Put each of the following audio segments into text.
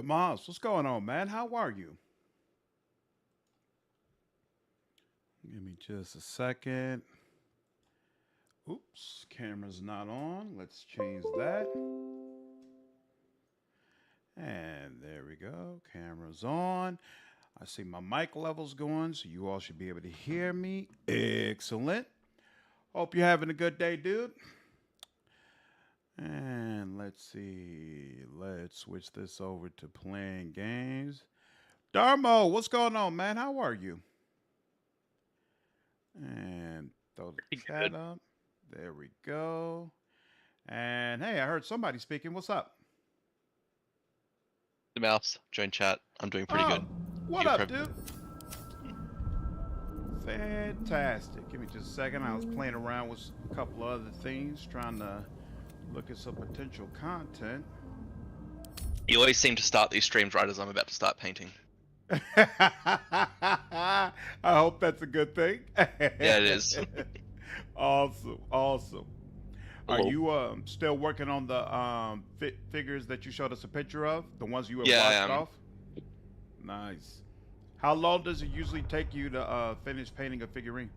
Damas, what's going on, man? How are you? Give me just a second. Oops, camera's not on. Let's change that. And there we go. Camera's on. I see my mic levels going, so you all should be able to hear me. Excellent. Hope you're having a good day, dude. And let's see. Let's switch this over to playing games. Darmo, what's going on, man? How are you? And throw the Pretty chat good. up. There we go. And hey, I heard somebody speaking. What's up? The mouse, join chat. I'm doing pretty Oh, good. what You up, dude? Fantastic. Give me just a second. I was playing around with a couple of other things, trying to look at some potential content. You always seem to start these streams right as I'm about to start painting. I hope that's a good thing. Yeah, it is. Awesome, awesome. Are Hello. you still working on the figures that you showed us a picture of? The ones you have Yeah, I blocked am. off? Nice. How long does it usually take you to finish painting a figurine?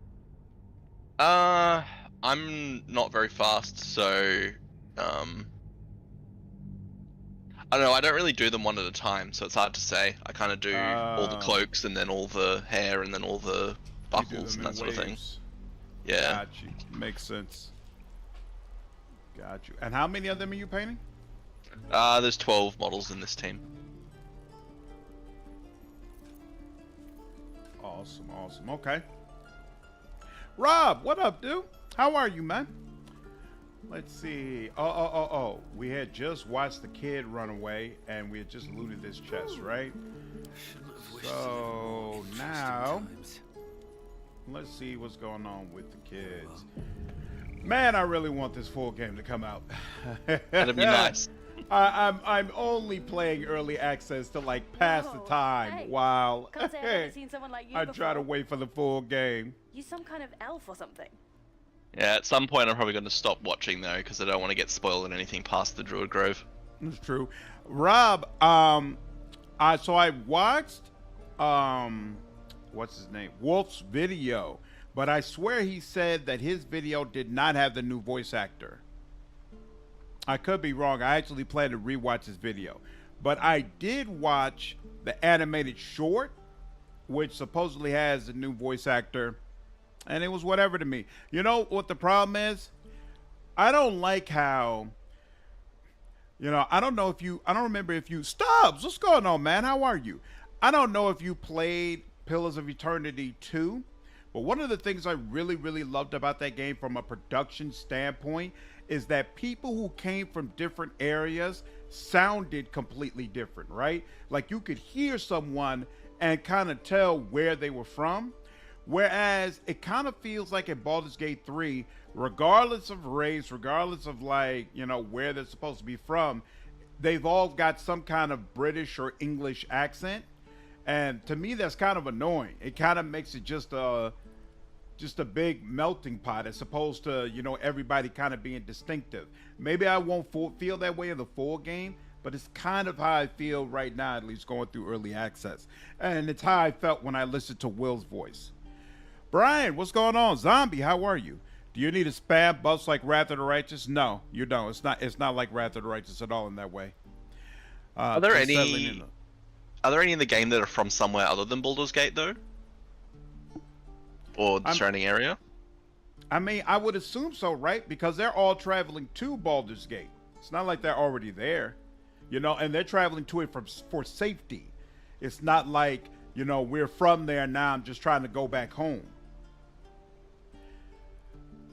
I'm not very fast, so I don't know. I don't really do them one at a time, so it's hard to say. I kind of do all the Uh, cloaks and then all the hair and then all the you do buckles them and in that sort of thing. waves. Yeah. Got you. Makes sense. Got you. And how many of them are you painting? There's 12 models in this team. Awesome, awesome. Okay. Rob, what up, dude? How are you, man? Let's see. Oh. We had just watched the kid run away, and we had just looted this chest, right? So now, let's see what's going on with the kids. Man, I really want this full game to come out. That'd be nice. I'm only playing early access to like pass the Oh, time hey. while Can't say I've ever seen someone like you I before. try to wait for the full game. You some kind of elf or something? Yeah, at some point I'm probably going to stop watching though, because I don't want to get spoiled in anything past the Druid Grove. That's true. Rob, so I watched what's his name? Wolf's video, but I swear he said that his video did not have the new voice actor. I could be wrong. I actually plan to rewatch his video. But I did watch the animated short, which supposedly has a new voice actor, and it was whatever to me. You know what the problem is? I don't like how, I don't remember if you, Stubbs, what's going on, man? How are you? I don't know if you played Pillars of Eternity 2, but one of the things I really, really loved about that game from a production standpoint is that people who came from different areas sounded completely different, right? Like you could hear someone and kind of tell where they were from. Whereas it kind of feels like in Baldur's Gate 3, regardless of race, regardless of where they're supposed to be from, they've all got some kind of British or English accent. And to me, that's kind of annoying. It kind of makes it just a big melting pot as opposed to, everybody kind of being distinctive. Maybe I won't feel that way in the full game, but it's kind of how I feel right now, at least going through early access. And it's how I felt when I listened to Will's voice. Brian, what's going on? Zombie, how are you? Do you need to spam buffs like Wrath of the Righteous? No, you don't. It's not like Wrath of the Righteous at all in that way. Are there any in the game that are from somewhere other than Baldur's Gate though? Or the surrounding area? I mean, I would assume so, right? Because they're all traveling to Baldur's Gate. It's not like they're already there, and they're traveling to it for safety. It's not like, we're from there now. I'm just trying to go back home.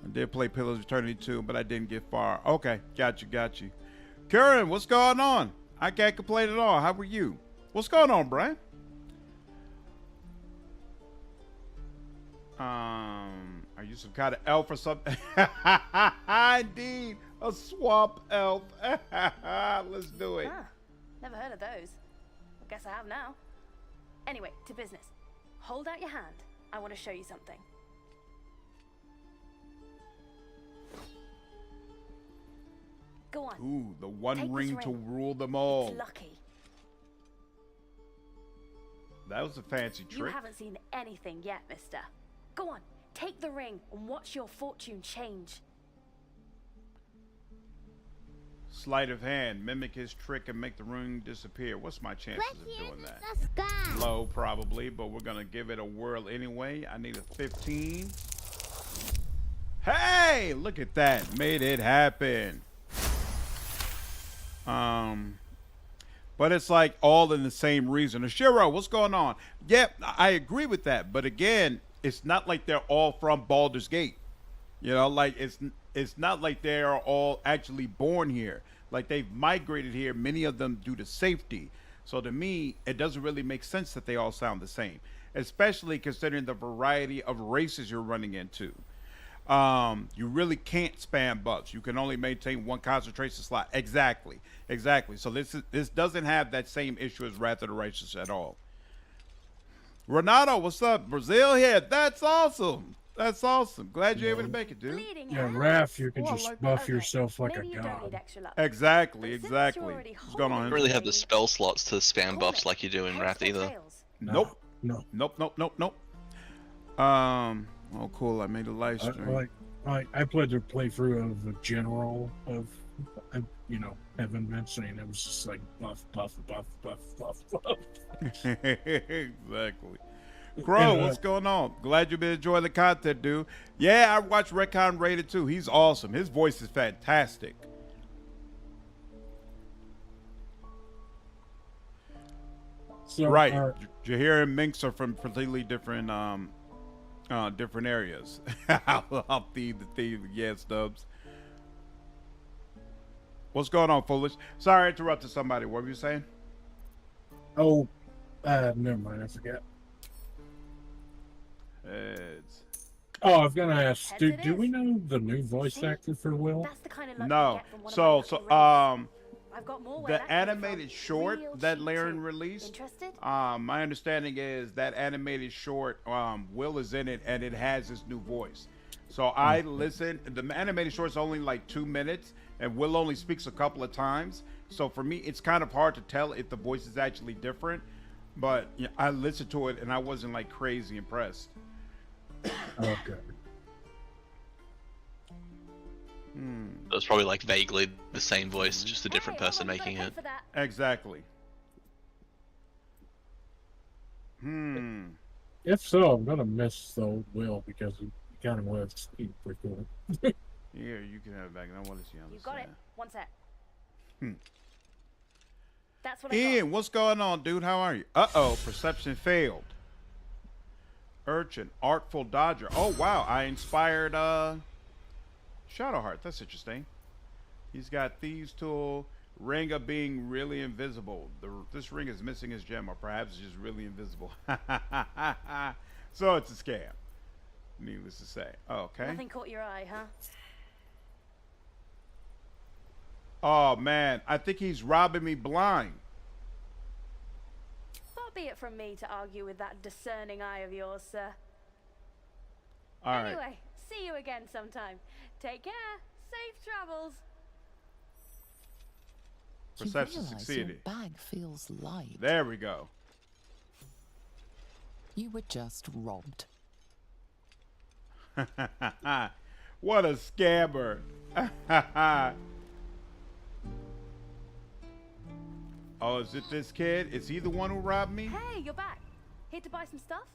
I did play Pillars of Eternity 2, but I didn't get far. Okay, got you. Karen, what's going on? I can't complain at all. How are you? What's going on, Brian? Are you some kind of elf or something? Indeed, a swamp elf. Let's do it. Huh. Never heard of those. I guess I have now. Anyway, to business. Hold out your hand. I want to show you something. Go on. Ooh, the one Take this ring to ring. rule them all. It's lucky. That was a fancy You trick. haven't seen anything yet, mister. Go on, take the ring and watch your fortune change. Sleight of hand, mimic his trick and make the ring disappear. What's my chances of doing that? Sky. Low, probably, but we're gonna give it a whirl anyway. I need a 15. Hey, look at that. Made it happen. But it's like all in the same reason. Ashiro, what's going on? Yeah, I agree with that. But again, it's not like they're all from Baldur's Gate. You know, like it's not like they are all actually born here. Like they've migrated here, many of them due to safety. So to me, it doesn't really make sense that they all sound the same, especially considering the variety of races you're running into. You really can't spam buffs. You can only maintain one concentration slot. Exactly. So this doesn't have that same issue as Wrath of the Righteous at all. Renato, what's up? Brazil here. That's awesome. Glad you're able to make it, dude. Bleeding Yeah, out. Raph, you can Oh, I just like buff Okay, yourself like maybe a you don't need god. extra luck. Exactly. But since you're What's already going on? holding You don't Henry? really have the spell slots to spam buffs like you do in Wrath either. Nope. No. Nope. Oh, cool. I made a live stream. I played a playthrough of a general of, Heaven Mentioning. It was just like buff. Exactly. Crow, what's going on? Glad you've been enjoying the content, dude. Yeah, I watched Recon Rated too. He's awesome. His voice is fantastic. So, Right. Jahir and Minx are from completely different different areas. I'll feed the theme. Yeah, Stubbs. What's going on, Foolish? Sorry I interrupted somebody. What were you saying? Never mind. I forgot. It's... Oh, I was gonna ask. Heads Do it we is. know the new voice See? actor for Will? That's the kind of luck you No. get from one of my So lucky rings. I've got more where the that came from. animated short Real that cheap Laren too. released, Interested? my understanding is that animated short, Will is in it and it has his new voice. So I listened. The animated short's only like 2 minutes, and Will only speaks a couple of times. So for me, it's kind of hard to tell if the voice is actually different. But yeah, I listened to it and I wasn't like crazy impressed. Okay. It's probably like vaguely the same voice, just a different Hey, person hold on, making you it. gotta pay for that. Exactly. If so, I'm gonna miss the Will because he kind of was pretty cool. Yeah, you can have it back. I want to see how You this got it. sounds. One sec. That's what I Ian, what's going on, dude? How are you? Uh-oh, perception failed. Urchin, artful dodger. Oh, wow. I inspired Shadowheart. That's interesting. He's got Thieves Tool, Ring of Being really invisible. This ring is missing his gem, or perhaps it's just really invisible. So it's a scam. Needless to say. Okay. Nothing caught your eye, huh? Oh, man. I think he's robbing me blind. Far be it from me to argue with that discerning eye of yours, sir. All right. Anyway, see you again sometime. Take care. Safe travels. Perception you realize succeeded. Your bag feels light. There we go. You were just robbed. What a scammer. Oh, is it this kid? Is he the one who robbed me? Hey, you're back. Here to buy some stuff?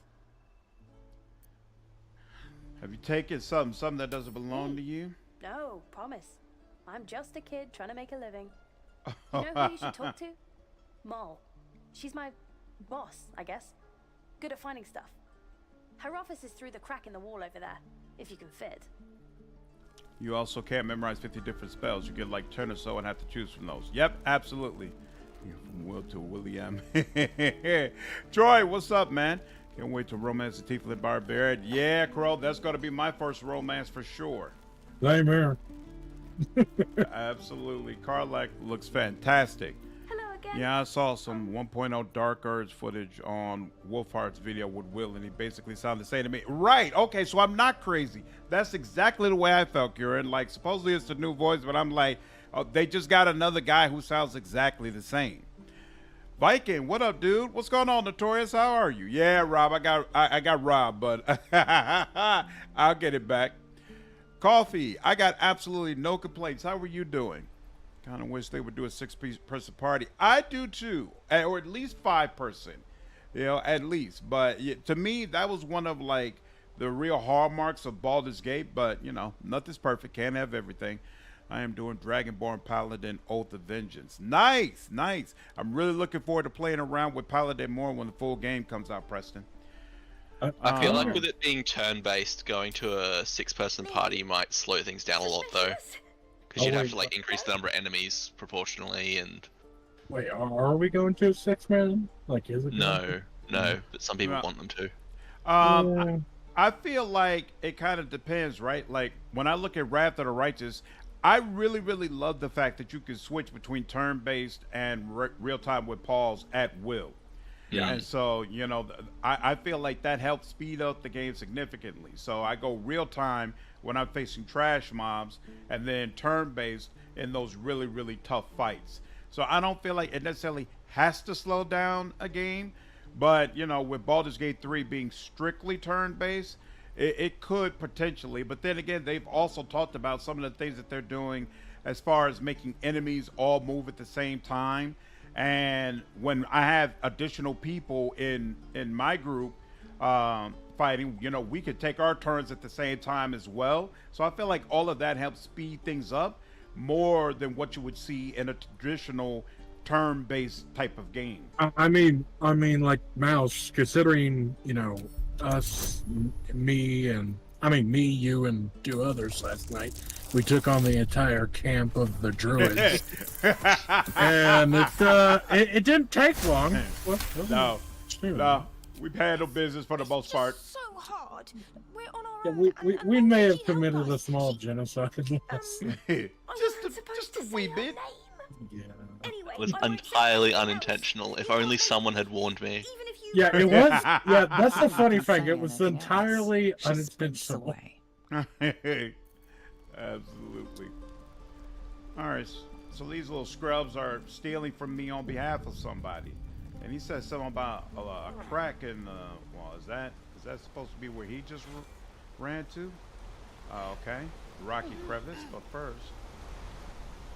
Have you taken something that doesn't belong to you? No, promise. I'm just a kid trying to make a living. You know who you should talk to? Moll. She's my boss, I guess. Good at finding stuff. Her office is through the crack in the wall over there, if you can fit. You also can't memorize 50 different spells. You get like 10 or so and have to choose from those. Yep, absolutely. You're from Will to William. Troy, what's up, man? Can't wait to romance the Tiefling Barbarian. Yeah, Crow, that's going to be my first romance for sure. Same here. Absolutely. Karlak looks fantastic. Hello again. Yeah, I saw some 1.0 Dark Urge footage on Wolfheart's video with Will, and he basically sounded the same to me. Right, okay, so I'm not crazy. That's exactly the way I felt, Kieran. Like, supposedly it's the new voice, but I'm like, oh, they just got another guy who sounds exactly the same. Viking, what up, dude? What's going on, Notorious? How are you? Yeah, Rob, I got robbed, but I'll get it back. Coffee, I got absolutely no complaints. How are you doing? Kind of wish they would do a 6-person party. I do too, or at least 5-person. You know, at least. But to me, that was one of like the real hallmarks of Baldur's Gate. But you know, nothing's perfect. Can't have everything. I am doing Dragonborn Paladin Oath of Vengeance. Nice, nice. I'm really looking forward to playing around with Paladin more when the full game comes out, Preston. I feel like with it being turn-based, going to a 6-person party might slow things down a lot, though. Because you'd have to like increase the number of enemies proportionally, and... Wait, are we going to a 6-man? Like, is it? No, but some people want them to. I feel like it kind of depends, right? Like, when I look at Wrath of the Righteous, I really, really love the fact that you can switch between turn-based and real-time with pause at will. Yeah. And so, you know, I feel like that helps speed up the game significantly. So I go real-time when I'm facing trash mobs, and then turn-based in those really, really tough fights. So I don't feel like it necessarily has to slow down a game, but, you know, with Baldur's Gate 3 being strictly turn-based, it could potentially. But then again, they've also talked about some of the things that they're doing as far as making enemies all move at the same time. And when I have additional people in my group fighting, you know, we could take our turns at the same time as well. So I feel like all of that helps speed things up more than what you would see in a traditional turn-based type of game. I mean, like Mouse, considering, you know, us, me, you, and 2 others last night. We took on the entire camp of the Druids, and it didn't take long. No, we've handled business for the most part. So hard. We're on our Yeah, we may have committed a small genocide. Yes. just a wee bit. Yeah. Anyway, It was entirely unintentional. If only someone had warned me. Yeah, it was. Yeah, that's the funny thing. It was entirely unintentional. Absolutely. All right, so these little scrubs are stealing from me on behalf of somebody, and he says something about a crack in the wall. Is that supposed to be where he just ran to? Okay, rocky crevice. But first,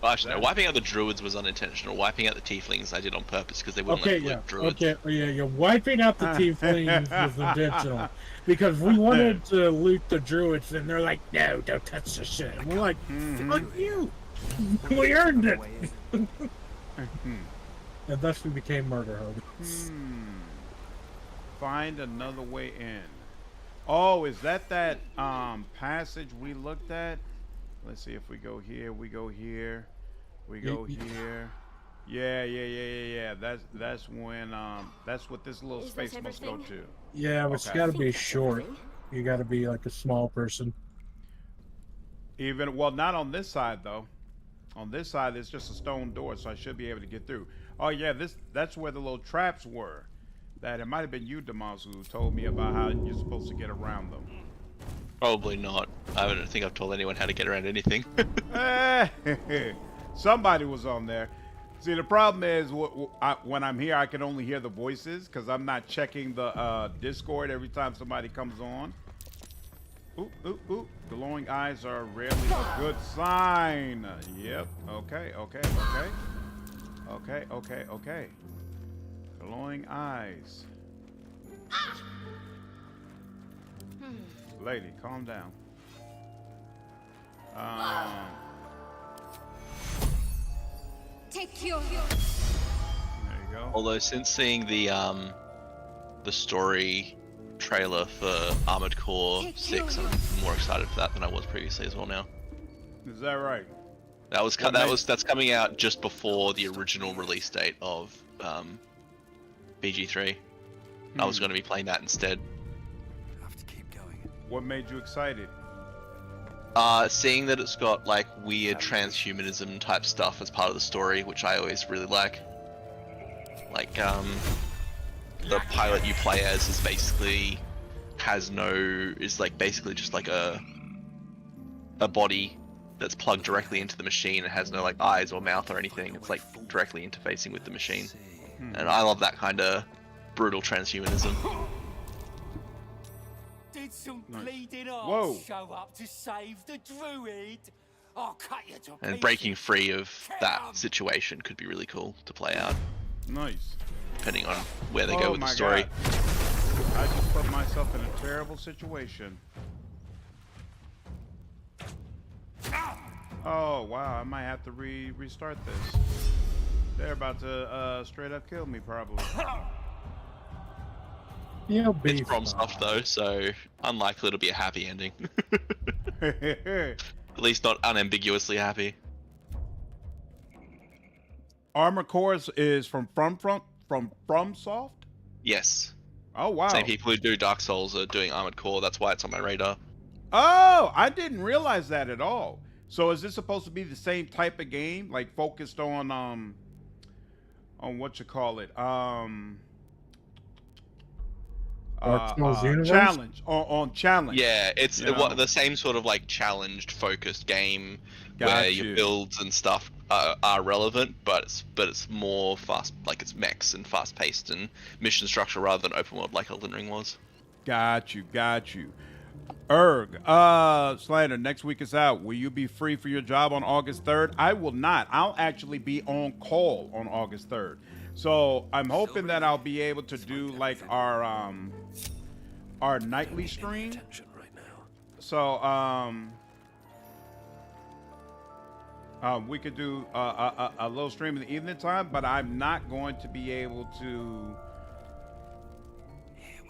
Well, actually, no, wiping out the druids was unintentional. Wiping out the tieflings I did on purpose because they wouldn't let me loot druids. Yeah, wiping out the tieflings was intentional because we wanted to loot the druids, and they're like, "No, don't touch the shit." And we're like, "Fuck you! We earned it." And thus we became murder hosts. Find another way in. Oh, is that passage we looked at? Let's see if we go here. We go here. We go here. Yeah. That's when that's what this little space must go to. Yeah, but it's got to be short. You got to be like a small person. Well, not on this side though. On this side, it's just a stone door, so I should be able to get through. Oh yeah, that's where the little traps were. That it might have been you, Damasu, who told me about how you're supposed to get around them. Probably not. I don't think I've told anyone how to get around anything. Somebody was on there. See, the problem is when I'm here, I can only hear the voices because I'm not checking the Discord every time somebody comes on. Ooh. Glowing eyes are rarely a good sign. Yep. Okay. Glowing eyes. Lady, calm down. Take your. There you go. Although since seeing the story trailer for Armored Core 6, I'm more excited for that than I was previously as well now. Is that right? That's coming out just before the original release date of BG3. I was going to be playing that instead. What made you excited? Seeing that it's got like weird transhumanism type stuff as part of the story, which I always really like. Like the pilot you play as is basically basically just like a body that's plugged directly into the machine and has no like eyes or mouth or anything. It's like directly interfacing with the machine. And I love that kind of brutal transhumanism. Did some Nice. bleeding Whoa. arse show up to save the druid? I'll cut you to And pieces. breaking free of that situation could be really cool to play out, Nice. depending on where they go Oh with the my story. God. I just put myself in a terrible situation. Oh wow, I might have to restart this. They're about to straight up kill me probably. You'll be It's from fine. soft though, so unlikely it'll be a happy ending. At least not unambiguously happy. Armor Core is from FromSoft? Yes. Oh wow. Same people who do Dark Souls are doing Armored Core. That's why it's on my radar. Oh, I didn't realize that at all. So is this supposed to be the same type of game, like focused on what you call it? Dark Souls universe? Challenge on challenge. Yeah, it's You know. the same sort of like challenged, focused game Got where you. your builds and stuff are relevant, but it's more fast, like it's mechs and fast paced and mission structure rather than open world like Elden Ring was. Got you. Erg, Slander, next week is out. Will you be free for your job on August 3rd? I will not. I'll actually be on call on August 3rd. So I'm hoping that I'll be able to do like our nightly stream. So we could do a little stream in the evening time, but I'm not going to be able to.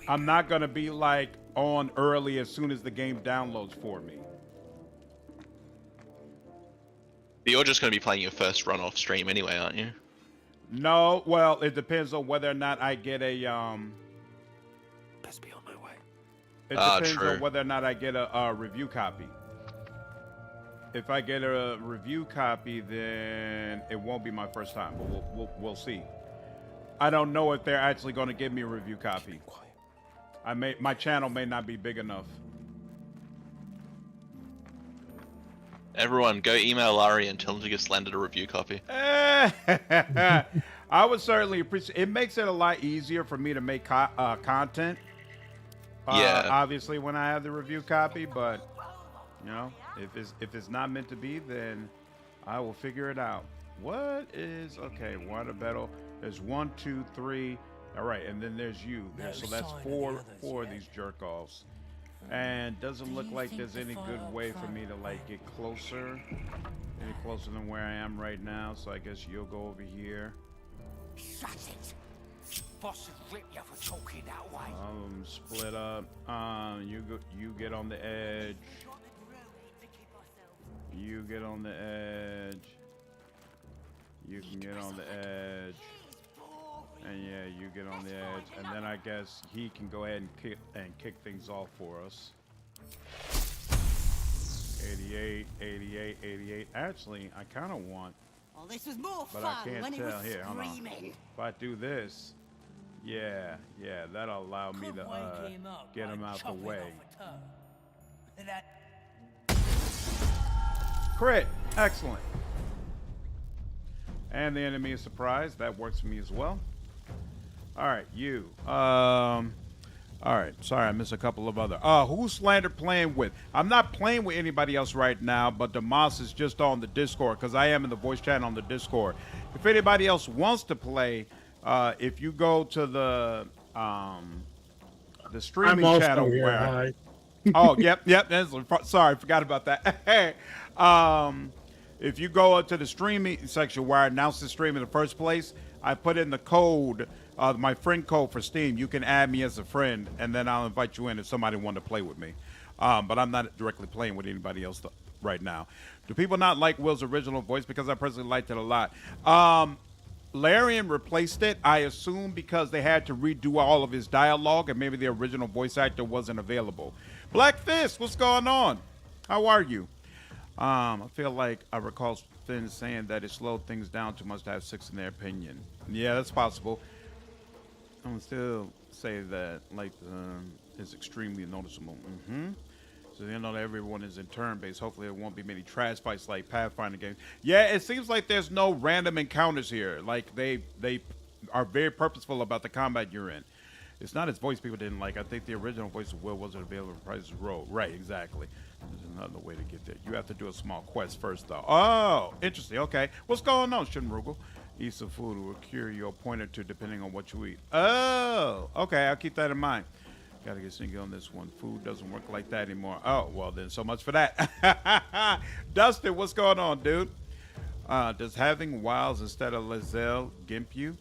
I'm not going to be like on early as soon as the game downloads for me. But you're just going to be playing your first run off stream anyway, aren't you? No, well, it depends on whether or not I get a Best be on my way. It depends True. on whether or not I get a review copy. If I get a review copy, then it won't be my first time, but we'll see. I don't know if they're actually going to give me a review copy. My channel may not be big enough. Everyone, go email Larry and tell him to give Slender a review copy. I would certainly appreciate. It makes it a lot easier for me to make content. Yeah. Obviously, when I have the review copy, but you know, if it's not meant to be, then I will figure it out. What is okay? Water battle. There's 1, 2, 3. All right, and then there's you. So that's four of these jerk offs. And doesn't look like there's any good way for me to like get closer, any closer than where I am right now. So I guess you'll go over here. Shut it! Boss would rip you for talking that way. Split up. You get on the edge. You get on the edge. You can get on the edge. And yeah, you get on the edge, and then I guess he can go ahead and kick things off for us. 88, 88, 88. Actually, I kind of want, Oh, this was more but I fun can't when it tell. was Here, hold on. screaming. If I do this, yeah, that'll allow me to get him out the way. Crit, excellent. And the enemy is surprised. That works for me as well. All right, you. All right. Sorry, I missed a couple of other. Who's Slander playing with? I'm not playing with anybody else right now, but Demas is just on the Discord because I am in the voice chat on the Discord. If anybody else wants to play, if you go to the streaming I'm channel also here. where. Hi. Oh, yep. Sorry, forgot about that. If you go up to the streaming section where I announced the stream in the first place, I put in the code, my friend code for Steam. You can add me as a friend, and then I'll invite you in if somebody wanted to play with me. But I'm not directly playing with anybody else right now. Do people not like Will's original voice? Because I personally liked it a lot. Larian replaced it, I assume, because they had to redo all of his dialogue, and maybe the original voice actor wasn't available. Black Fist, what's going on? How are you? I feel like I recall Finn saying that it slowed things down too much to have 6 in their opinion. Yeah, that's possible. I would still say that like it's extremely noticeable. So you know that everyone is in turn-based. Hopefully there won't be many trash fights like Pathfinder games. Yeah, it seems like there's no random encounters here. Like they are very purposeful about the combat you're in. It's not his voice people didn't like. I think the original voice of Will wasn't available for Price's Roll. Right, exactly. There's another way to get there. You have to do a small quest first, though. Oh, interesting. Okay. What's going on, Shinrugal? Eat some food will cure your pointer to depending on what you eat. Oh, okay. I'll keep that in mind. Gotta get single on this one. Food doesn't work like that anymore. Oh, well then, so much for that. Dustin, what's going on, dude? Does having Wiles instead of Lizelle gimp you?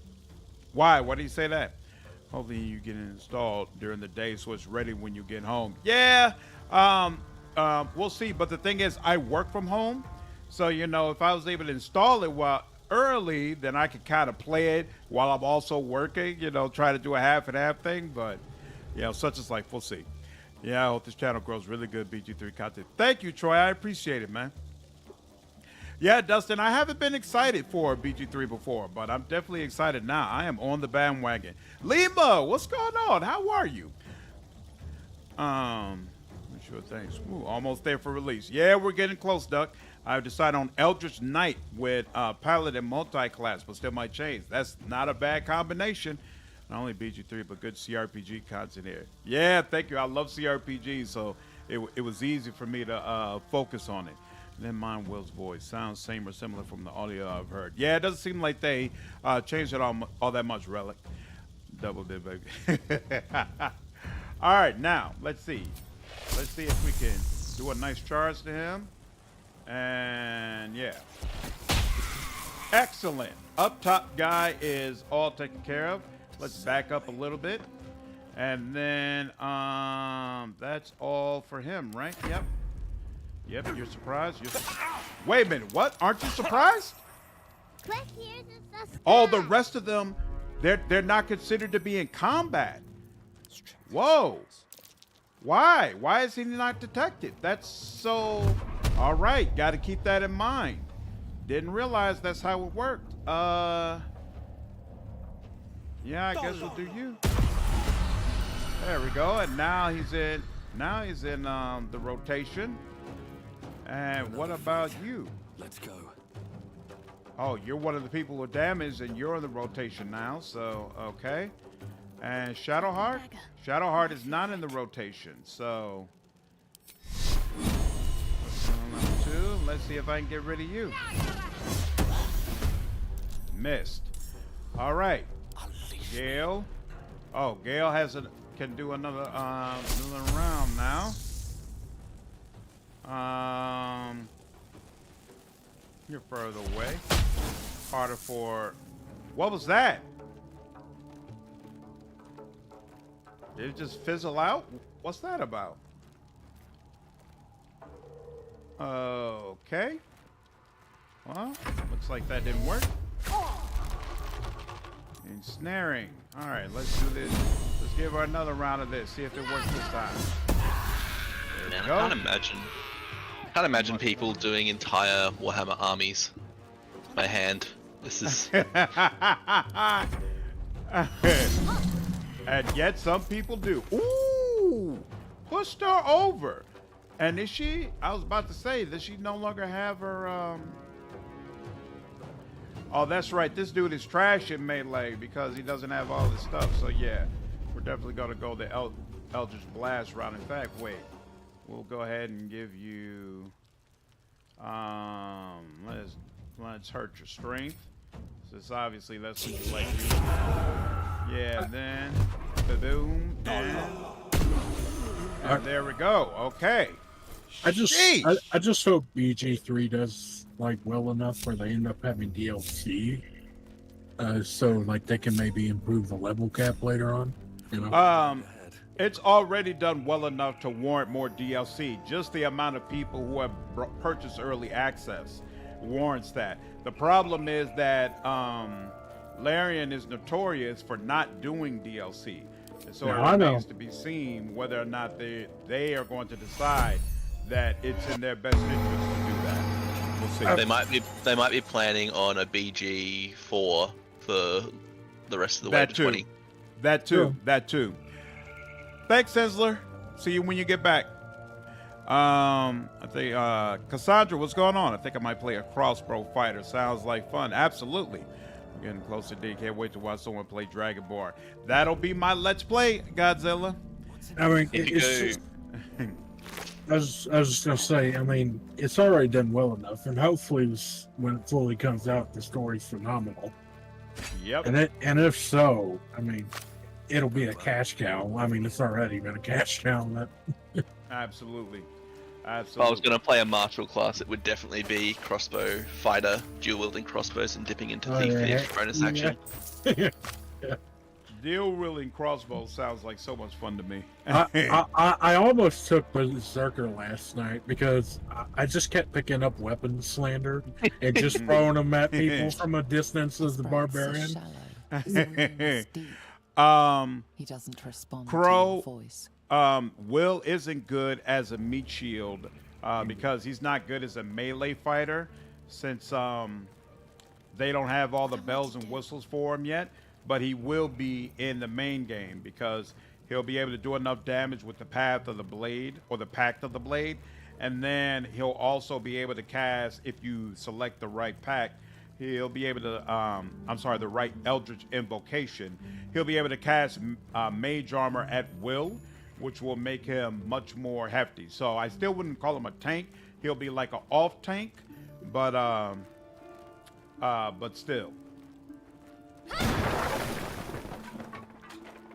Why? Why do you say that? Hopefully you get it installed during the day so it's ready when you get home. Yeah, we'll see. But the thing is, I work from home. So, you know, if I was able to install it early, then I could kind of play it while I'm also working, you know, try to do a half and half thing. But, you know, such as life. We'll see. Yeah, I hope this channel grows really good BG3 content. Thank you, Troy. I appreciate it, man. Yeah, Dustin, I haven't been excited for BG3 before, but I'm definitely excited now. I am on the bandwagon. Lima, what's going on? How are you? Sure, thanks. Ooh, almost there for release. Yeah, we're getting close, Duck. I've decided on Eldritch Knight with Paladin multi-class, but still might change. That's not a bad combination. Not only BG3, but good CRPG content here. Yeah, thank you. I love CRPGs, so it was easy for me to focus on it. Then mine, Will's voice sounds same or similar from the audio I've heard. Yeah, it doesn't seem like they changed it all that much, Relic. Double did, baby. All right, now let's see. Let's see if we can do a nice charge to him. And yeah, excellent. Up top guy is all taken care of. Let's back up a little bit, and then that's all for him, right? Yep. Yep, you're surprised? Wait a minute, what? Aren't you surprised? Oh, the rest of them, they're not considered to be in combat. Whoa. Why? Why is he not detected? That's so... All right, got to keep that in mind. Didn't realize that's how it worked. Yeah, I guess we'll do you. There we go, and now he's in the rotation. And what about you? Let's go. Oh, you're one of the people with damage, and you're in the rotation now. So okay. And Shadowheart? Shadowheart is not in the rotation. So number 2. Let's see if I can get rid of you. Missed. All right. Gale. Oh, Gale can do another round now. You're further away. Harder for... What was that? Did it just fizzle out? What's that about? Okay. Well, looks like that didn't work. Ensnaring. All right, let's do this. Let's give her another round of this. See if it works this time. There we go. I can't imagine people doing entire Warhammer armies by hand. This is... And yet some people do. Ooh! Pushed her over. And is she... I was about to say, does she no longer have her... Oh, that's right. This dude is trash in melee because he doesn't have all this stuff. So yeah, we're definitely going to go the Eldritch Blast round. In fact, wait. We'll go ahead and give you, let's hurt your strength. Since obviously that's what you like to use. Yeah, and then, boom, and there we go. Okay. I just hope BG3 does like well enough where they end up having DLC, so like they can maybe improve the level cap later on. You know. It's already done well enough to warrant more DLC. Just the amount of people who have purchased early access warrants that. The problem is that Larian is notorious for not doing DLC. And so it remains to be seen whether or not they are going to decide that it's in their best interest to do that. We'll see. They might be planning on a BG4 for the rest of the way to 20. That too. Thanks, Sensler. See you when you get back. I think Cassandra, what's going on? I think I might play a crossbow fighter. Sounds like fun. Absolutely. Getting closer, D. Can't wait to watch someone play Dragonborn. That'll be my Let's Play, Godzilla. I mean, Here you it's go. just, I was just gonna say, I mean, it's already done well enough, and hopefully, when it fully comes out, the story's phenomenal. Yep. And if so, I mean, it'll be a cash cow. I mean, it's already been a cash cow. Absolutely. If I was Absolutely. going to play a martial class, it would definitely be crossbow fighter, dual wielding crossbows and dipping into thief for the extra bonus action. Dual wielding crossbow sounds like so much fun to me. I almost took Berserker last night because I just kept picking up weapon slander and just throwing them at people from a distance as the barbarian. Shallow. His wounds deep. He doesn't respond Crow, to your voice. Will isn't good as a meat shield because he's not good as a melee fighter since they don't have all the bells and whistles for him yet. But he will be in the main game because he'll be able to do enough damage with the path of the blade or the pact of the blade. And then he'll also be able to cast, if you select the right pact, he'll be able to, the right Eldritch Invocation. He'll be able to cast Mage Armor at will, which will make him much more hefty. So I still wouldn't call him a tank. He'll be like an off tank, but still.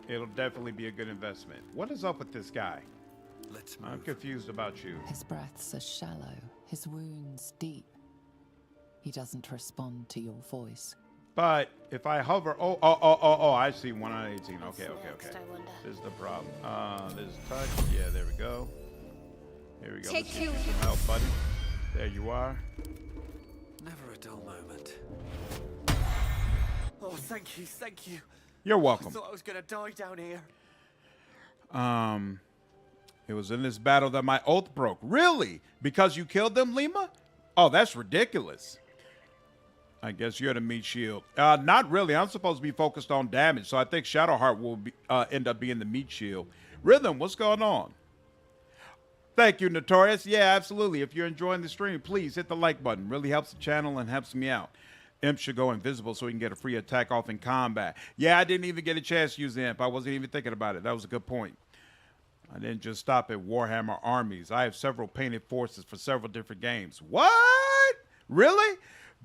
It'll definitely be a good investment. What is up with this guy? Let's I'm move. confused about you. His breaths are shallow, his wounds deep. He doesn't respond to your voice. But if I hover, oh, I see 1 out of 18. Okay. This is the problem. There's touch. Yeah, there we go. Here we go. Let's get you some help, buddy. There you are. Never a dull moment. Oh, thank you, thank you. You're I welcome. thought I was gonna die down here. It was in this battle that my oath broke. Really? Because you killed them, Lima? Oh, that's ridiculous. I guess you're the meat shield. Not really. I'm supposed to be focused on damage, so I think Shadowheart will be, end up being the meat shield. Rhythm, what's going on? Thank you, Notorious. Yeah, absolutely. If you're enjoying the stream, please hit the like button. Really helps the channel and helps me out. Imp should go invisible so he can get a free attack off in combat. Yeah, I didn't even get a chance to use the Imp. I wasn't even thinking about it. That was a good point. I didn't just stop at Warhammer armies. I have several painted forces for several different games. What? Really?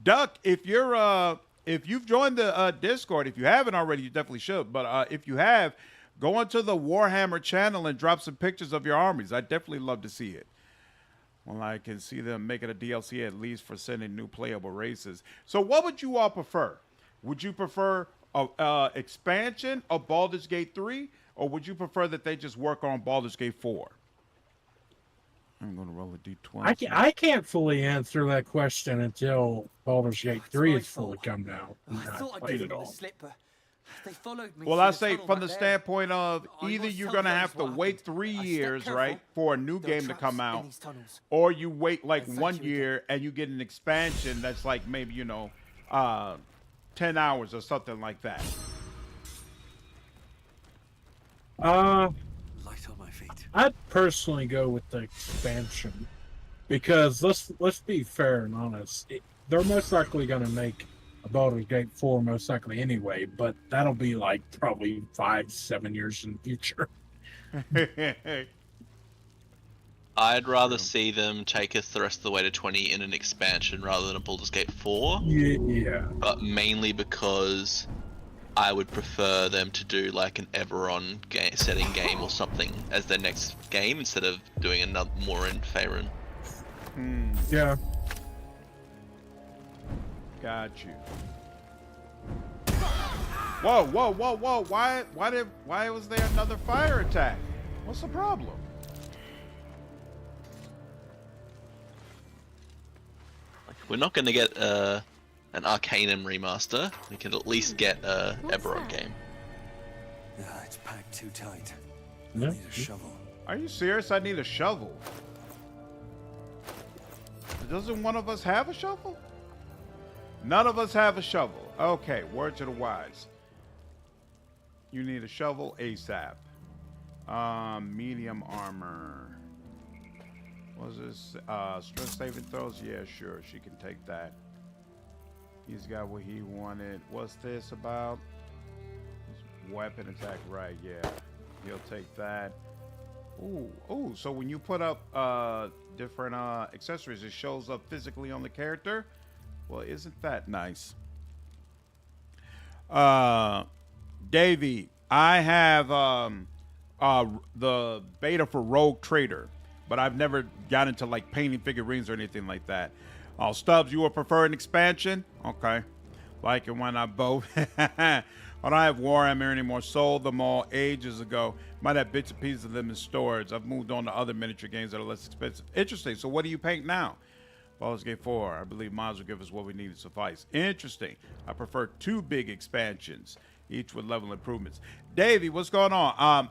Duck, if you've joined the Discord, if you haven't already, you definitely should. But if you have, go onto the Warhammer channel and drop some pictures of your armies. I'd definitely love to see it. Well, I can see them making a DLC at least for sending new playable races. So what would you all prefer? Would you prefer a expansion of Baldur's Gate 3? Or would you prefer that they just work on Baldur's Gate 4? I'm going to roll a d20. I can't fully answer that question until Baldur's Gate 3 my is fully fault. come out. I thought I'd played given it them the all. slip, but they followed me. Well, through I the say tunnel from the back there. standpoint of I either must you're tell going to you have to what wait happened. 3 I stepped years, careful. right, for a new There are game to traps come in out, these tunnels. or you wait like Thank 1 you year and you get an expansion that's like maybe, 10 hours or something like that. Uh, Light on my feet. I'd personally go with the expansion because let's be fair and honest. They're most likely going to make a Baldur's Gate 4 most likely anyway, but that'll be like probably 5-7 years in the future. I'd rather see them take us the rest of the way to 20 in an expansion rather than a Baldur's Gate 4. Yeah. But mainly because I would prefer them to do like an Everon setting game or something as their next game instead of doing another more in Faerun. Yeah. Got you. Whoa! Why was there another fire attack? What's the problem? We're not going to get an Arcanum remaster. We can at least get a Eberron game. Yeah, it's packed too tight. Yeah. I need a shovel. Are you serious? I need a shovel. Doesn't one of us have a shovel? None of us have a shovel. Okay, word to the wise. You need a shovel ASAP. Medium armor. What was this? Stress saving throws? Yeah, sure. She can take that. He's got what he wanted. What's this about? Weapon attack, right? Yeah, he'll take that. Ooh. So when you put up different accessories, it shows up physically on the character. Well, isn't that nice? Davey, I have the beta for Rogue Trader, but I've never got into like painting figurines or anything like that. Stubbs, you would prefer an expansion? Okay. Like and why not both? I don't have Warhammer anymore. Sold them all ages ago. Might have bits and pieces of them in storage. I've moved on to other miniature games that are less expensive. Interesting. So what do you paint now? Baldur's Gate 4. I believe mods will give us what we need to suffice. Interesting. I prefer 2 big expansions, each with level improvements. Davey, what's going on?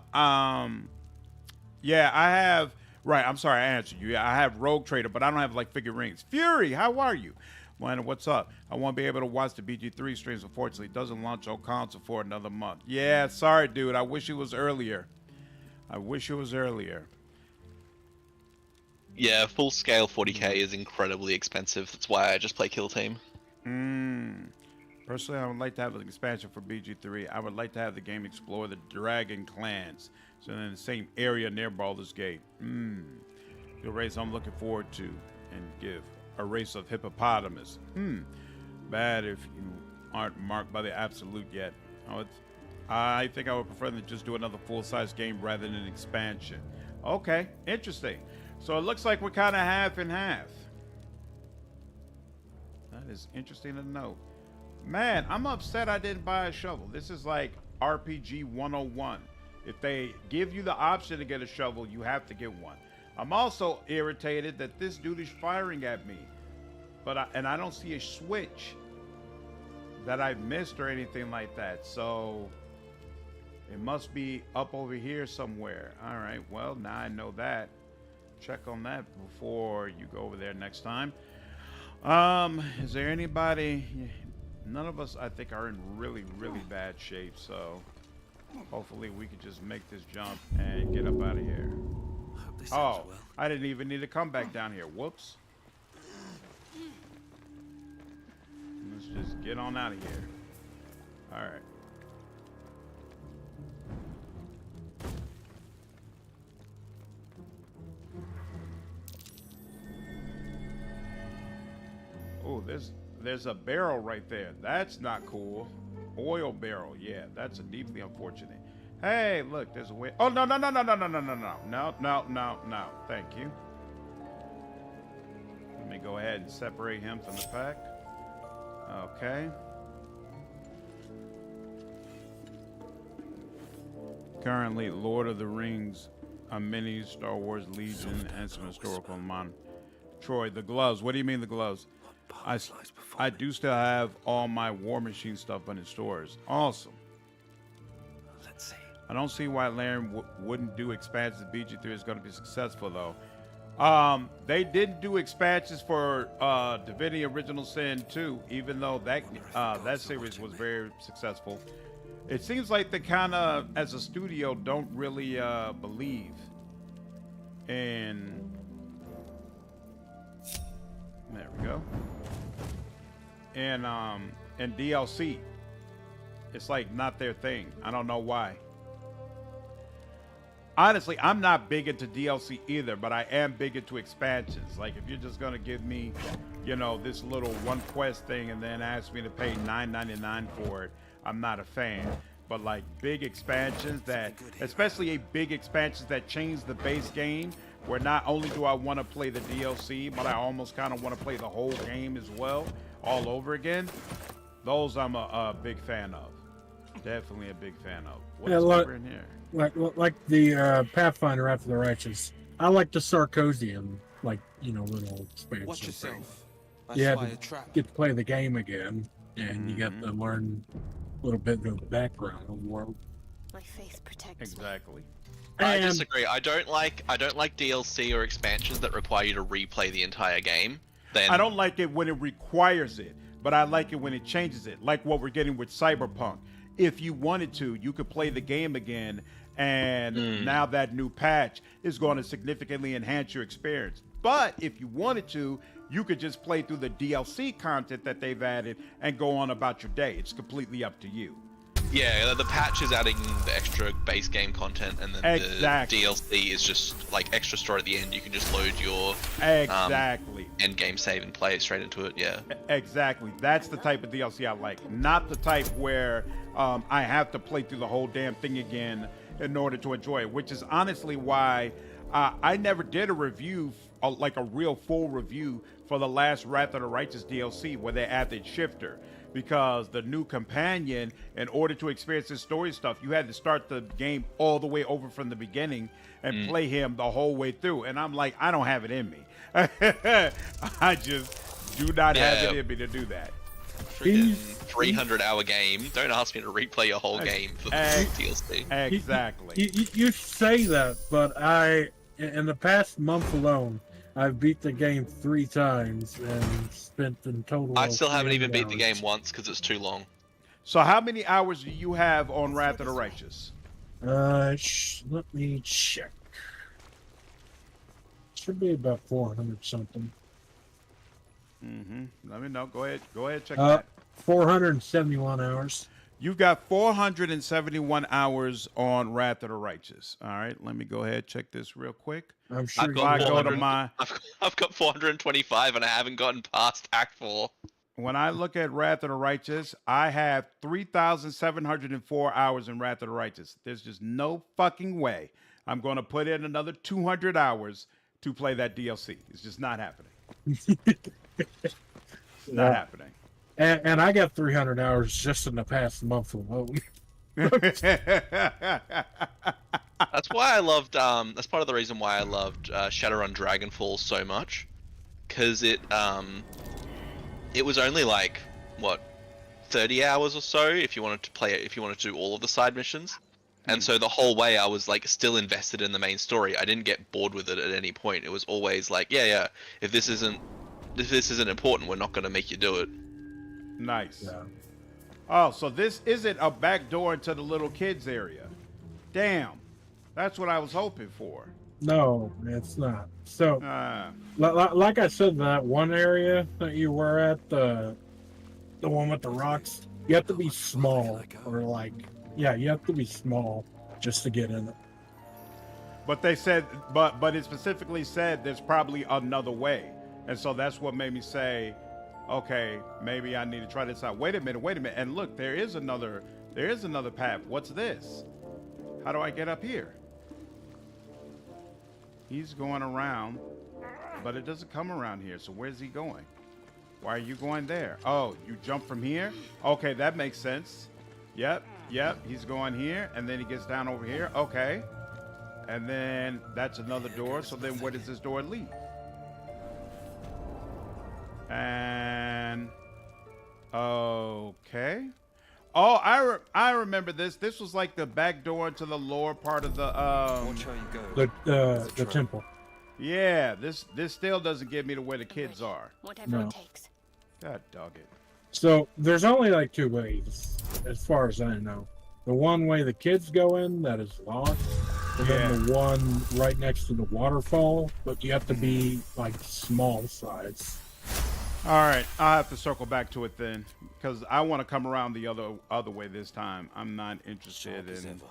Yeah, I have. Right, I'm sorry, I answered you. Yeah, I have Rogue Trader, but I don't have like figurines. Fury, how are you? Lana, what's up? I want to be able to watch the BG3 streams. Unfortunately, it doesn't launch on console for another month. Yeah, sorry, dude. I wish it was earlier. Yeah, full scale 40k is incredibly expensive. That's why I just play Kill Team. Personally, I would like to have an expansion for BG3. I would like to have the game explore the dragon clans, so in the same area near Baldur's Gate. The race I'm looking forward to, and give a race of hippopotamus. Bad if you aren't marked by the absolute yet. I think I would prefer to just do another full-size game rather than an expansion. Okay, interesting. So it looks like we're kind of half and half. That is interesting to know. Man, I'm upset I didn't buy a shovel. This is like RPG 101. If they give you the option to get a shovel, you have to get one. I'm also irritated that this dude is firing at me. But I don't see a switch that I've missed or anything like that. So it must be up over here somewhere. All right, well, now I know that. Check on that before you go over there next time. Is there anybody? None of us, I think, are in really, really bad shape. So hopefully we can just make this jump and get up out of here. Oh, I didn't even need to come back down here. Whoops. Let's just get on out of here. All right. Oh, there's a barrel right there. That's not cool. Oil barrel. Yeah, that's deeply unfortunate. Hey, look, there's a way. Oh, no. No. Thank you. Let me go ahead and separate him from the pack. Okay. Currently, Lord of the Rings, a mini Star Wars Legion, and some historical mon. Troy, the gloves. What do you mean the gloves? I do still have all my War Machine stuff, but in stores. Awesome. Let's see. I don't see why Laren wouldn't do expansions. BG3 is going to be successful, though. They didn't do expansions for Divinity Original Sin 2, even though that series was very successful. It seems like they kind of, as a studio, don't really believe in. There we go. And DLC. It's like not their thing. I don't know why. Honestly, I'm not big into DLC either, but I am big into expansions. Like, if you're just gonna give me, you know, this little one quest thing and then ask me to pay $9.99 for it, I'm not a fan. But like big expansions that, especially a big expansions that change the base game, where not only do I want to play the DLC, but I almost kind of want to play the whole game as well, all over again. Those I'm a big fan of. Definitely a big fan of. What's over in here? Like the Pathfinder After the Righteous. I like the Sarkosian, like, you know, little expansion. Watch yourself. Yeah, get to play the game again, and you get to learn a little bit of the background of the world. My faith protects Exactly. I disagree. I don't like DLC or expansions that require you to replay the entire game. Then I don't like it when it requires it, but I like it when it changes it. Like what we're getting with Cyberpunk. If you wanted to, you could play the game again, and now that new patch is going to significantly enhance your experience. But if you wanted to, you could just play through the DLC content that they've added and go on about your day. It's completely up to you. Yeah, the patch is adding the extra base game content, and then Exactly. the DLC is just like extra story at the end. You can just load your Exactly. end game save and play it straight into it. Yeah. Exactly. That's the type of DLC I like. Not the type where I have to play through the whole damn thing again in order to enjoy it, which is honestly why I never did a review, like a real full review for the last Wrath of the Righteous DLC where they added Shifter. Because the new companion, in order to experience this story stuff, you had to start the game all the way over from the beginning and play him the whole way through. And I'm like, I don't have it in me. I just do not have it in me to do that. Freaking 300-hour game. Don't ask me to replay a whole game for the DLC. Exactly. You say that, but in the past month alone, I've beat the game 3 times and spent in total. I still haven't even beat hours. the game once because it's too long. So how many hours do you have on Wrath of the Righteous? Let me check. Should be about 400 something. Let me know. Go ahead, check that. 471 hours. You've got 471 hours on Wrath of the Righteous. All right, let me go ahead check this real quick. I'm sure If I go to my, I've got 425 and I haven't gotten past Act 4. when I look at Wrath of the Righteous, I have 3,704 hours in Wrath of the Righteous. There's just no fucking way I'm going to put in another 200 hours to play that DLC. It's just not happening. It's not happening. And I got 300 hours just in the past month alone. That's why I loved. That's part of the reason why I loved Shadowrun Dragonfall so much, because it was only like what 30 hours or so if you wanted to play it, if you wanted to do all of the side missions, and so the whole way I was like still invested in the main story. I didn't get bored with it at any point. It was always like, yeah, if this isn't important, we're not going to make you do it. Nice. Yeah. Oh, so this isn't a back door into the little kids area. Damn. That's what I was hoping for. No, it's not. So, Uh, like I said, that one area that you were at, the one with the rocks, you have to be small, or like, yeah, you have to be small just to get in it. but they said, but it specifically said there's probably another way. And so that's what made me say, okay, maybe I need to try this out. Wait a minute. And look, there is another path. What's this? How do I get up here? He's going around, but it doesn't come around here. So where's he going? Why are you going there? Oh, you jump from here? Okay, that makes sense. Yep. He's going here, and then he gets down over here. Okay. And then that's another door. So then where does this door lead? And okay. Oh, I remember this. This was like the back door into the lower part of the The temple. Yeah, this still doesn't get me to where the kids are. Whatever No. it takes. God dog it. So there's only like 2 ways, as far as I know. The one way the kids go in that is locked, and then the one right next to the waterfall, but you have to be like small size. All right, I'll have to circle back to it then, because I want to come around the other way this time. I'm not interested in.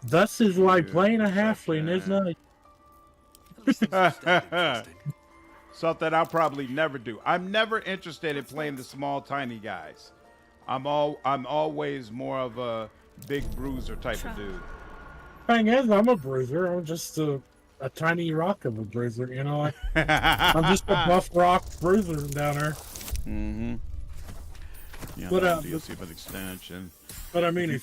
Thus is why playing a halfling is nice. Something I'll probably never do. I'm never interested in playing the small, tiny guys. I'm always more of a big bruiser type of dude. Thing is, I'm a bruiser. I'm just a tiny rock of a bruiser, you know. I'm just a buff rock bruiser down there. Mm-hmm. Yeah, But, DLC for the extension. But I mean,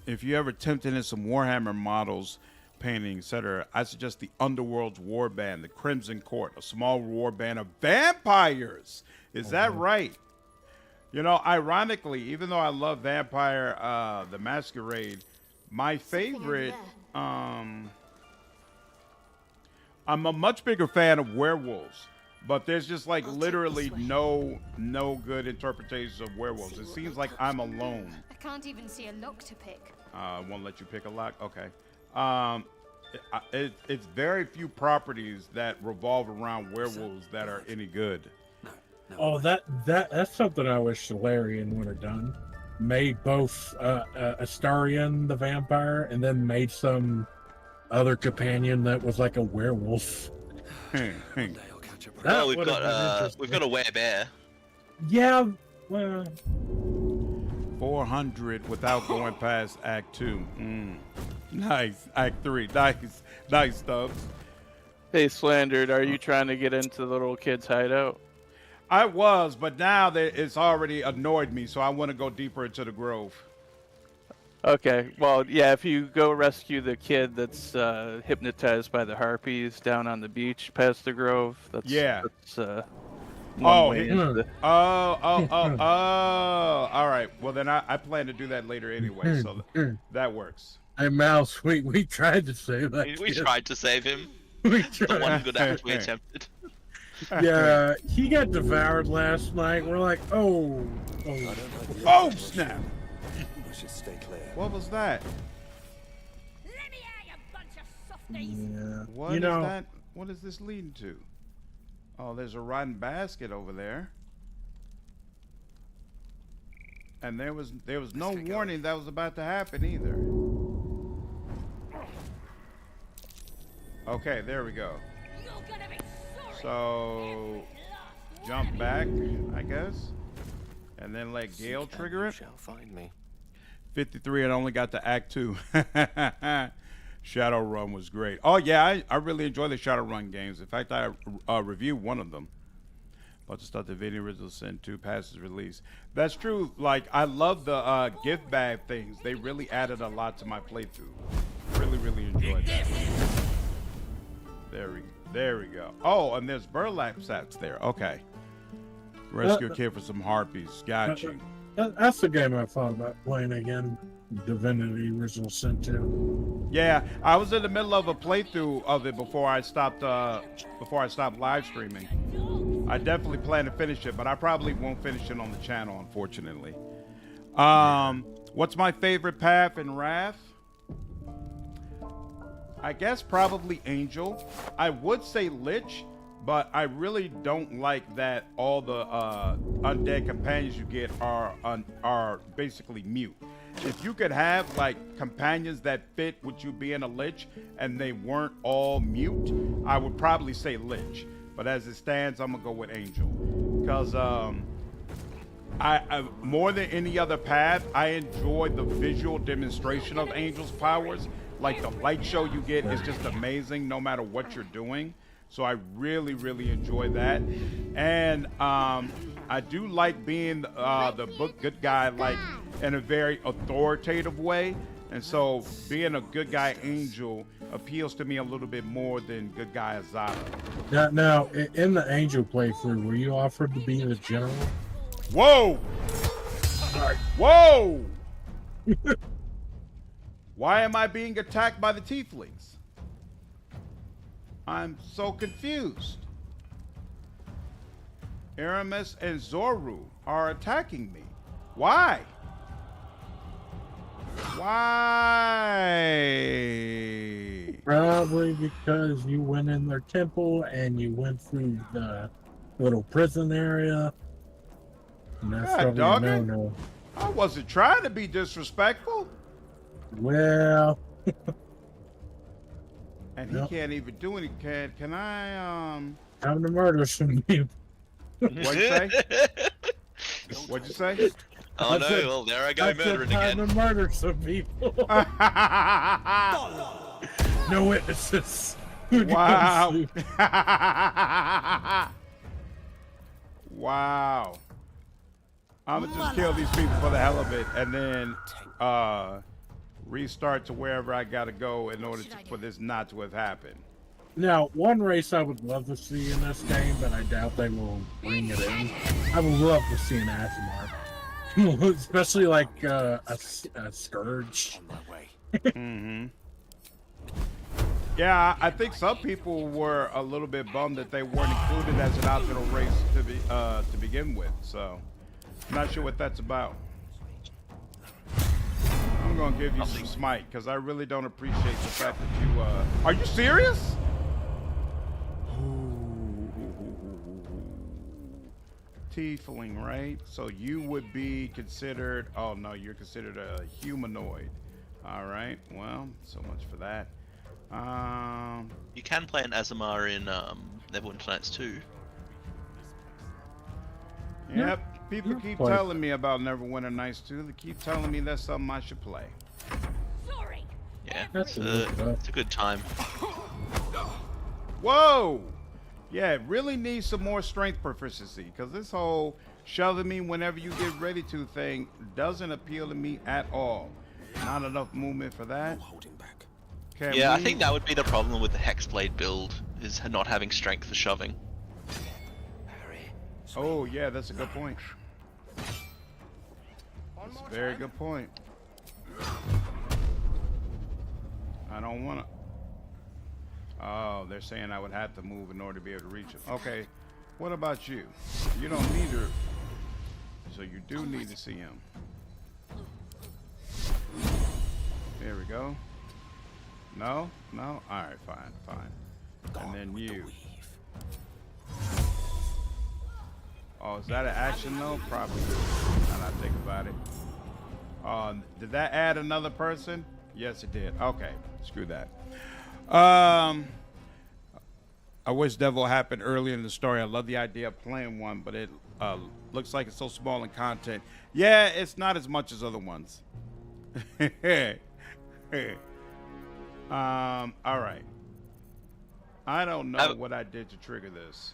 If you ever tempted in some Warhammer models, painting, etc., I suggest the Underworld's Warband, the Crimson Court, a small warband of vampires. Is that right? You know, ironically, even though I love Vampire the Masquerade, my favorite, I'm a much bigger fan of werewolves, but there's just like literally no good interpretations of werewolves. It seems like I'm alone. I can't even see a lock to pick. Won't let you pick a lock? Okay. It's very few properties that revolve around werewolves that are any good. Oh, that's something I wish Solarian would have done. Made both Astarion the vampire, and then made some other companion that was like a werewolf. Oh, we've got a werebear. Yeah, well, 400 without going past Act 2. Nice. Act 3. Nice stuff. Hey, Slandered, are you trying to get into the little kid's hideout? I was, but now that it's already annoyed me, so I want to go deeper into the grove. Okay, well, yeah, if you go rescue the kid that's hypnotized by the Harpies down on the beach past the grove, that's one way into the... All right. Well, then I plan to do that later anyway, so that works. Hey, Mouse, we tried to save that We kid. tried to save him. We The tried. one good act we attempted. Yeah, he got devoured last night. We're like, oh. Oh, snap. I should stay clear. What was that? Let me out, you bunch of softies. Yeah. What is that? What is this leading to? Oh, there's a rotten basket over there. And there was no warning that was about to happen either. Okay, there we go. You're gonna be sorry. So jump back, I guess, and then let Gale trigger it. Shall find me. 53 and only got to Act 2. Shadowrun was great. Oh yeah, I really enjoy the Shadowrun games. In fact, I reviewed one of them. About to start the video original Sin 2 passes release. That's true. Like, I love the gift bag things. They really added a lot to my playthrough. Really enjoyed that. There we go. Oh, and there's burlap sacks there. Okay. Rescue a kid for some harpies. Got you. That's the game I thought about playing again. Divinity Original Sin 2. Yeah, I was in the middle of a playthrough of it before I stopped live streaming. I definitely plan to finish it, but I probably won't finish it on the channel, unfortunately. What's my favorite path in Wrath? I guess probably Angel. I would say Lich, but I really don't like that all the undead companions you get are basically mute. If you could have like companions that fit with you being a Lich and they weren't all mute, I would probably say Lich. But as it stands, I'm gonna go with Angel, because I more than any other path, I enjoy the visual demonstration of Angel's powers. Like the light show you get is just amazing, no matter what you're doing. So I really enjoy that, and I do like being the book good guy, like in a very authoritative way. And so being a good guy Angel appeals to me a little bit more than good guy Azada. Now, in the Angel playthrough, were you offered to be the general? Whoa! Whoa! Why am I being attacked by the tieflings? I'm so confused. Aramis and Zoru are attacking me. Why? Why? Probably because you went in their temple and you went through the little prison area. And that's God, probably a dog, no-no. I wasn't trying to be disrespectful. Well, And he can't even do any. Can I? time to murder some people. What'd you say? What'd you say? Oh I no! said- Well, there I go I said murdering time again. to murder some people. No witnesses. Who do you Wow. sue? Wow. I'm gonna just kill these people for the hell of it, and then restart to wherever I gotta go in order for this not to have happened. Now, one race I would love to see in this game, but I doubt they will bring it in. I would love to see an Azimar. Especially like a Scourge. On my way. Mm-hmm. Yeah, I think some people were a little bit bummed that they weren't included as an optional race to begin with. So, I'm not sure what that's about. I'm gonna give you some smite because I really don't appreciate the fact that you. Are you serious? Tiefling, right? So you would be considered. Oh no, you're considered a humanoid. All right. Well, so much for that. You can play an Azamar in Neverwinter Nights too. Yep. People keep telling me about Neverwinter Nights 2. They keep telling me that's something I should play. Sorry. Yeah, it's a good time. Whoa! Yeah, it really needs some more strength proficiency because this whole shoving me whenever you get ready to thing doesn't appeal to me at all. Not enough movement for that. Yeah, I think that would be the problem with the Hexblade build, is not having strength for shoving. Oh, yeah, that's a good point. That's a very good point. I don't want to... Oh, they're saying I would have to move in order to be able to reach him. Okay, what about you? You don't need her, so you do need to see him. There we go. No? No? Alright, fine. And then you. Oh, is that an action though? Probably. Now that I think about it. Did that add another person? Yes, it did. Okay, screw that. I wish Devil happened earlier in the story. I love the idea of playing one, but it looks like it's so small in content. Yeah, it's not as much as other ones. All right. I don't know what I did to trigger this.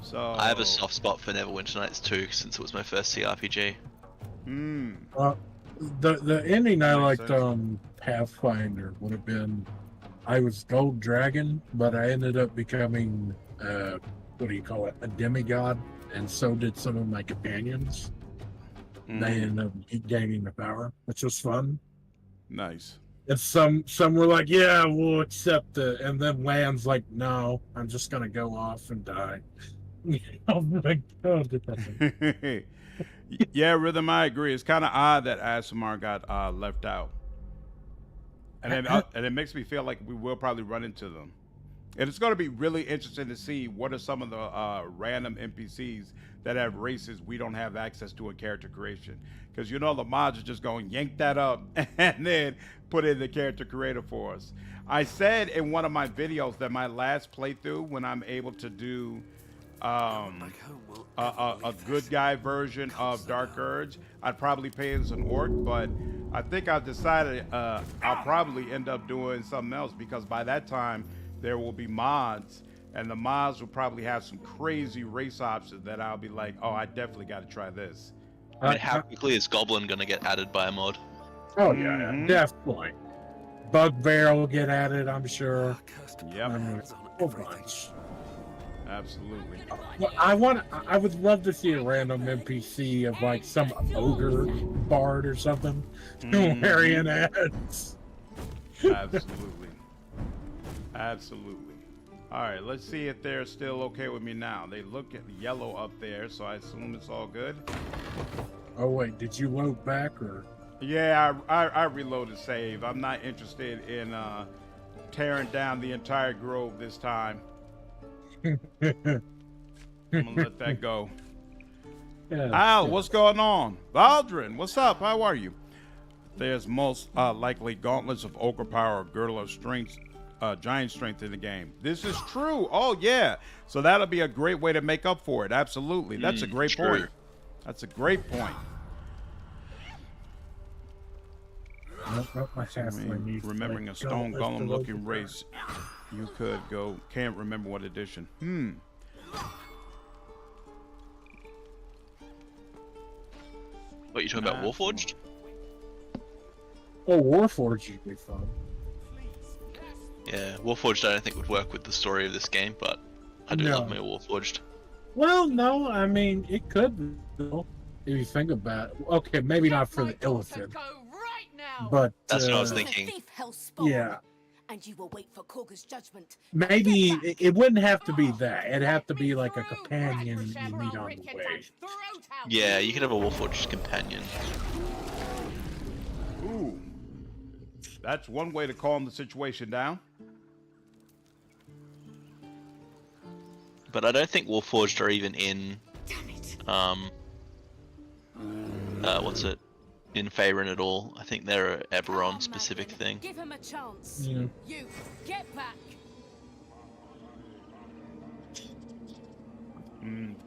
So I have a soft spot for Neverwinter Nights 2 since it was my first CRPG. The ending I liked on Pathfinder would have been I was Gold Dragon, but I ended up becoming what do you call it, a demigod, and so did some of my companions. They ended up gaining the power, which was fun. Nice. And some were like, yeah, we'll accept it, and then Land's like, no, I'm just gonna go off and die. Yeah, Rhythm, I agree. It's kind of odd that Asimar got left out, and it makes me feel like we will probably run into them. And it's going to be really interesting to see what are some of the random NPCs that have races we don't have access to in character creation. Because you know the mods are just going to yank that up and then put it in the character creator for us. I said in one of my videos that my last playthrough, when I'm able to do a good guy version of Dark Urge, I'd probably pay as an orc, but I think I've decided I'll probably end up doing something else, because by that time there will be mods, and the mods will probably have some crazy race options that I'll be like, oh, I definitely got to try this. I mean, how quickly is Goblin going to get added by a mod? Oh, yeah, definitely. Bugbear will get added, I'm sure. Yep. I mean, a whole bunch. Absolutely. Well, I would love to see a random NPC of like some ogre bard or something wearing ads. Absolutely. Absolutely. All right, let's see if they're still okay with me now. They look at yellow up there, so I assume it's all good. Oh wait, did you load back or? Yeah, I reloaded save. I'm not interested in tearing down the entire grove this time. I'm gonna let that go. Yeah, Al, what's going on? Baldrin, what's up? How are you? There's most likely gauntlets of ogre power, girdle of strength, giant strength in the game. This is true. Oh yeah. So that'll be a great way to make up for it. Absolutely. That's a great point. That's a great point. Remembering a stone golem looking race, you could go. Can't remember what edition. What, you talking about Warforged? Oh, Warforged would be fun. Yeah, Warforged I don't think would work with the story of this game, but I do love my Warforged. Well, no, I mean, it could, though, if you think about it. Okay, maybe not for the elephant, but... That's what I was thinking. Yeah. And you will wait for Korga's judgment. Maybe it wouldn't have to be that. It'd have to be like a companion you meet on the way. Yeah, you could have a Warforged companion. Ooh, that's one way to calm the situation down. But I don't think Warforged are even in, what's it, in Faerun at all. I think they're a Eberron specific thing. Give him a chance. Yeah. You, get back.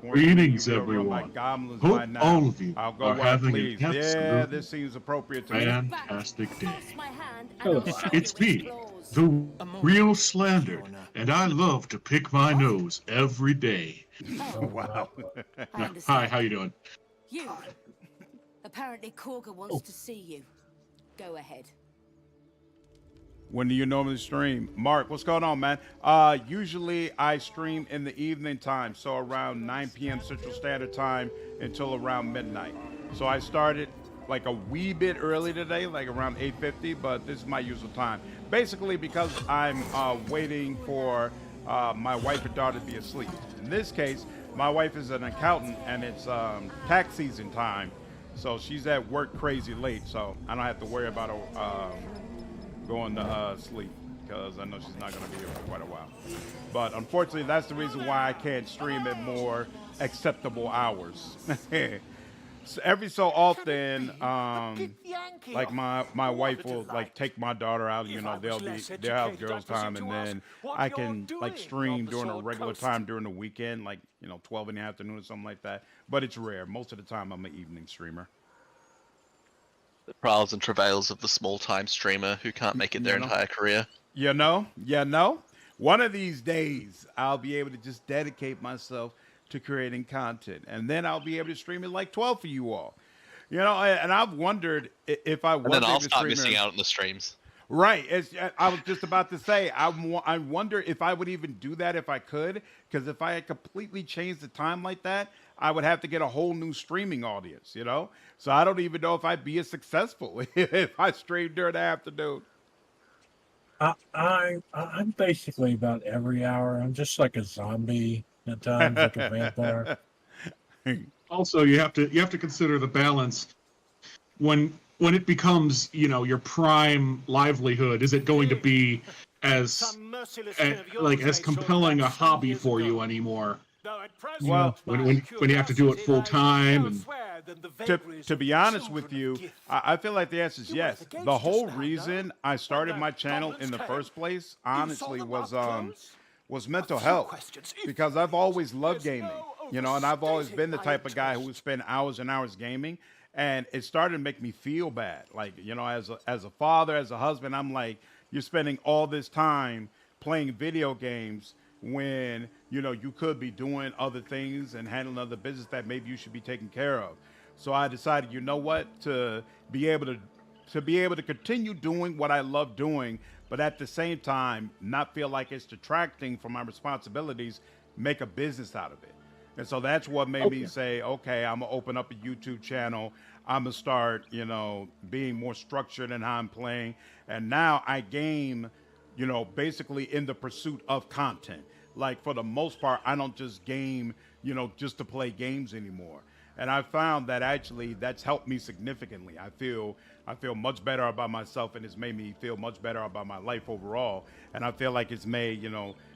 Greetings, everyone. Hope all of you I'll go are having an Yeah, absolutely this seems appropriate to me. fantastic day. Pass my hand and I'll show It's you its me, flaws. the real Slander, and I love to pick my nose every day. Wow. I Hi, understand. how you doing? You. Apparently Korga wants to see you. Go ahead. When do you normally stream? Mark, what's going on, man? Usually I stream in the evening time, so around 9 p.m. Central Standard Time until around midnight. So I started like a wee bit early today, like around 8:50, but this is my usual time. Basically because I'm waiting for my wife and daughter to be asleep. In this case, my wife is an accountant and it's tax season time. So she's at work crazy late, so I don't have to worry about her going to sleep because I know she's not going to be here for quite a while. But unfortunately, that's the reason why I can't stream at more acceptable hours. So every so often, like my wife will like take my daughter out. You know, they'll have girls' time, and then I can like stream during a regular time during the weekend, like 12 in the afternoon or something like that. But it's rare. Most of the time, I'm an evening streamer. The trials and travails of the small-time streamer who can't make it their entire career. One of these days, I'll be able to just dedicate myself to creating content, and then I'll be able to stream it like 12 for you all. And I've wondered if I was And then I'll able to start stream missing it. out on the streams. Right. I was just about to say, I wonder if I would even do that if I could, because if I had completely changed the time like that, I would have to get a whole new streaming audience, So I don't even know if I'd be as successful if I streamed during the afternoon. I'm basically about every hour. I'm just like a zombie at times, like a vampire. Also, you have to consider the balance when it becomes your prime livelihood. Is it going to be as compelling a hobby for you anymore? Well, when you have to do it full time. And to be honest with you, I feel like the answer is yes. The whole reason I started my channel in the first place, honestly, was mental health, because I've always loved gaming, and I've always been the type of guy who would spend hours and hours gaming, and it started to make me feel bad. Like, as a father, as a husband, I'm like, you're spending all this time playing video games when you could be doing other things and handling other business that maybe you should be taking care of. So I decided, to be able to continue doing what I love doing, but at the same time not feel like it's detracting from my responsibilities, make a business out of it. And so that's what made me say, okay, I'm gonna open up a YouTube channel. I'm gonna start, being more structured in how I'm playing. And now I game, basically in the pursuit of content. Like, for the most part, I don't just game, just to play games anymore. And I found that actually that's helped me significantly. I feel much better about myself, and it's made me feel much better about my life overall. And I feel like it's made,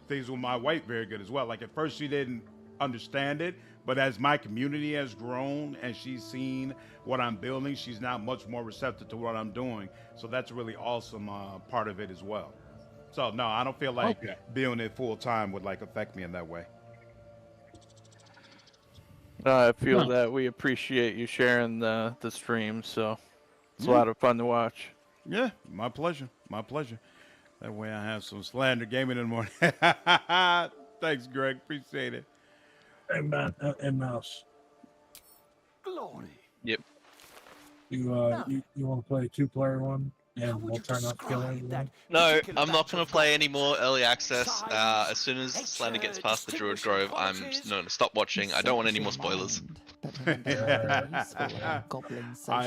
things with my wife very good as well. Like, at first she didn't understand it, but as my community has grown and she's seen what I'm building, she's now much more receptive to what I'm doing. So that's a really awesome part of it as well. So no, I don't feel like doing it full time would affect me in that way. I feel that we appreciate you sharing the stream, so it's a lot of fun to watch. Yeah, my pleasure. My pleasure. That way I have some slander gaming in the morning. Thanks, Greg. Appreciate it. And Mouse. Glory. Yep. You want to play a 2-player one? And we'll turn off killing. No, I'm not going to play any more early access. As soon as Slander gets past the Druid Grove, I'm going to stop watching. I don't want any more spoilers. I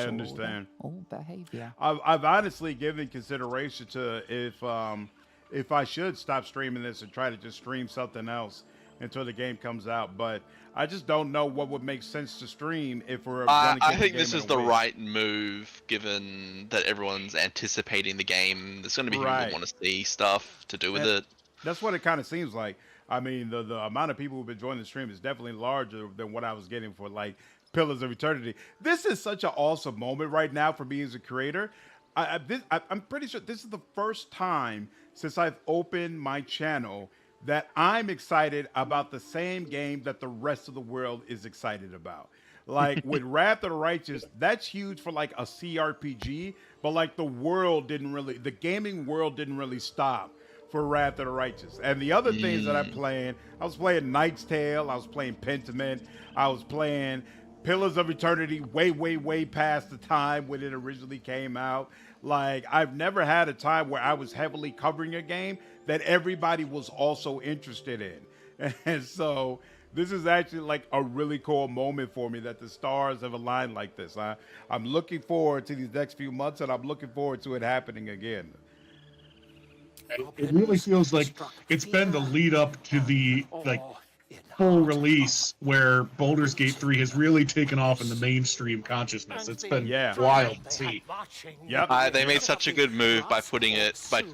understand. All behavior. I've honestly given consideration to if I should stop streaming this and try to just stream something else. until the game comes out. But I just don't know what would make sense to stream if we're. I think this is the right move, given that everyone's anticipating the game. There's going to be people that want to see stuff to do with it. That's what it kind of seems like. I mean, the amount of people who've been joining the stream is definitely larger than what I was getting for like Pillars of Eternity. This is such an awesome moment right now for me as a creator. I'm pretty sure this is the first time since I've opened my channel that I'm excited about the same game that the rest of the world is excited about. Like with Wrath of the Righteous, that's huge for like a CRPG, but like the gaming world didn't really stop for Wrath of the Righteous. And the other things that I'm playing, I was playing Knight's Tale, I was playing Pentiment, I was playing Pillars of Eternity way past the time when it originally came out. Like, I've never had a time where I was heavily covering a game that everybody was also interested in. And so this is actually like a really cool moment for me that the stars have aligned like this. I'm looking forward to these next few months, and I'm looking forward to it happening again. It really feels like it's been the lead up to the full release where Baldur's Gate 3 has really taken off in the mainstream consciousness. It's been wild to see. Yep. They made such a good move by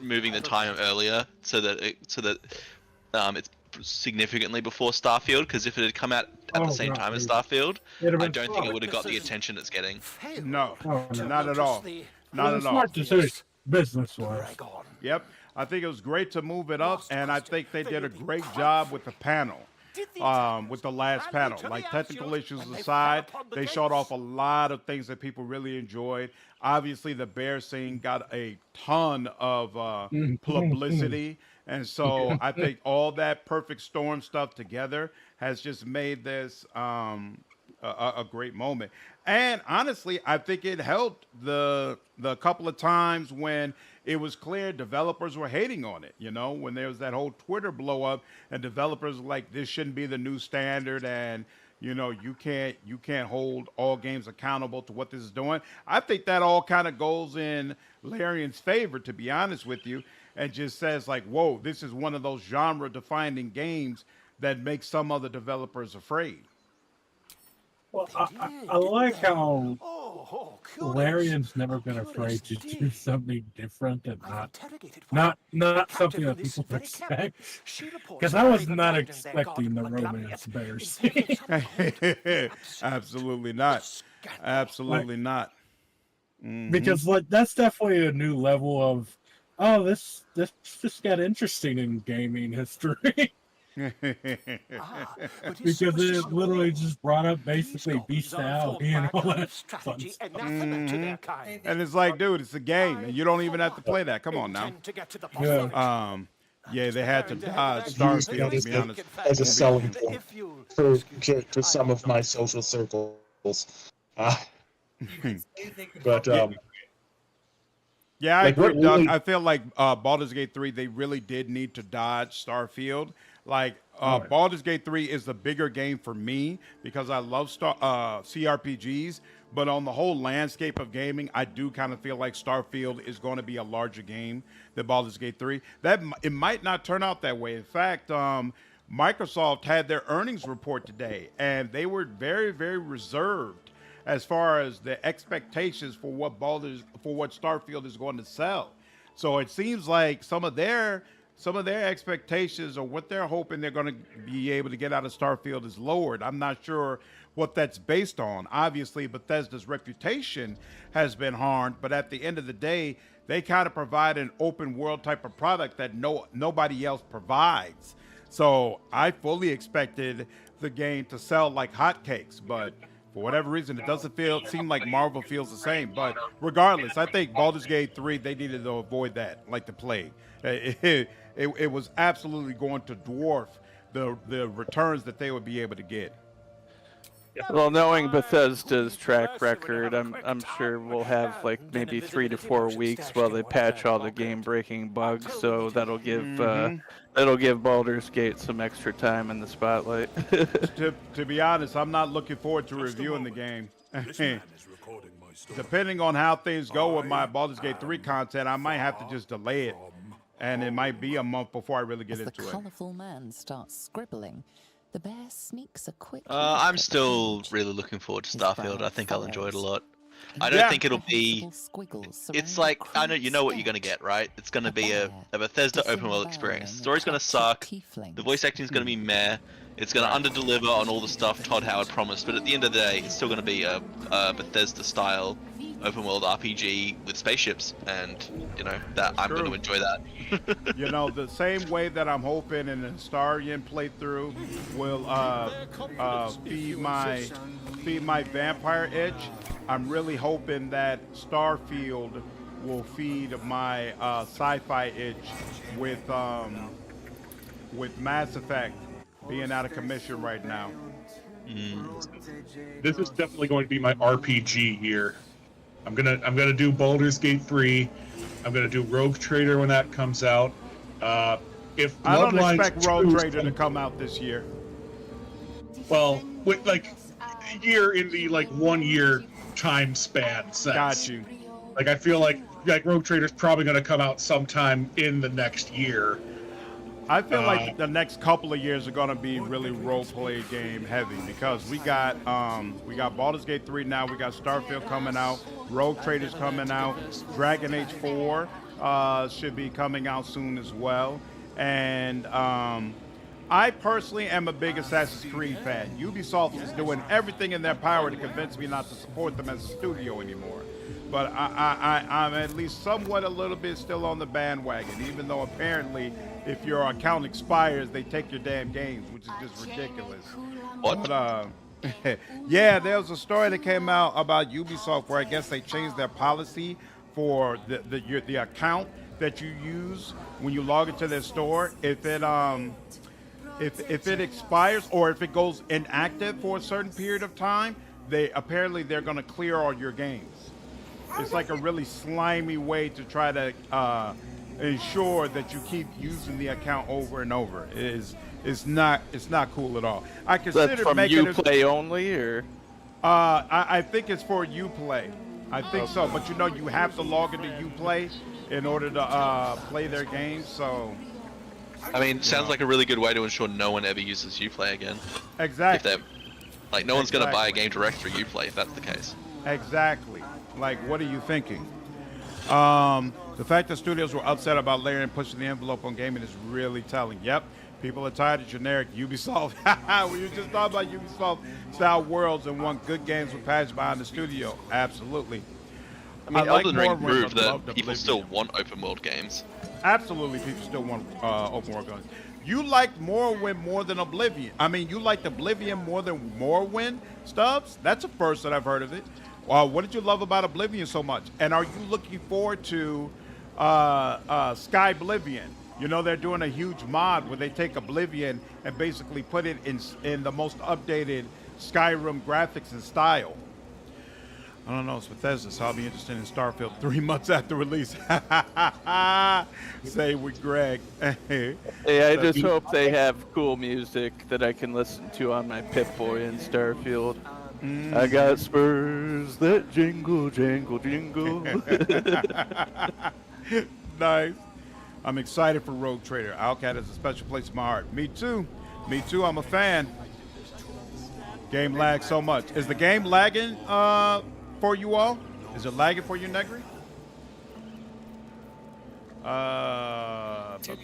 moving the time earlier so that it's significally before Starfield, because if it had come out at the same time as Starfield, I don't think it would have got the attention it's getting. No, not at all. Not at all. Smart decision, business-wise. Yep. I think it was great to move it up, and I think they did a great job with the panel. With the last panel, like technical issues aside, they showed off a lot of things that people really enjoyed. Obviously, the bear scene got a ton of publicity, and so I think all that perfect storm stuff together has just made this a great moment. And honestly, I think it helped the couple of times when it was clear developers were hating on it, you know, when there was that whole Twitter blow up and developers were like, this shouldn't be the new standard, and you know, you can't hold all games accountable to what this is doing. I think that all kind of goes in Larian's favor, to be honest with you, and just says like, whoa, this is one of those genre defining games that makes some other developers afraid. Well, I like how Larian's never been afraid to do something different and not something that people expect. Because I was not expecting the romance bears. Absolutely not. Absolutely not. Mm-hmm. Because like that's definitely a new level of, oh, this just got interesting in gaming history. Because it literally just brought up basically bestiality and all that fun stuff. And it's like, dude, it's a game, and you don't even have to play that. Come on now. Yeah, they had to dodge Starfield, to be honest. As a selling point for some of my social circles. But yeah, I agree, Doug. Really... I feel like Baldur's Gate 3, they really did need to dodge Starfield. Like, Baldur's Gate 3 is the bigger game for me because I love CRPGs, but on the whole landscape of gaming, I do kind of feel like Starfield is going to be a larger game than Baldur's Gate 3. It might not turn out that way. In fact, Microsoft had their earnings report today, and they were very, very reserved as far as the expectations for what Starfield is going to sell. So it seems like some of their expectations or what they're hoping they're going to be able to get out of Starfield is lowered. I'm not sure what that's based on. Obviously, Bethesda's reputation has been harmed, but at the end of the day, they kind of provide an open world type of product that nobody else provides. So I fully expected the game to sell like hotcakes, but for whatever reason, it doesn't seem like Marvel feels the same. But regardless, I think Baldur's Gate 3, they needed to avoid that like the plague. It was absolutely going to dwarf the returns that they would be able to get. Well, knowing Bethesda's track record, I'm sure we'll have like maybe 3 to 4 weeks while they patch all the game-breaking bugs. So that'll give Baldur's Gate some extra time in the spotlight. To be honest, I'm not looking forward to reviewing the game. Depending on how things go with my Baldur's Gate 3 content, I might have to just delay it and it might be a month before I really get As the into it. colourful man starts scribbling, the bear sneaks a quick. I'm still really looking forward to Starfield. I think I'll enjoy it a lot. I don't Yeah. think it'll be. It's like I know you know what you're gonna get, right? It's gonna be a Bethesda open world experience. The story's gonna suck. The voice acting's gonna be meh. It's gonna underdeliver on all the stuff Todd Howard promised, but at the end of the day, it's still gonna be a Bethesda style open world RPG with spaceships, and you know that I'm going to enjoy that. You know, the same way that I'm hoping an Astarian playthrough will feed my vampire itch. I'm really hoping that Starfield will feed my sci-fi itch with Mass Effect being out of commission right now. This is definitely going to be my RPG year. I'm gonna do Baldur's Gate 3. I'm gonna do Rogue Trader when that comes out. If I don't Bloodlines expect Rogue Trader to come out this year. Well, with like a year in the like 1 year time span sense. Got you. Like I feel like Rogue Trader's probably gonna come out sometime in the next year. I feel like the next couple of years are gonna be really role-play game heavy because we got Baldur's Gate 3 now, we got Starfield coming out, Rogue Trader's coming out, Dragon Age 4 should be coming out soon as well, and I personally am a big Assassin's Creed fan. Ubisoft is doing everything in their power to convince me not to support them as a studio anymore. But I'm at least somewhat a little bit still on the bandwagon, even though apparently if your account expires, they take your damn games, which is just ridiculous. What? But, yeah, there was a story that came out about Ubisoft where I guess they changed their policy for the account that you use when you log into their store. If it expires or if it goes inactive for a certain period of time, they're going to clear all your games. It's like a really slimy way to try to ensure that you keep using the account over and over. It's not cool at all. I consider That's from making Uplay only, or I think it's for Uplay. I think so, but you know you have to log into Uplay in order to play their games. So I mean, sounds like a really good way to ensure no one ever uses Uplay again. Exactly. Like no one's gonna buy a game direct through Uplay if that's the case. Exactly. Like, what are you thinking? The fact that studios were upset about layering and pushing the envelope on gaming is really telling. Yep, people are tired of generic Ubisoft. We were just talking about Ubisoft-style worlds and want good games with passion behind the studio. Absolutely. I mean, Elden Ring proved that people people still want open world games. Absolutely, people still want open world games. You liked Morrowind more than Oblivion. I mean, you liked Oblivion more than Morrowind, Stubbs? That's a first that I've heard of it. What did you love about Oblivion so much? And are you looking forward to Sky Oblivion? You know, they're doing a huge mod where they take Oblivion and basically put it in the most updated Skyrim graphics and style. I don't know, it's Bethesda, so I'll be interested in Starfield 3 months after release. Say with Greg. Hey, I just hope they have cool music that I can listen to on my Pip-Boy in Starfield. I got spurs that jingle, jingle, jingle. Nice. I'm excited for Rogue Trader. Outcat is a special place in my heart. Me too. Me too. I'm a fan. Game lags so much. Is the game lagging for you all? Is it lagging for you, Negri? Do you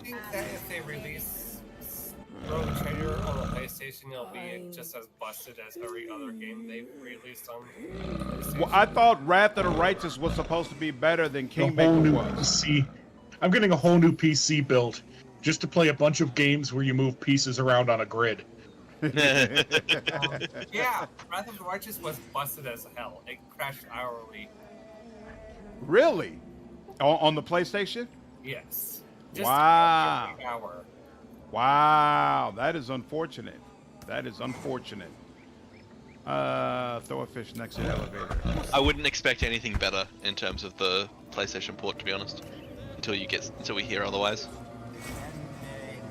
think that if they release Rogue Trader on the PlayStation, it'll be just as busted as every other game they've released on PlayStation? Well, I thought Wrath of the Righteous was supposed to be better than Kingmaker was. PC. I'm getting a whole new PC build just to play a bunch of games where you move pieces around on a grid. Yeah, Wrath of the Righteous was busted as hell. It crashed hourly. Really? On the PlayStation? Yes. Just Wow. every hour. Wow, that is unfortunate. That is unfortunate. Throw a fish next to the elevator. I wouldn't expect anything better in terms of the PlayStation port, to be honest, until we hear otherwise.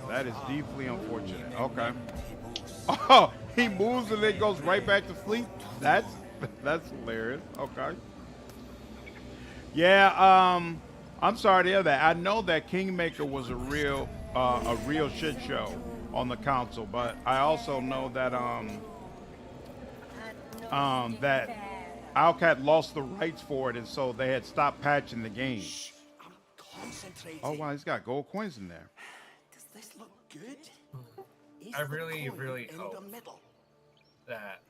That is deeply unfortunate. Okay. Oh, he moves and then goes right back to sleep. That's hilarious. Okay. Yeah. I'm sorry to hear that. I know that Kingmaker was a real shit show on the console, but I also know that that Owlcat lost the rights for it, and so they had stopped patching the game. Oh wow, he's got gold coins in there. Does this look good? I really hope that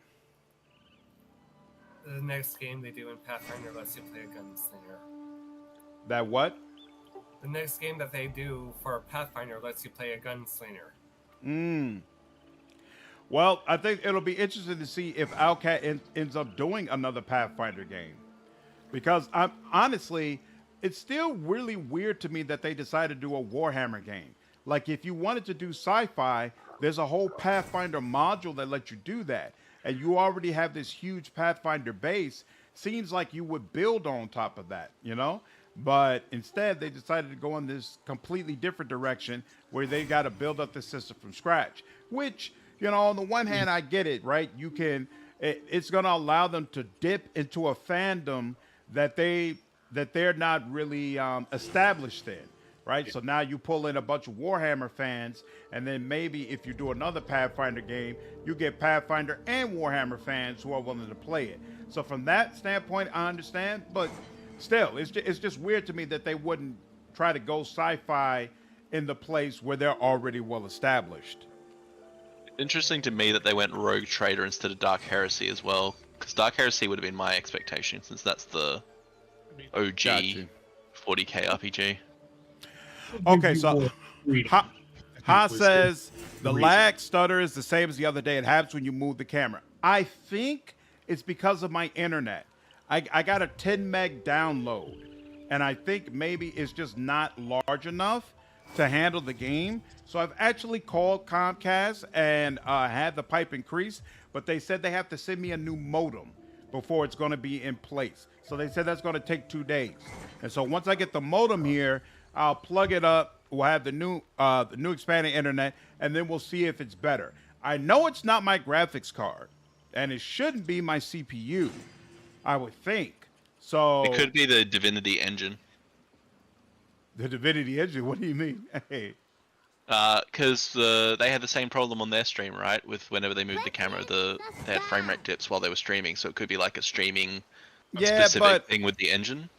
the next game they do in Pathfinder lets you play a gunslinger. That what? The next game that they do for Pathfinder lets you play a gunslinger. Well, I think it'll be interesting to see if Owlcat ends up doing another Pathfinder game, because honestly, it's still really weird to me that they decided to do a Warhammer game. Like, if you wanted to do sci-fi, there's a whole Pathfinder module that lets you do that, and you already have this huge Pathfinder base. Seems like you would build on top of that, you know? But instead, they decided to go in this completely different direction where they got to build up the system from scratch, which, you know, on the one hand, I get it, right? It's going to allow them to dip into a fandom that they're not really established in, right? Yeah. So now you pull in a bunch of Warhammer fans, and then maybe if you do another Pathfinder game, you get Pathfinder and Warhammer fans who are willing to play it. So from that standpoint, I understand, but still, it's just weird to me that they wouldn't try to go sci-fi in the place where they're already well established. Interesting to me that they went Rogue Trader instead of Dark Heresy as well, because Dark Heresy would have been my expectation, since that's the OG 40k RPG. Okay, so Ha says the lag stutter is the same as the other day. It happens when you move the camera. I think it's because of my internet. I got a 10 meg download, and I think maybe it's just not large enough to handle the game. So I've actually called Comcast and had the pipe increased, but they said they have to send me a new modem before it's going to be in place. So they said that's going to take 2 days. And so once I get the modem here, I'll plug it up. We'll have the new expanded internet, and then we'll see if it's better. I know it's not my graphics card, and it shouldn't be my CPU, I would think. So it could be the Divinity engine. The Divinity engine? What do you mean? Hey. Because they had the same problem on their stream, right? With whenever they moved the camera, they had frame rate dips while they were streaming. So it could be like a streaming specific thing with the engine.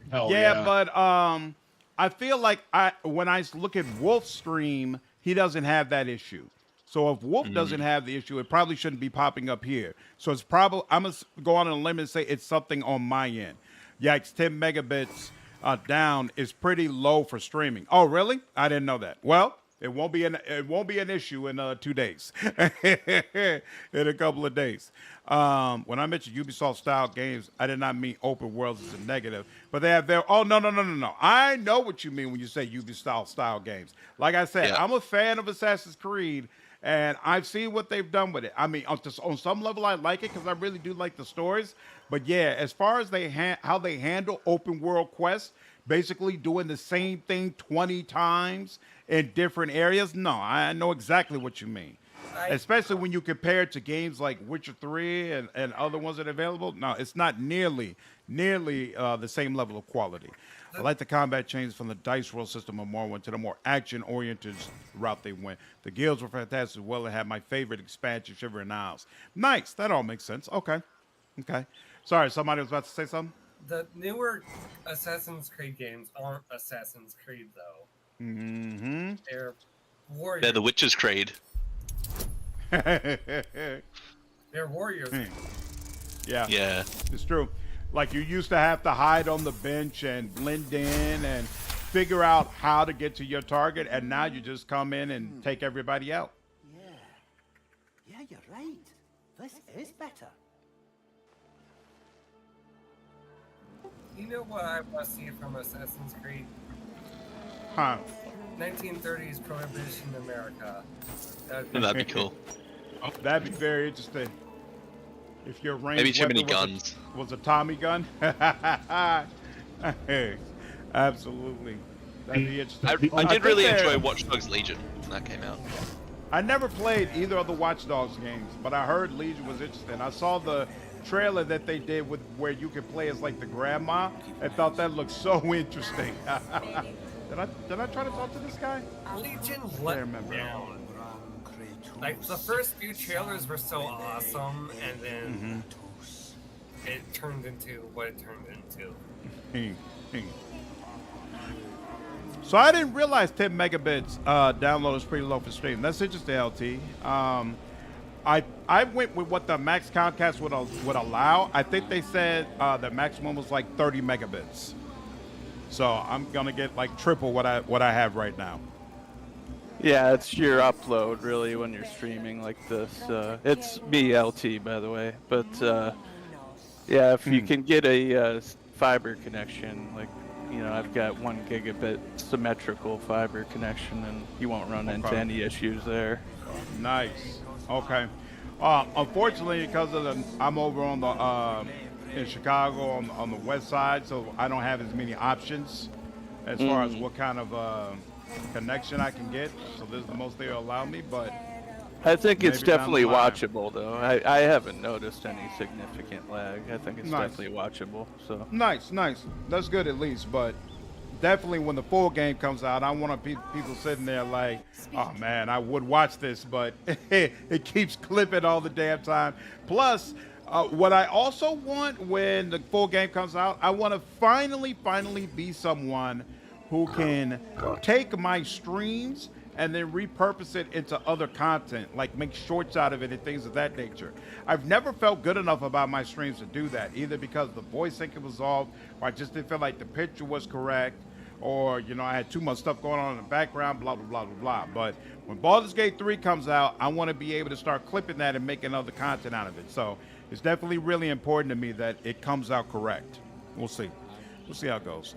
But I feel like when I look at Wolf's stream, he doesn't have that issue. So if Wolf doesn't have the issue, it probably shouldn't be popping up here. So it's probably, I'm going to go on a limb and say it's something on my end. Yikes, 10 megabits down is pretty low for streaming. Oh, really? I didn't know that. Well, it won't be an issue in 2 days. In a couple of days. When I mentioned Ubisoft style games, I did not mean open worlds as a negative, but they have their, oh, no. I know what you mean when you say Ubisoft style games. Like I said, I'm a fan of Assassin's Creed, and I've seen what they've done with it. I mean, on some level, I like it because I really do like the stories. But yeah, as far as how they handle open world quests, basically doing the same thing 20 times in different areas, no, I know exactly what you mean. Especially when you compare it to games like Witcher 3 and other ones that are available. No, it's not nearly the same level of quality. I like the combat changes from the dice roll system of Morrowind to the more action-oriented route they went. The guilds were fantastic as well and had my favorite expansion, Shivering Isles. Nice. That all makes sense. Okay. Sorry, somebody was about to say something? The newer Assassin's Creed games aren't Assassin's Creed, though. Mm-hmm. They're warriors. They're the Witcher's Creed. They're warriors. Yeah. It's true. Like, you used to have to hide on the bench and blend in and figure out how to get to your target, and now you just come in and take everybody out. Yeah, you're right. This is better. You know what I want to see from Assassin's Creed? Huh. 1930s Prohibition America. That'd be cool. That'd be very interesting. If your range maybe too many guns was a Tommy gun. Hey, absolutely. That'd be interesting. I did really enjoy Watch Dogs Legion when that came out. I never played either of the Watch Dogs games, but I heard Legion was interesting. I saw the trailer that they did with where you could play as like the grandma. I thought that looked so interesting. Did I try to talk to this guy? Legion let me down. Like the first few trailers were so awesome, and then it turned into what it turned into. So I didn't realize 10 megabits download is pretty low for stream. That's interesting, LT. I went with what the max Comcast would allow. I think they said the maximum was like 30 megabits. So I'm gonna get like triple what I have right now. Yeah, it's your upload really when you're streaming like this. It's me, LT, by the way. But yeah, if you can get a fiber connection, like I've got 1 gigabit symmetrical fiber connection, and you won't run into any issues there. Nice. Okay. Unfortunately, because of I'm over on the in Chicago on the west side, so I don't have as many options as far as what kind of connection I can get. So this is the most they'll allow me, but I think it's definitely watchable, though. I haven't noticed any significant lag. I think it's definitely watchable. So nice. That's good at least, but definitely when the full game comes out, I want people sitting there like, oh man, I would watch this, but it keeps clipping all the damn time. Plus, what I also want when the full game comes out, I want to finally be someone who can take my streams and then repurpose it into other content, like make shorts out of it and things of that nature. I've never felt good enough about my streams to do that, either because the voice syncing was off, or I just didn't feel like the picture was correct, or I had too much stuff going on in the background, blah, blah, blah, blah, blah. But when Baldur's Gate 3 comes out, I want to be able to start clipping that and making other content out of it. So it's definitely really important to me that it comes out correct. We'll see. We'll see how it goes.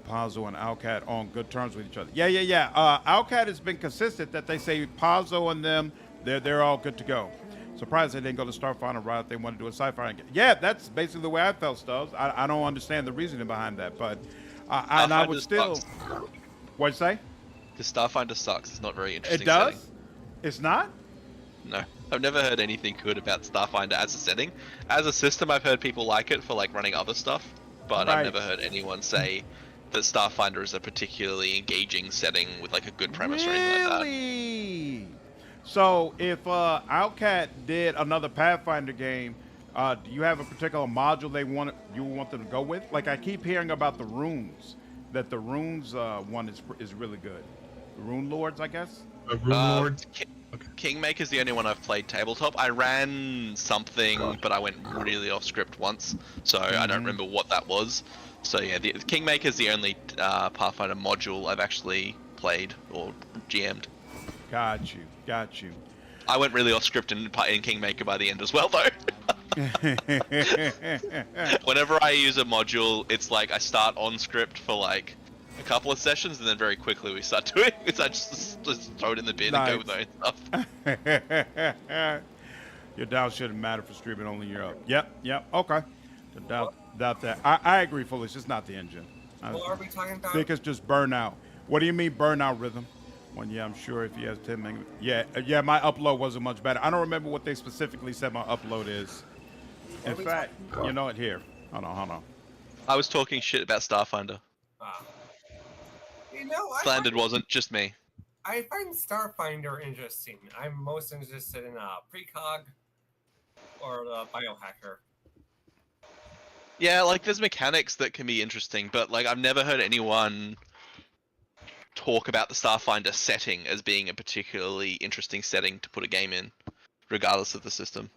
Pazzo and Alcat on good terms with each other. Yeah. Alcat has been consistent that they say Pazzo and them, they're all good to go. Surprised they didn't go to Starfield right if they want to do a sci-fi game. Yeah, that's basically the way I felt, Stubbs. I don't understand the reasoning behind that, but I would still. What'd you say? The Starfinder sucks. It's not very interesting. It does? Setting. It's not? No. I've never heard anything good about Starfinder as a setting. As a system, I've heard people like it for like running other stuff, but I've never heard anyone say that Starfinder is a particularly engaging setting with like a good premise or anything like that. Really? So if Outcat did another Pathfinder game, do you have a particular module you want them to go with? Like I keep hearing about the runes, that the runes one is really good. The Rune Lords, I guess. Rune Lords. Kingmaker's the only one I've played tabletop. I ran something, but I went really off script once, so I don't remember what that was. So yeah, the Kingmaker's the only Pathfinder module I've actually played or GM'd. Got you. I went really off script in Kingmaker by the end as well, though. Whenever I use a module, it's like I start on script for like a couple of sessions, and then very quickly we start doing it. I just throw it in the bin and go with my own stuff. Your down shouldn't matter for streaming, only you're up. Yep. Okay. Doubt that. I agree fully. It's just not the engine. What are we talking about? I think it's just burnout. What do you mean burnout rhythm? Yeah, I'm sure if he has 10 megabits. Yeah, my upload wasn't much better. I don't remember what they specifically said my upload is. In fact, you know it here. Hold on. I was talking shit about Starfinder. Slandered wasn't just me. I find Starfinder interesting. I'm most interested in Precog or the Biohacker. Yeah, like there's mechanics that can be interesting, but like I've never heard anyone talk about the Starfinder setting as being a particularly interesting setting to put a game in, regardless of the system.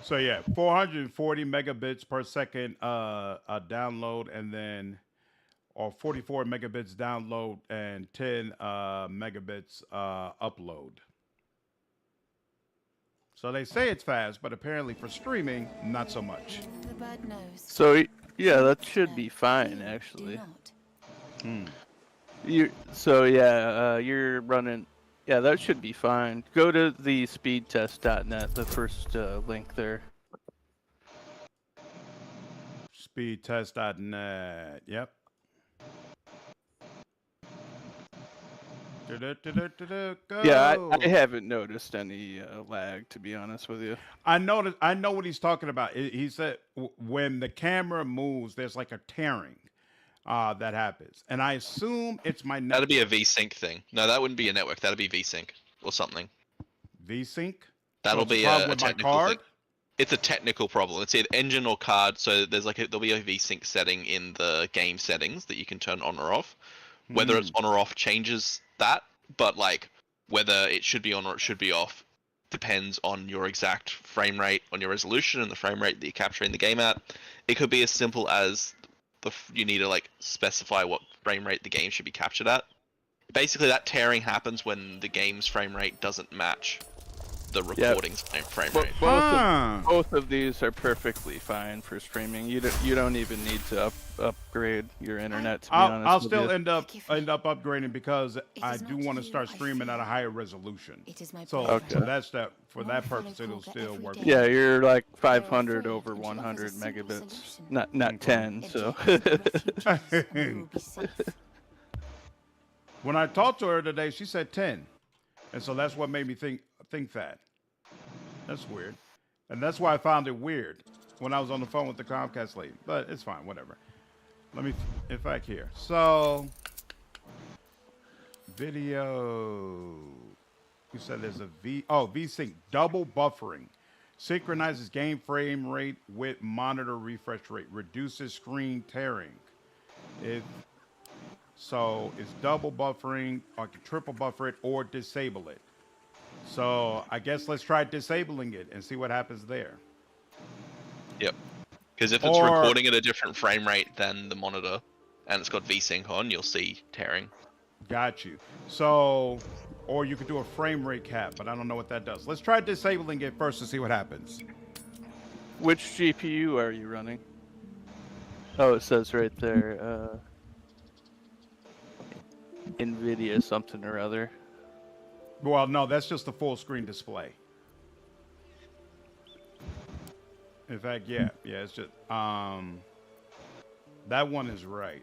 So yeah, 440 megabits per second download, and then or 44 megabits download and 10 megabits upload. So they say it's fast, but apparently for streaming, not so much. The bird knows. So yeah, that should be fine actually. You're running. Yeah, that should be fine. Go to the speedtest.net, the first link there. Speedtest.net. Yep. Go. Yeah, I haven't noticed any lag, to be honest with you. I know what he's talking about. He said when the camera moves, there's like a tearing that happens, and I assume it's my network. That'd be a VSync thing. No, that wouldn't be a network. That'd be VSync or something. VSync. That'll So be a a technical thing. It's a technical problem. It's either engine or card. So there's there'll be a VSync setting in the game settings that you can turn on or off. Whether it's on or off changes that, but like whether it should be on or it should be off depends on your exact frame rate, on your resolution, and the frame rate that you're capturing the game at. It could be as simple as you need to like specify what frame rate the game should be captured at. Basically, that tearing happens when the game's frame rate doesn't match the recording's frame rate. Both of these are perfectly fine for streaming. You don't even need to upgrade your internet. To be honest, I'll still end up upgrading because I do want to start streaming at a higher resolution. So that's that. For that purpose, it'll still work. Yeah, you're like 500 over 100 megabits, not 10. So. When I talked to her today, she said 10, and so that's what made me think that. That's weird, and that's why I found it weird when I was on the phone with the Comcast lady. But it's fine, whatever. Let me, in fact, here. So, video. You said there's a VSync double buffering, synchronizes game frame rate with monitor refresh rate, reduces screen tearing. So it's double buffering, or can triple buffer it, or disable it. So I guess let's try disabling it and see what happens there. Yep. Because if it's recording at a different frame rate than the monitor, and it's got VSync on, you'll see tearing. Got you. So, or you could do a frame rate cap, but I don't know what that does. Let's try disabling it first to see what happens. Which GPU are you running? Oh, it says right there. NVIDIA something or other. Well, no, that's just the full screen display. In fact, yeah, it's just that one is right.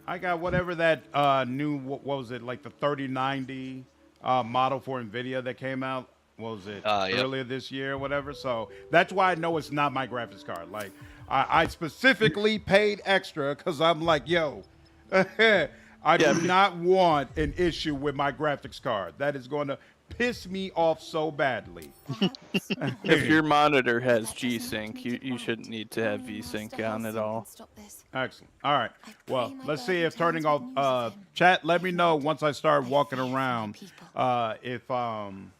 I got whatever that new what was it, like the 3090 model for NVIDIA that came out. What was it, earlier this year or whatever? So that's why I know it's not my graphics card. Like I specifically paid extra because I'm like, yo, I do not want an issue with my graphics card. That is going to piss me off so badly. If your monitor has G-Sync, you shouldn't need to have V-Sync on at all. Excellent. All right. Well, let's see if turning off chat. Let me know once I start walking around if turning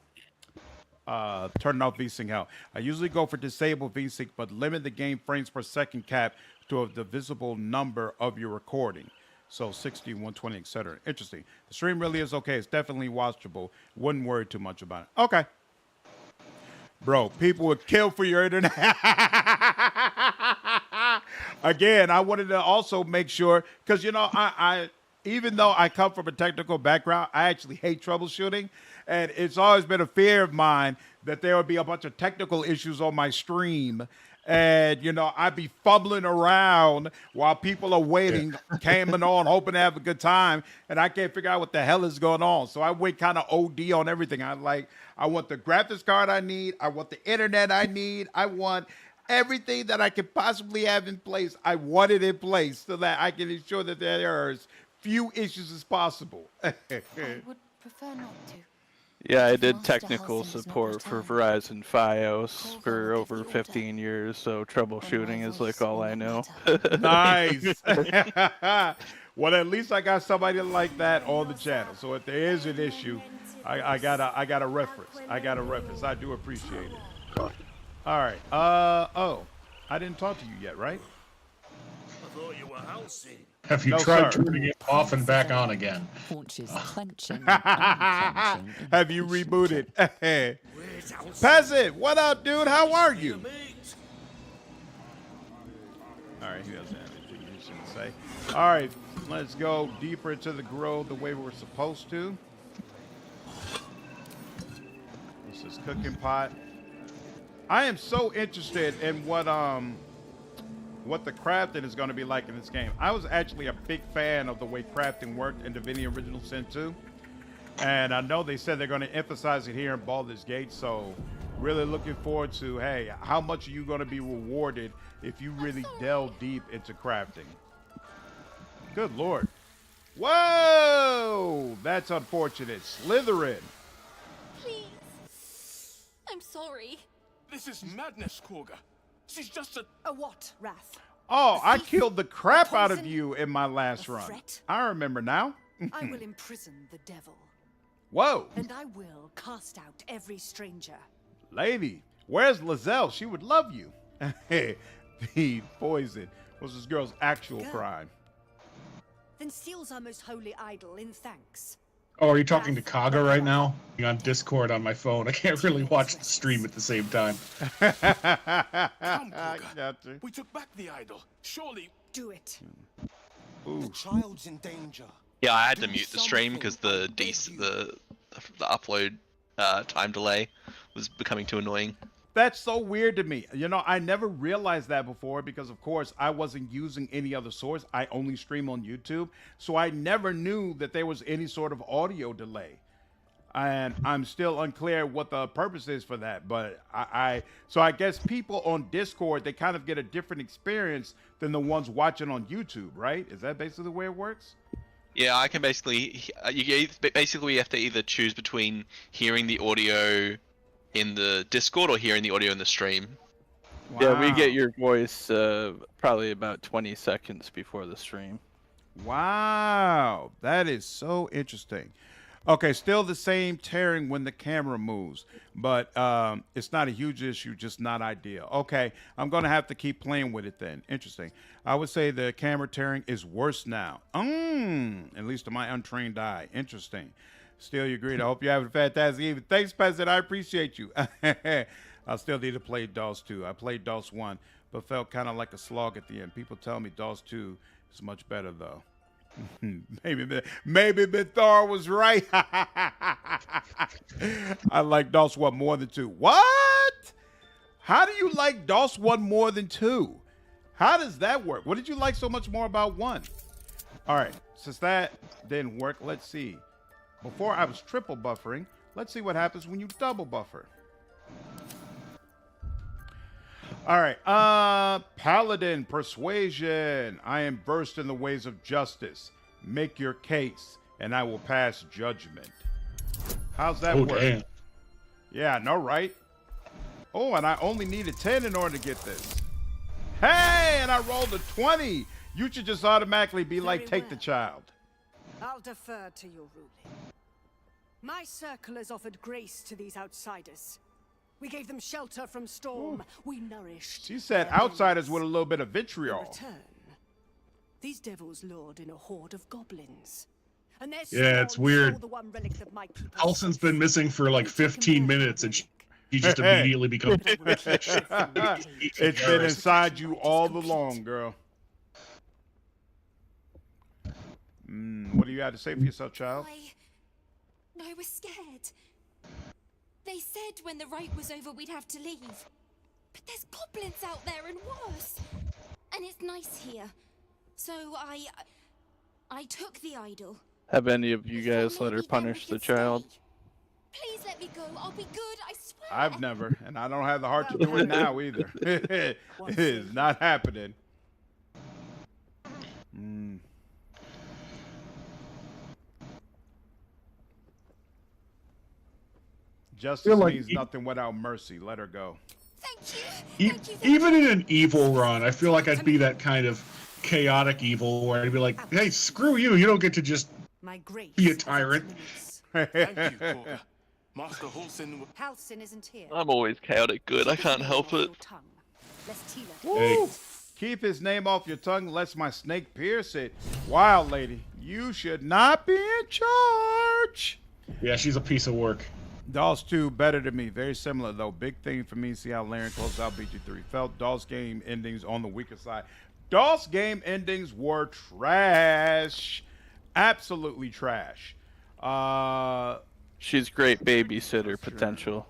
off VSync help. I usually go for disable VSync, but limit the game frames per second cap to a divisible number of your recording. So 60, 120, etc. Interesting. The stream really is okay. It's definitely watchable. Wouldn't worry too much about it. Okay. Bro, people would kill for your internet. Again, I wanted to also make sure, because, you know, I even though I come from a technical background, I actually hate troubleshooting. And it's always been a fear of mine that there would be a bunch of technical issues on my stream. And, you know, I'd be fumbling around while people are waiting, coming on, hoping to have a good time. And I can't figure out what the hell is going on. So I went kind of OD on everything. I want the graphics card I need. I want the internet I need. I want everything that I could possibly have in place. I want it in place so that I can ensure that there are as few issues as possible. I would prefer not to. Yeah, I did technical support for Verizon Fios for over 15 years, so troubleshooting is like all I know. Nice. Well, at least I got somebody like that on the channel. So if there is an issue, I got a reference. I do appreciate it. All right. I didn't talk to you yet, right? I thought you were housing. Have you tried turning it off and back on again? Clenching. Have you rebooted? Peasant, what up, dude? How are you? All right, he doesn't have anything he should say. All right, let's go deeper into the grove the way we're supposed to. This is cooking pot. I am so interested in what what the crafting is going to be like in this game. I was actually a big fan of the way crafting worked in Divinity Original Sin 2. And I know they said they're going to emphasize it here in Baldur's Gate, so really looking forward to, hey, how much are you going to be rewarded if you really delve deep into crafting? Good Lord. Whoa! That's unfortunate. Slytherin. Please. I'm sorry. This is madness, Korga. She's just a what, Wrath? Oh, I killed the crap out of you in my last run. I remember now. I will imprison the devil. Whoa. And I will cast out every stranger. Lady, where's Lizelle? She would love you. The poison was this girl's actual crime. Then steals our most holy idol in thanks. Oh, are you talking to Kaga right now? I'm on Discord on my phone. I can't really watch the stream at the same time. Come, Korga. We took back the idol. Surely. Do it. The child's in danger. Yeah, I had to mute the stream because the upload time delay was becoming too annoying. That's so weird to me. You know, I never realized that before because, of course, I wasn't using any other source. I only stream on YouTube. So I never knew that there was any sort of audio delay. And I'm still unclear what the purpose is for that. But so I guess people on Discord, they kind of get a different experience than the ones watching on YouTube, right? Is that basically the way it works? Yeah, I can basically, we have to either choose between hearing the audio in the Discord or hearing the audio in the stream. Wow. Yeah, we get your voice probably about 20 seconds before the stream. Wow, that is so interesting. Okay, still the same tearing when the camera moves, but it's not a huge issue, just not ideal. Okay, I'm going to have to keep playing with it then. Interesting. I would say the camera tearing is worse now. At least to my untrained eye. Interesting. Still, you agreed. I hope you're having a fantastic evening. Thanks, Peasant. I appreciate you. I still need to play DOS 2. I played DOS 1, but felt kind of like a slog at the end. People tell me DOS 2 is much better, though. maybe Bithar was right. I like DOS 1 more than 2. What? How do you like DOS 1 more than 2? How does that work? What did you like so much more about 1? All right, since that didn't work, let's see. Before I was triple buffering. Let's see what happens when you double buffer. All right. Paladin, persuasion. I am versed in the ways of justice. Make your case, and I will pass judgment. How's that work? Damn. Yeah, I know, right? Oh, and I only needed 10 in order to get this. Hey, and I rolled a 20. You should just automatically be like, take the child. I'll defer to your ruling. My circle has offered grace to these outsiders. We gave them shelter from storm. Ooh. We nourished. She said outsiders with a little bit of vitriol. In return, these devils lord in a horde of goblins. And yeah, it's weird. Halsin's been missing for like 15 minutes, and he just immediately becomes. It's been inside you all along, girl. What do you have to say for yourself, child? I was scared. They said when the rite was over we'd have to leave. But there's goblins out there and worse. And it's nice here. So I took the idol. Have any of you guys let her punish the child? Please let me go. I'll be good, I swear. I've never, and I don't have the heart to do it now either. It is not happening. Justice means nothing without mercy. Let her go. Thank you. Even in an evil run, I feel like I'd be that kind of chaotic evil where I'd be like, hey, screw you. You don't get to just be a tyrant. Thank you, Korga. Master Halsin isn't here. I'm always chaotic good. I can't help it. Hey. Keep his name off your tongue, lest my snake pierce it. Wild lady, you should not be in charge. Yeah, she's a piece of work. DOS 2 better to me. Very similar, though. Big thing for me. See how Laren closed out BG3. Felt DOS game endings on the weaker side. DOS game endings were trash. Absolutely trash. She's great babysitter potential.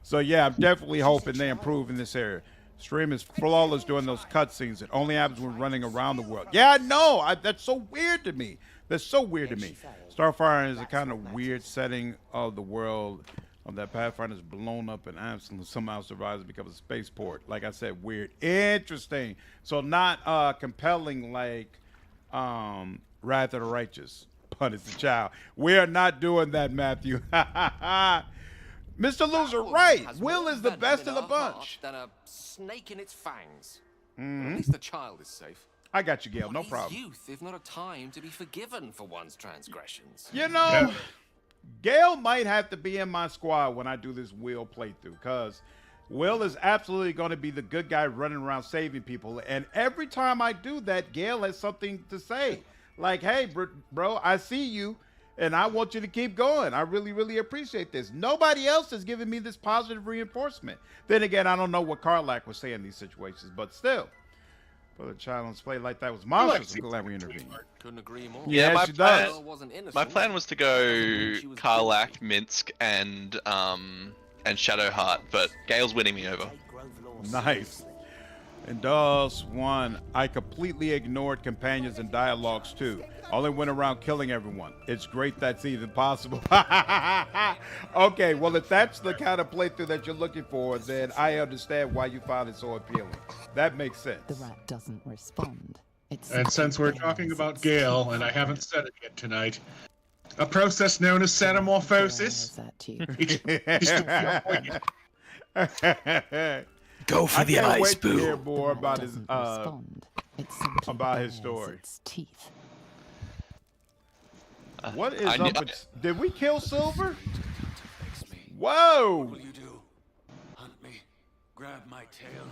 So, yeah, I'm definitely hoping they improve in this area. Stream is flawless during those cutscenes. It only happens when running around the world. Yeah, I know. That's so weird to me. That's so weird to me. Starfire is a kind of weird setting of the world that Pathfinder is blown up and Absalom somehow survives because of a spaceport. Like I said, weird. Interesting. So not compelling like Wrath of the Righteous. Punish the child. We are not doing that, Matthew. Mr. Loser, right. Will is the best of the bunch. Than a snake in its fangs. Mm-hmm. At least the child is safe. I got you, Gail. No What is problem. youth, if not a time to be forgiven for one's transgressions? You know, Gail might have to be in my squad when I do this Will playthrough, because Will is absolutely going to be the good guy running around saving people. And every time I do that, Gail has something to say. Like, hey, bro, I see you, and I want you to keep going. I really, really appreciate this. Nobody else is giving me this positive reinforcement. Then again, I don't know what Karlach was saying in these situations, but still. For the child's play like that was monstrous. I'm glad we intervened. Couldn't agree more. Yeah, Yes, she does. my plan was to go Karlach, Minsk, and Shadowheart, but Gale's winning me over. Nice. And DOS 1, I completely ignored companions and dialogues too. Only went around killing everyone. It's great that's even possible. Okay, well, if that's the kind of playthrough that you're looking for, then I understand why you found it so appealing. That makes sense. The rat doesn't respond. And since we're talking about Gale, and I haven't said it yet tonight, a process known as metamorphosis. Go for the I can't ice, wait to boo. hear more about his story. Teeth. What is up with... Did we kill Silver? Whoa! What will you do? Hunt me, grab my tail,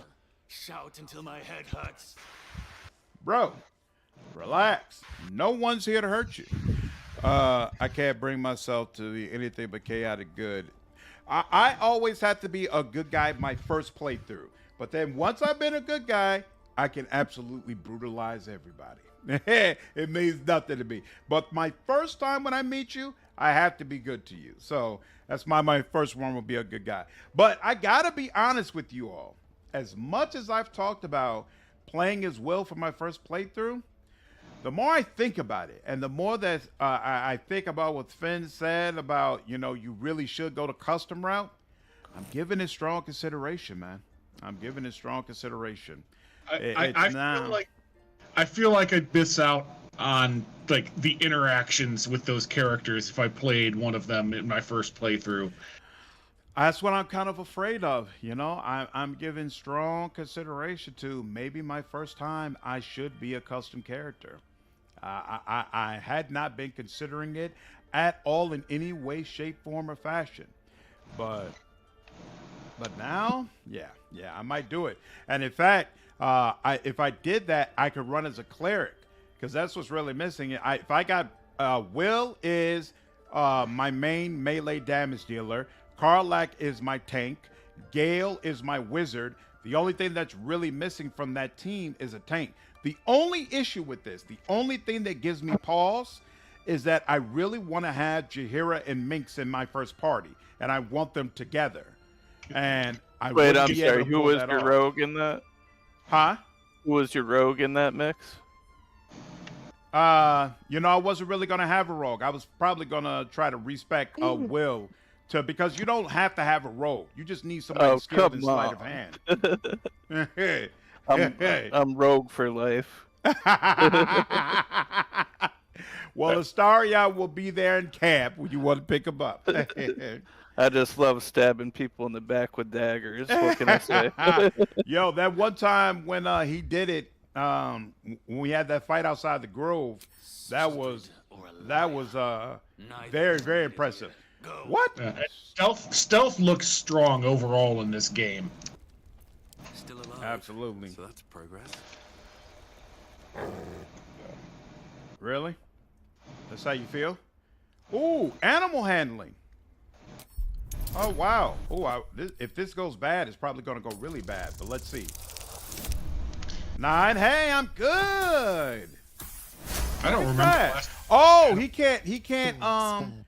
shout until my head hurts. Bro, relax. No one's here to hurt you. I can't bring myself to be anything but chaotic good. I always have to be a good guy my first playthrough. But then once I've been a good guy, I can absolutely brutalize everybody. It means nothing to me. But my first time when I meet you, I have to be good to you. So that's my first one will be a good guy. But I gotta be honest with you all. As much as I've talked about playing as Will for my first playthrough, the more I think about it, and the more that I think about what Finn said about, you know, you really should go to custom route, I'm giving it strong consideration, man. I'm giving it strong consideration. I feel like I'd miss out on like the interactions with those characters if I played one of them in my first playthrough. That's what I'm kind of afraid of. You know, I'm giving strong consideration to maybe my first time I should be a custom character. I had not been considering it at all in any way, shape, form, or fashion. But now, yeah, I might do it. And in fact, if I did that, I could run as a cleric, because that's what's really missing. If I got Will is my main melee damage dealer, Karlach is my tank, Gale is my wizard. The only thing that's really missing from that team is a tank. The only issue with this, the only thing that gives me pause, is that I really want to have Jaheira and Minx in my first party, and I want them together. And I'm sorry, who was your rogue in that? Huh? Who was your rogue in that mix? You know, I wasn't really gonna have a rogue. I was probably gonna try to respec Will, because you don't have to have a rogue. You just need somebody skilled in sleight of hand. I'm rogue for life. Well, Astaria will be there in camp when you want to pick him up. I just love stabbing people in the back with daggers. What can I say? Yo, that one time when he did it, when we had that fight outside the Grove, that was very, very impressive. What? Stealth looks strong overall in this game. Still alive. Absolutely. So that's progress. Really? That's how you feel? Ooh, animal handling. Oh, wow. Oh, if this goes bad, it's probably going to go really bad. But let's see. 9. Hey, I'm good. I don't remember. Oh, he can't.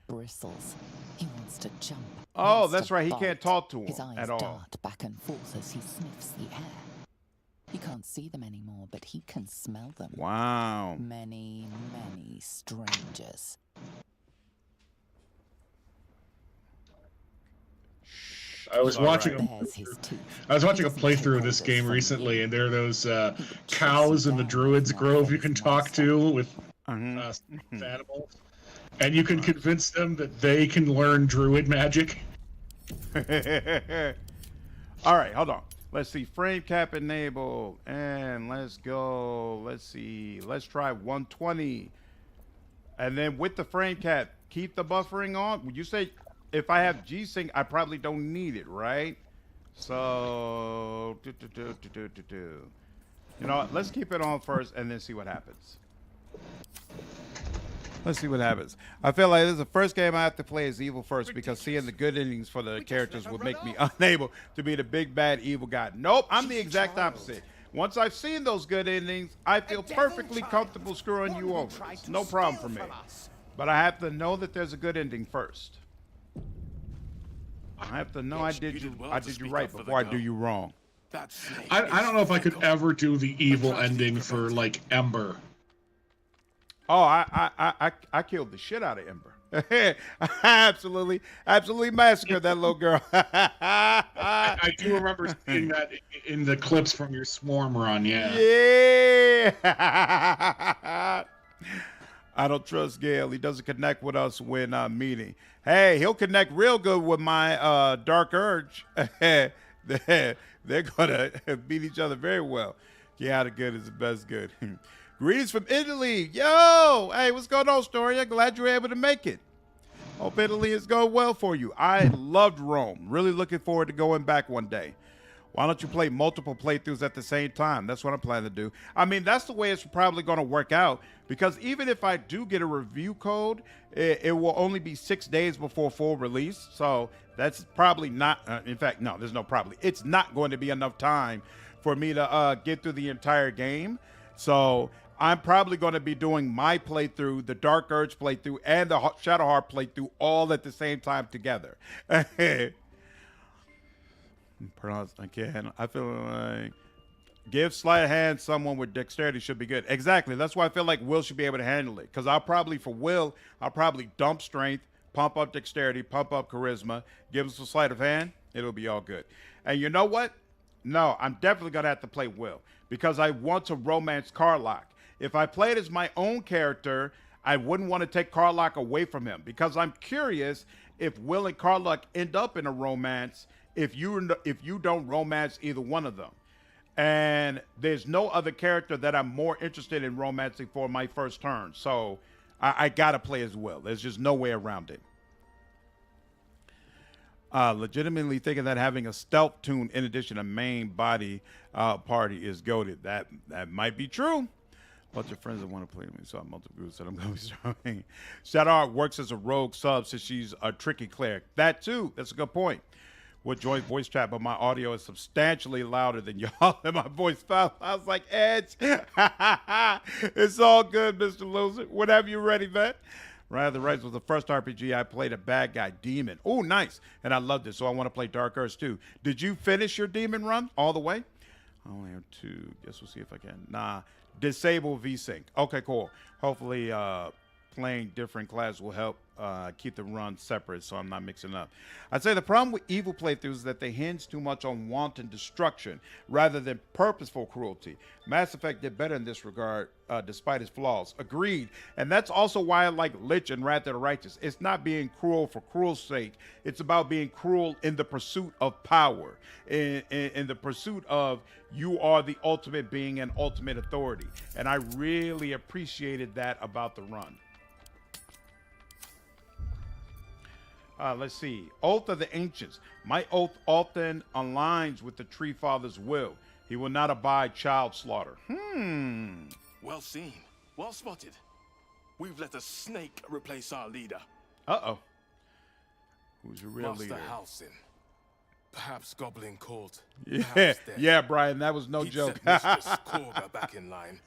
Bristles. He wants to jump. Oh, that's right. He can't talk to him His eyes at all. dart back and forth as he sniffs the air. He can't see them anymore, but he can smell them. Wow. Many, many strangers. I was watching There's his teeth. I was watching a playthrough of this game recently, and there are those cows in the Druid's Grove you can talk to with animals, and you can convince them that they can learn Druid magic. All right, hold on. Let's see, frame cap enabled, and let's go. Let's see, let's try 120, and then with the frame cap, keep the buffering on. Would you say if I have G-Sync, I probably don't need it, right? So, you know what? Let's keep it on first, and then see what happens. Let's see what happens. I feel like this is the first game I have to play as evil first because seeing the good endings for the characters would make me unable to be the big bad evil guy. Nope, I'm the exact opposite. Once I've seen those good endings, I feel perfectly comfortable screwing you over. It's no problem for me. But I have to know that there's a good ending first. I have to know I did you right before I do you wrong. I don't know if I could ever do the evil ending for like Ember. Oh, I killed the shit out of Ember. absolutely massacred that little girl. I do remember seeing that in the clips from your Swarm run. Yeah. Yeah. I don't trust Gale. He doesn't connect with us when meeting. Hey, he'll connect real good with my Dark Urge. They're gonna beat each other very well. Yeah, the good is the best good. Greetings from Italy. Yo, hey, what's going on, Storia? Glad you were able to make it. Hope Italy is going well for you. I loved Rome. Really looking forward to going back one day. Why don't you play multiple playthroughs at the same time? That's what I'm planning to do. I mean, that's the way it's probably going to work out, because even if I do get a review code, it will only be 6 days before full release. So that's probably not, in fact, no, there's no probably. It's not going to be enough time for me to get through the entire game. So I'm probably going to be doing my playthrough, the Dark Urge playthrough, and the Shadowheart playthrough all at the same time together. Again, I feel like give sleight of hand someone with dexterity should be good. Exactly. That's why I feel like Will should be able to handle it. Because for Will, I'll probably dump strength, pump up dexterity, pump up charisma, give us a sleight of hand. It'll be all good. And you know what? No, I'm definitely going to have to play Will because I want to romance Carlock. If I played as my own character, I wouldn't want to take Carlock away from him because I'm curious if Will and Carlock end up in a romance if you don't romance either one of them. And there's no other character that I'm more interested in romancing for my first turn. So I got to play as Will. There's just no way around it. Legitimately thinking that having a stealth tune in addition to main body party is goated. That might be true. Bunch of friends that want to play with me, so multiple groups that I'm going to be starting. Shadowheart works as a rogue sub since she's a tricky cleric. That too. That's a good point. Would join voice chat, but my audio is substantially louder than y'all, and my voice fell. I was like, Edge. It's all good, Mr. Loser. Whenever you're ready, man. Ride of the Rights was the first RPG I played a bad guy demon. Oh, nice. And I loved it, so I want to play Dark Urge too. Did you finish your demon run all the way? I only have 2. Guess we'll see if I can. Nah. Disable VSync. Okay, cool. Hopefully playing different classes will help keep the run separate so I'm not mixing up. I'd say the problem with evil playthroughs is that they hinge too much on wanton destruction rather than purposeful cruelty. Mass Effect did better in this regard despite its flaws. Agreed. And that's also why I like Lich and Wrath of the Righteous. It's not being cruel for cruel's sake. It's about being cruel in the pursuit of power, in the pursuit of you are the ultimate being and ultimate authority. And I really appreciated that about the run. Let's see. Oath of the Ancients. My oath often aligns with the Tree Father's will. He will not abide child slaughter. Well seen. Well spotted. We've let a snake replace our leader. Uh-oh. Who's your real Master leader? Halsin. Perhaps Goblin called. Yeah, Brian, that was no joke. Set Mistress Korga back in line.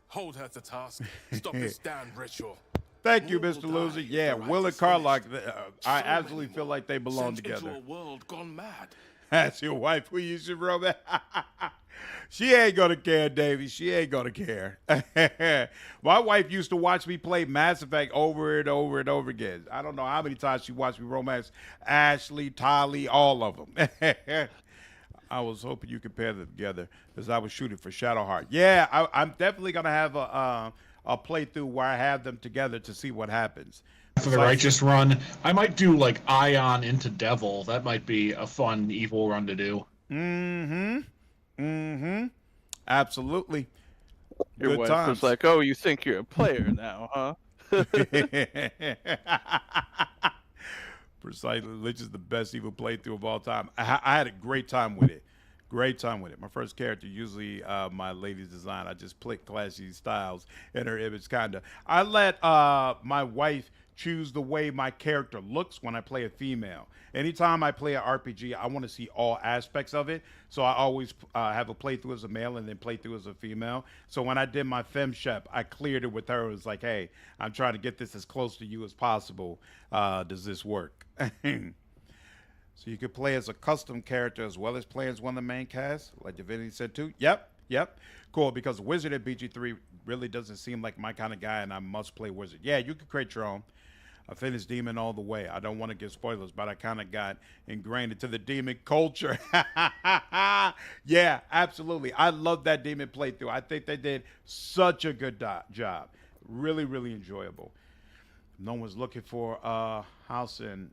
Hold her to task. Stop this damn ritual. Thank you, Mr. Loser. Yeah, Will and Carlock, I absolutely feel like they belong together. Into a world gone mad. That's your wife who you should romance. She ain't gonna care, Davey. She ain't gonna care. My wife used to watch me play Mass Effect over and over and over again. I don't know how many times she watched me romance Ashley, Tali, all of them. I was hoping you could pair them together as I was shooting for Shadowheart. Yeah, I'm definitely gonna have a playthrough where I have them together to see what happens. For the righteous run, I might do like Ion into Devil. That might be a fun evil run to do. Absolutely. Your Good wife times. was like, "Oh, you think you're a player now, huh?" Precisely, which is the best evil playthrough of all time. I had a great time with it. Great time with it. My first character, usually my lady's design. I just pick classy styles in her image, kind of. I let my wife choose the way my character looks when I play a female. Anytime I play an RPG, I want to see all aspects of it. So I always have a playthrough as a male and then playthrough as a female. So when I did my FemShep, I cleared it with her. It was like, hey, I'm trying to get this as close to you as possible. Does this work? So you could play as a custom character as well as play as one of the main cast, like Divinity said too. Yep. Cool, because Wizard at BG3 really doesn't seem like my kind of guy, and I must play Wizard. Yeah, you could create your own. I finished Demon all the way. I don't want to give spoilers, but I kind of got ingrained into the Demon culture. Yeah, absolutely. I love that Demon playthrough. I think they did such a good job. Really, really enjoyable. If no one's looking for Halsin,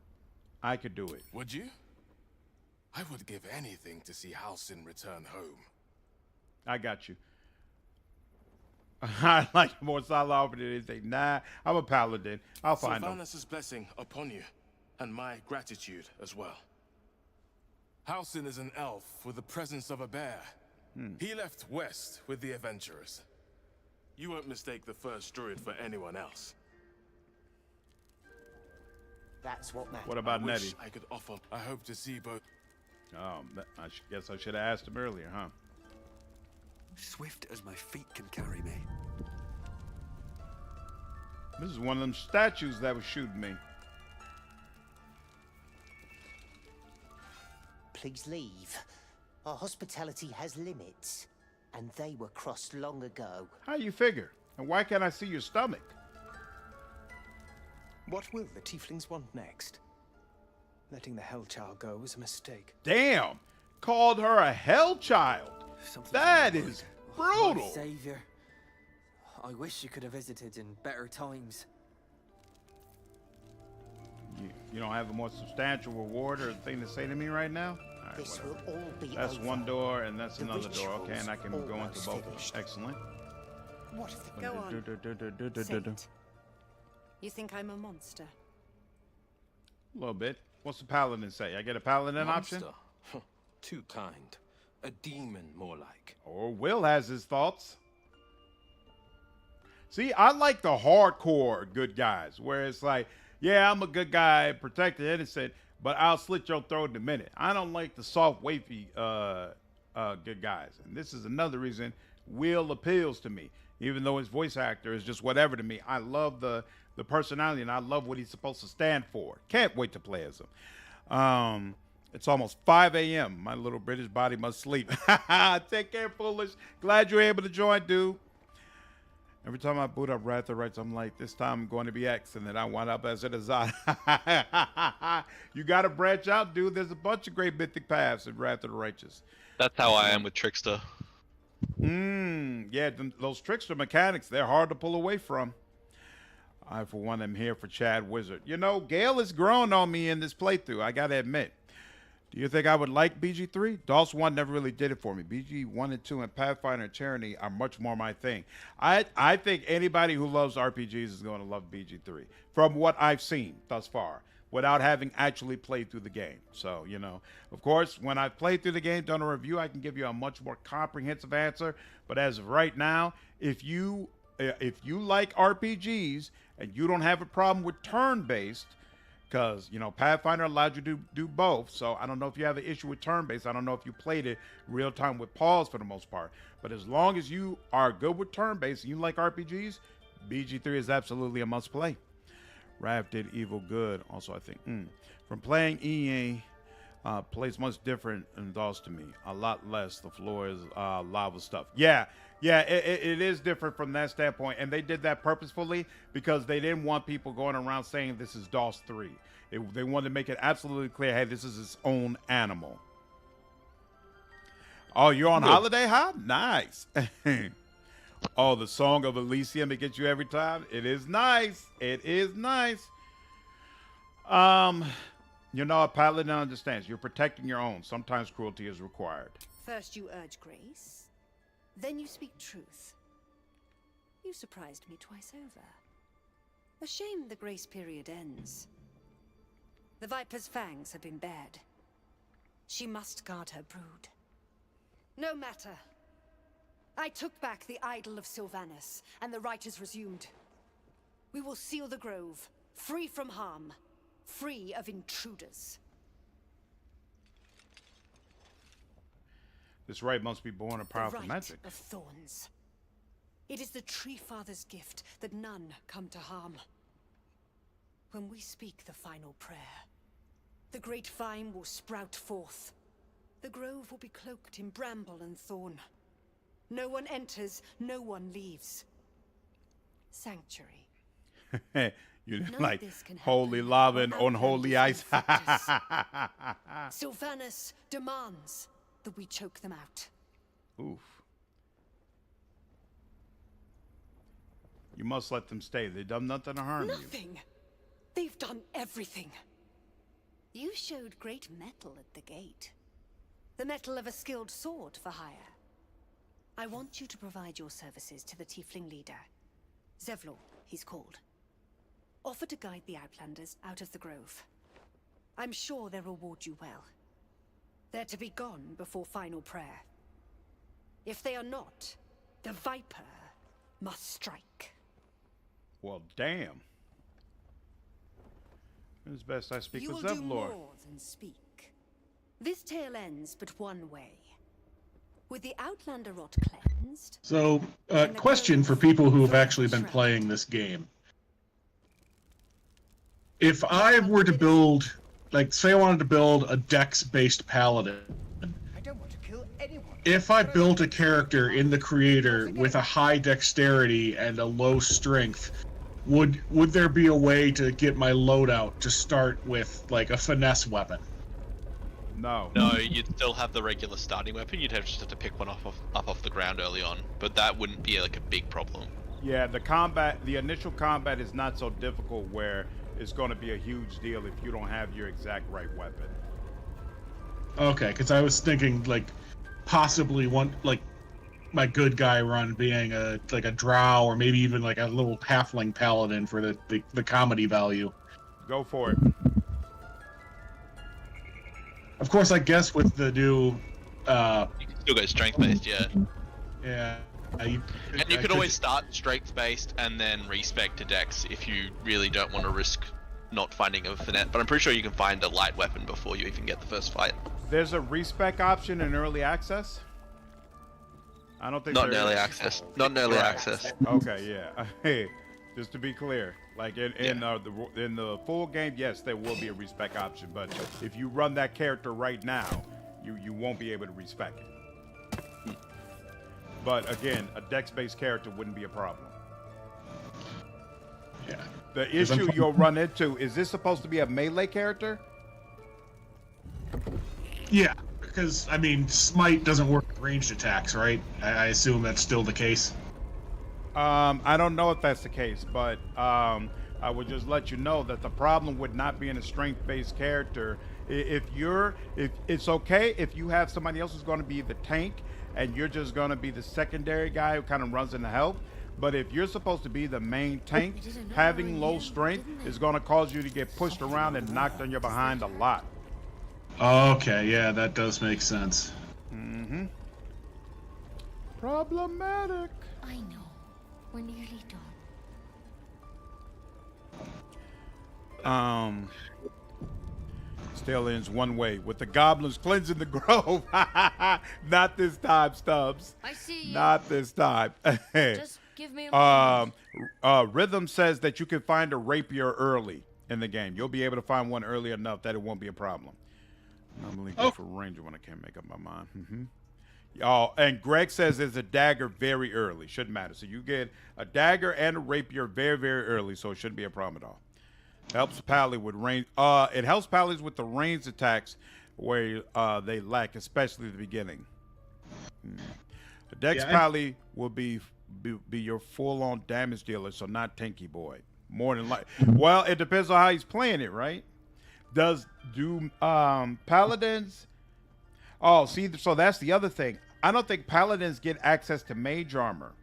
I could do it. Would you? I would give anything to see Halsin return home. I got you. I like more solid opportunity. They say, nah, I'm a paladin. I'll find them. Sylvanas' blessing upon you, and my gratitude as well. Halsin is an elf with the presence of a bear. He left west with the adventurers. You won't mistake the first druid for anyone else. That's what matters. What about I Nettie? wish I could offer. I hope to see both. I guess I should have asked him earlier, huh? Swift as my feet can carry me. This is one of them statues that was shooting me. Please leave. Our hospitality has limits, and they were crossed long ago. How you figure? And why can't I see your stomach? What will the tieflings want next? Letting the Hellchild go was a mistake. Damn! Called her a hell child. That is brutal. My savior. I wish you could have visited in better times. You don't have a more substantial reward or thing to say to me right now? All right, This whatever. will all be That's over. one door and that's The another door. Okay, and I can ritual's go into both of them. finished. Excellent. What if they go on? Saint, you think I'm a monster? A little bit. What's the paladin say? I get a paladin option? Monster? Too kind. A demon, more like. Or Will has his thoughts. See, I like the hardcore good guys, where it's like, yeah, I'm a good guy, protect the innocent, but I'll slit your throat in a minute. I don't like the soft, wafy good guys. And this is another reason Will appeals to me, even though his voice actor is just whatever to me. I love the personality, and I love what he's supposed to stand for. Can't wait to play as him. It's almost 5 a.m. My little British body must sleep. Take care, foolish. Glad you're able to join, dude. Every time I boot up Wrath of Rights, I'm like, this time I'm going to be X, and then I wind up as a design. You got to branch out, dude. There's a bunch of great mythic paths in Wrath of the Righteous. That's how I am with Trickster. Yeah, those Trickster mechanics, they're hard to pull away from. I, for one, am here for Chad Wizard. You know, Gale has grown on me in this playthrough, I got to admit. Do you think I would like BG3? DOS 1 never really did it for me. BG 1 and 2 and Pathfinder and Tyranny are much more my thing. I think anybody who loves RPGs is going to love BG3 from what I've seen thus far without having actually played through the game. So, you know, of course, when I've played through the game, done a review, I can give you a much more comprehensive answer. But as of right now, if you like RPGs and you don't have a problem with turn-based, because, you know, Pathfinder allowed you to do both. So I don't know if you have an issue with turn-based. I don't know if you played it real time with pause for the most part. But as long as you are good with turn-based and you like RPGs, BG3 is absolutely a must-play. Rav did Evil good also, I think. From playing EA, Plays much different in DOS to me. A lot less. The floor is lava stuff. Yeah, it is different from that standpoint. And they did that purposefully because they didn't want people going around saying this is DOS 3. They wanted to make it absolutely clear, hey, this is its own animal. Oh, you're on holiday, huh? Nice. Oh, the Song of Elysium, it gets you every time. It is nice. It is nice. You know, a Paladin understands. You're protecting your own. Sometimes cruelty is required. First you urge grace, then you speak truth. You surprised me twice over. A shame the grace period ends. The Viper's fangs have been bared. She must guard her brood. No matter. I took back the idol of Sylvanus, and the rite is resumed. We will seal the grove, free from harm, free of intruders. This right must be born of powerful the rite magic. Of thorns. It is the Tree Father's gift that none come to harm. When we speak the final prayer, the great vine will sprout forth. The grove will be cloaked in bramble and thorn. No one enters, no one leaves. Sanctuary. You didn't like holy lava and unholy ice. Sylvanus demands that we choke them out. Oof. You must let them stay. They've done nothing to harm you. Nothing. They've done everything. You showed great mettle at the gate. The mettle of a skilled sword for hire. I want you to provide your services to the tiefling leader. Zevlor, he's called. Offer to guide the Outlanders out of the grove. I'm sure they'll reward you well. They're to be gone before final prayer. If they are not, the Viper must strike. Well, damn. It's best I speak You with will do Zevlor. more than speak. This tale ends but one way. With the Outlander rot cleansed... So, question for people who have actually been playing this game. If I were to build, like, say I wanted to build a dex-based paladin, if I built a character in the creator with a high dexterity and a low strength, would there be a way to get my loadout to start with, like, a finesse weapon? No. No, you'd still have the regular starting weapon. You'd just have to pick one up off the ground early on, but that wouldn't be like a big problem. Yeah, the initial combat is not so difficult where it's going to be a huge deal if you don't have your exact right weapon. Okay, because I was thinking, like, possibly one, like, my good guy run being a drow or maybe even like a little halfling paladin for the comedy value. Go for it. Of course, I guess with the new... you can still go strength-based, yeah. Yeah. And you could always start strength-based and then respec to dex if you really don't want to risk not finding a finesse. But I'm pretty sure you can find a light weapon before you even get the first fight. There's a respec option in early access? I don't think Not in early access. Not in early access. Okay, yeah. Hey, just to be clear, like in the full game, yes, there will be a respec option, but if you run that character right now, you won't be able to respec it. But again, a dex-based character wouldn't be a problem. Yeah. The issue you'll run into, is this supposed to be a melee character? Yeah, because, I mean, Smite doesn't work with ranged attacks, right? I assume that's still the case. I don't know if that's the case, but I would just let you know that the problem would not being a strength-based character. If it's okay if you have somebody else who's going to be the tank and you're just going to be the secondary guy who kind of runs in the help. But if you're supposed to be the main tank, having low strength is going to cause you to get pushed around and knocked on your behind a lot. Okay, yeah, that does make sense. Mm-hmm. Problematic. I know. We're nearly done. Still ends one way, with the goblins cleansing the grove. Not this time, Stubbs. I see you. Not this time. Just give me a moment. Rhythm says that you can find a rapier early in the game. You'll be able to find one early enough that it won't be a problem. Normally go for ranger when I can't make up my mind. Oh, and Greg says there's a dagger very early. Shouldn't matter. So you get a dagger and a rapier very, very early, so it shouldn't be a problem at all. Helps Pally with range. It helps Pallies with the ranged attacks where they lack, especially at the beginning. The Dex Pally will be your full-on damage dealer, so not Tanky Boy. More than well, it depends on how he's playing it, right? Do Paladins? Oh, see, so that's the other thing. I don't think Paladins get access to mage armor.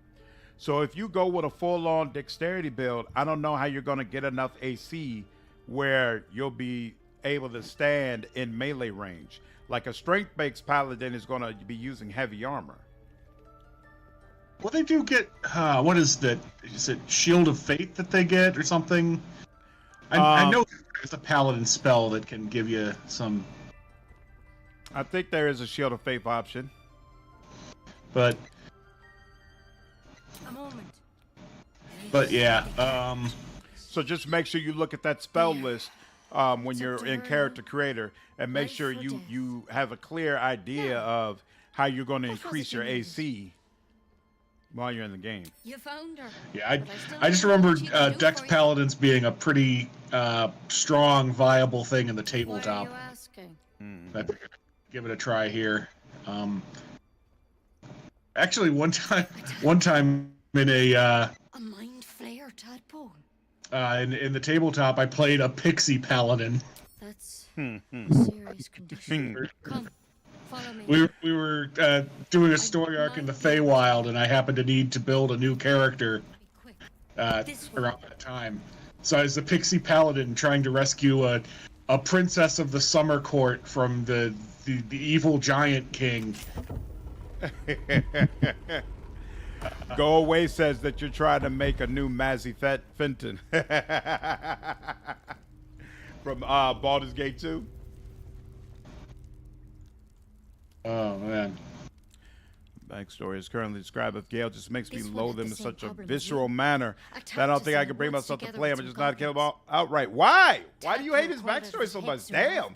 So if you go with a full-on dexterity build, I don't know how you're going to get enough AC where you'll be able to stand in melee range. Like a strength-based Paladin is going to be using heavy armor. Well, they do get, what is that? Is it Shield of Fate that they get or something? I know there's a Paladin spell that can give you some... I think there is a Shield of Faith option. But... A moment. But yeah, so just make sure you look at that spell list when you're in Character Creator, and make sure you have a clear idea of how you're going to increase your AC while you're in the game. You found her. Yeah, I just remember Dex Paladins being a pretty strong, viable thing in the tabletop. Why are you asking? I think I'd give it a try here. Actually, one time in a mind flayer tadpole. in the tabletop, I played a pixie paladin. That's a serious condition. Come, follow me. We were doing a story arc in the Feywild, and I happened to need to build a new character around that time. So I was a pixie paladin trying to rescue a princess of the Summer Court from the evil giant king. Go Away says that you're trying to make a new Mazzy Fenton from Baldur's Gate 2. Oh man. Backstory is currently described as Gale just makes me loathe him in such a visceral manner that I don't think I can bring myself to play him. I'm just not kill him outright. Why? Why do you hate his backstory so much? Damn.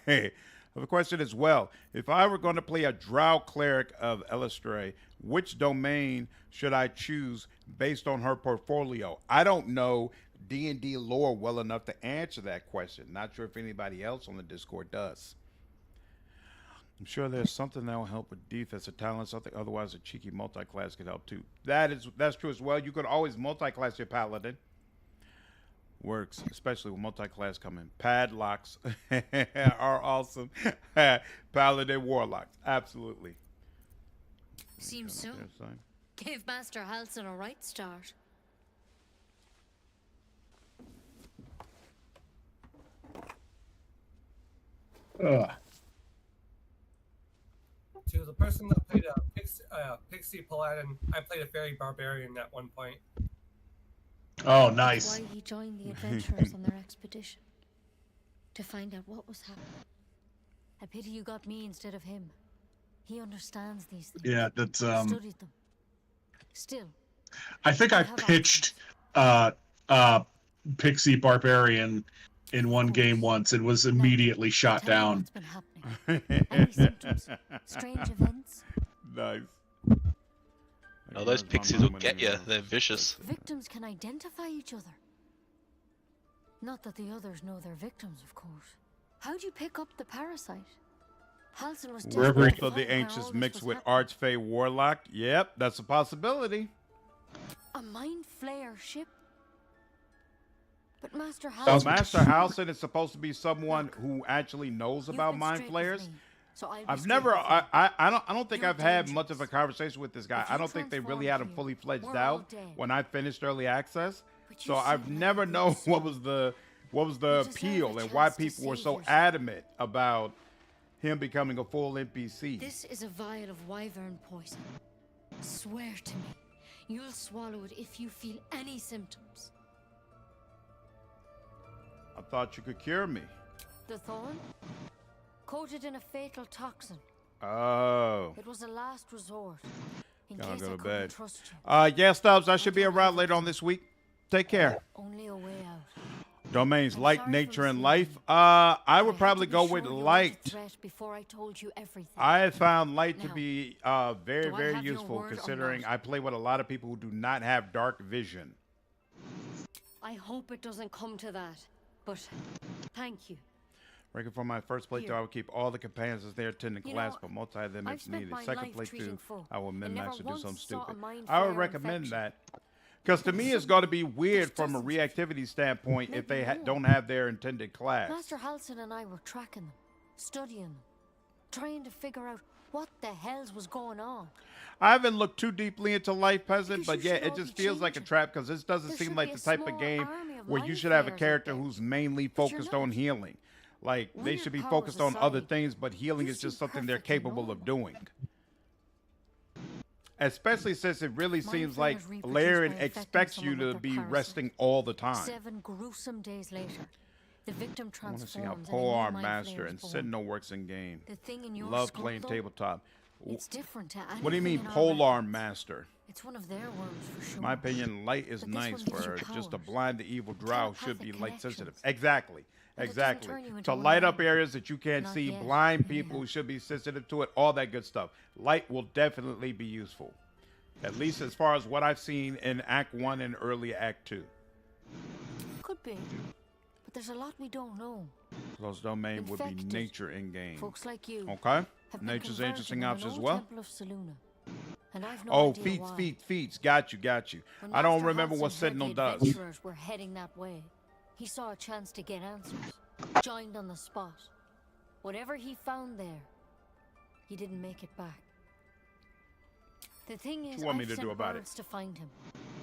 Hey, the question is, well, if I were going to play a Drow cleric of Elistray, which domain should I choose based on her portfolio? I don't know D&D lore well enough to answer that question. Not sure if anybody else on the Discord does. I'm sure there's something that will help with defense or talent, something otherwise a cheeky multi-class could help too. That's true as well. You could always multi-class your paladin. Works, especially with multi-class coming. Padlocks are awesome. Paladin warlocks, absolutely. Seems so. Gave Master Halsin a right start. To the person that played a Pixie Paladin, I played a fairy barbarian at one point. Oh, nice. Why he joined the adventurers on their expedition. To find out what was happening. A pity you got me instead of him. He understands these things. Yeah, that's Studied them. Still. I think I pitched Pixie Barbarian in one game once and was immediately shot down. Any symptoms? Strange events? Nice. Oh, those pixies will get you. They're vicious. Victims can identify each other. Not that the others know they're victims, of course. How'd you pick up the parasite? Halsin was Reverence of the Ancients mixed with Archfey Warlock. Yep, that's a possibility. A mind flayer ship? But Master So Halsin... Master Halsin is supposed to be someone who actually knows about mind flayers. I've never, I don't think I've had much of a conversation with this guy. I don't think they really had him fully fledged out when I finished early access. So I've never known what was the appeal and why people were so adamant about him becoming a full NPC. This is a vial of wyvern poison. Swear to me, you'll swallow it if you feel any symptoms. I thought you could cure me. The thorn? Coated in a fatal toxin. Oh. It was a last resort. In Gotta case go I to couldn't bed. trust you. Yeah, Stubbs, I should be around later on this week. Take care. Only a way out. Domains light, nature, and life. I would probably go with light. Before I told you everything. I have found light to be very, do I very have your useful, word or considering not? I play with a lot of people who do not have dark vision. I hope it doesn't come to that, but thank you. Ranking for my first playthrough, I would keep all the companions as they attend You class, know, but multi them I've if spent needed. my Second life treating playthrough, folk, I will and min-max never or do once something sought a stupid. mind I would flayer recommend infection. that. Because to me, it's got to be weird from a reactivity standpoint if they don't have their intended class. Master Halsin and I were tracking them, studying them, trying to figure out what the hells was going on. I haven't looked too deeply into Life Peasant, but yeah, it just feels like a trap because this doesn't There seem should like be the a type of small game army of where you mind should have a flayers out character there. who's mainly But you're focused not. on healing. Like, they Weird should be powers focused on other aside, things, but healing you is just seem something they're perfectly capable of normal. doing. Especially since it really Mind seems like flayers reproduce Laren by infecting expects you someone to with their be parasite. resting all the time. 7 gruesome days later, the victim I want to see how transforms and a new Polearm mind Master flayer and is born. Sentinel works in game. The thing in your Love skull, playing though, tabletop. it's different to What do you mean anything in our Polearm records. Master? It's one of their worms for sure. My opinion, light is But this nice one for gives you her. Just to powers. blind the evil drow should be Telepathic light sensitive. connections. Exactly. And it doesn't Exactly. turn you into To one of light up them. areas that you can't Not see, yet, blind people who should be sensitive to it, all that good stuff. Light will definitely be useful. At least as far as what I've seen in Act 1 and early Act 2. Could be, but there's a lot we don't know. Close domain would be Infected. nature in game. Folks like you Okay. have been Nature's an interesting converted in option as an well. old temple of Selûne. And I've no Oh, idea why. feats. Got you. When I don't Master remember Halsin what heard Sentinel the does. adventurers were heading that way. He saw a chance to get answers. Joined on the spot. Whatever he found there, he didn't make it back. The thing is, you want me I've to sent do about it? birds to find him,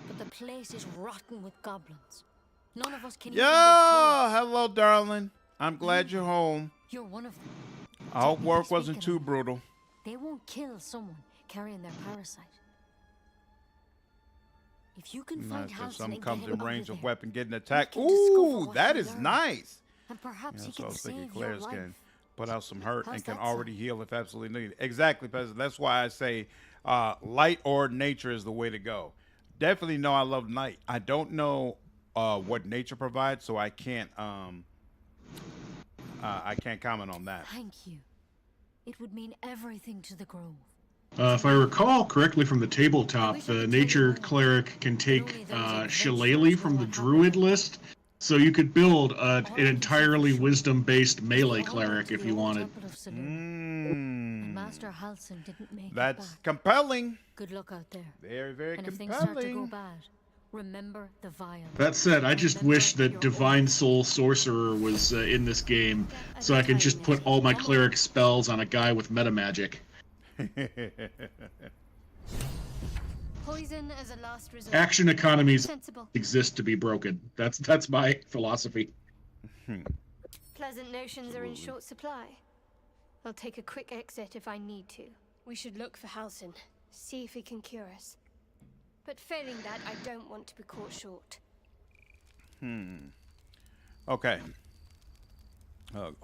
but the place is rotten with goblins. None of us can Yo, even get close. hello, darling. I'm glad you're home. You're one of them. I hope Technically work wasn't speaking, too brutal. They won't kill someone carrying their parasite. If you can find Nice, Halsin if some and comes get him in range out of there, weapon getting attacked. can discover Ooh, what that he is learned. nice. and perhaps Yeah, he so I can was thinking save your Claire's life. can put out some hurt How's and can that already heal if absolutely needed. Exactly, President. That's why I say light or nature is the way to go. Definitely know I love night. I don't know what nature provides, so I can't comment on that. Thank you. It would mean everything to the Grove. If I recall correctly from the tabletop, the nature cleric can take Shillelagh from the druid list, so you could build an entirely wisdom-based melee cleric if you wanted. And Master Halsin didn't make That's it back. compelling. Good luck out there. Very, very and if things start to go compelling. bad, remember the vial. That said, I just wish that Divine Soul Sorcerer was in this game, so I could just put all my cleric spells on a guy with meta magic. Poison as a last resort. Action economies Sensible. exist to be broken. That's my philosophy. Pleasant notions are in short supply. I'll take a quick exit if I need to. We should look for Halsin, see if he can cure us. But failing that, I don't want to be caught short. Okay.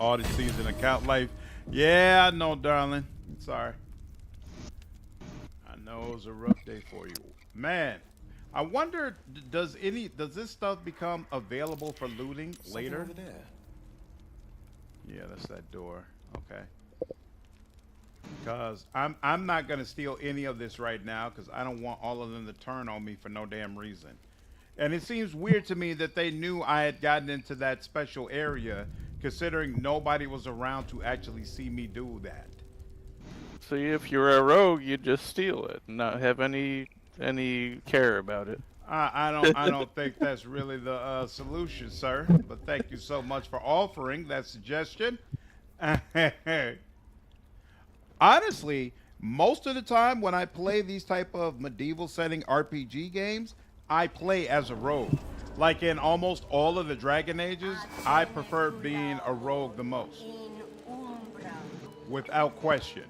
Odysseys and account life. Yeah, I know, darling. Sorry. I know it was a rough day for you. Man, I wonder, does this stuff become available for looting later? Over there. Yeah, that's that door. Okay. Because I'm not gonna steal any of this right now because I don't want all of them to turn on me for no damn reason. And it seems weird to me that they knew I had gotten into that special area, considering nobody was around to actually see me do that. See, if you're a rogue, you just steal it, and not have any care about it. I don't think that's really the solution, sir. But thank you so much for offering that suggestion. Honestly, most of the time when I play these type of medieval setting RPG games, I play as a rogue. Like in almost all of the Dragon Ages, I prefer being a rogue the most, without question.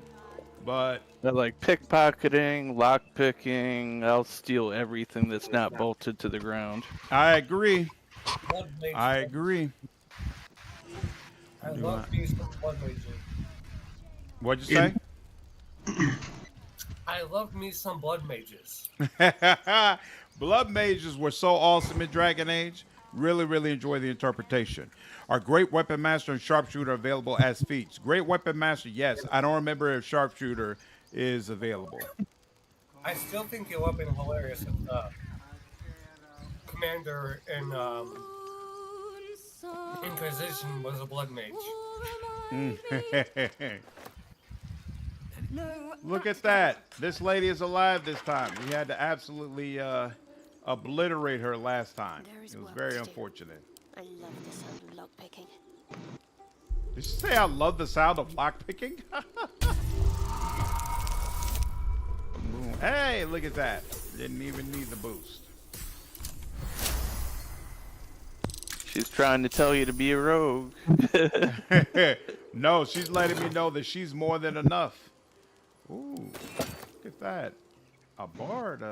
But like pickpocketing, lockpicking, I'll steal everything that's not bolted to the ground. I agree. Blood mage. I agree. I love me some blood mages. What'd you say? I love me some blood mages. Blood mages were so awesome in Dragon Age Really, really enjoy the interpretation. Are Great Weapon Master and Sharpshooter available as feats? Great Weapon Master, yes. I don't remember if Sharpshooter is available. I still think the weapon hilarious with Commander in Inquisition was a blood mage. Look at that. This lady is alive this time. We had to absolutely obliterate her last time. It was very unfortunate. I love the sound of lockpicking. Did she say I love the sound of lockpicking? Hey, look at that. Didn't even need the boost. She's trying to tell you to be a rogue. No, she's letting me know that she's more than enough. Ooh, look at that. A bard.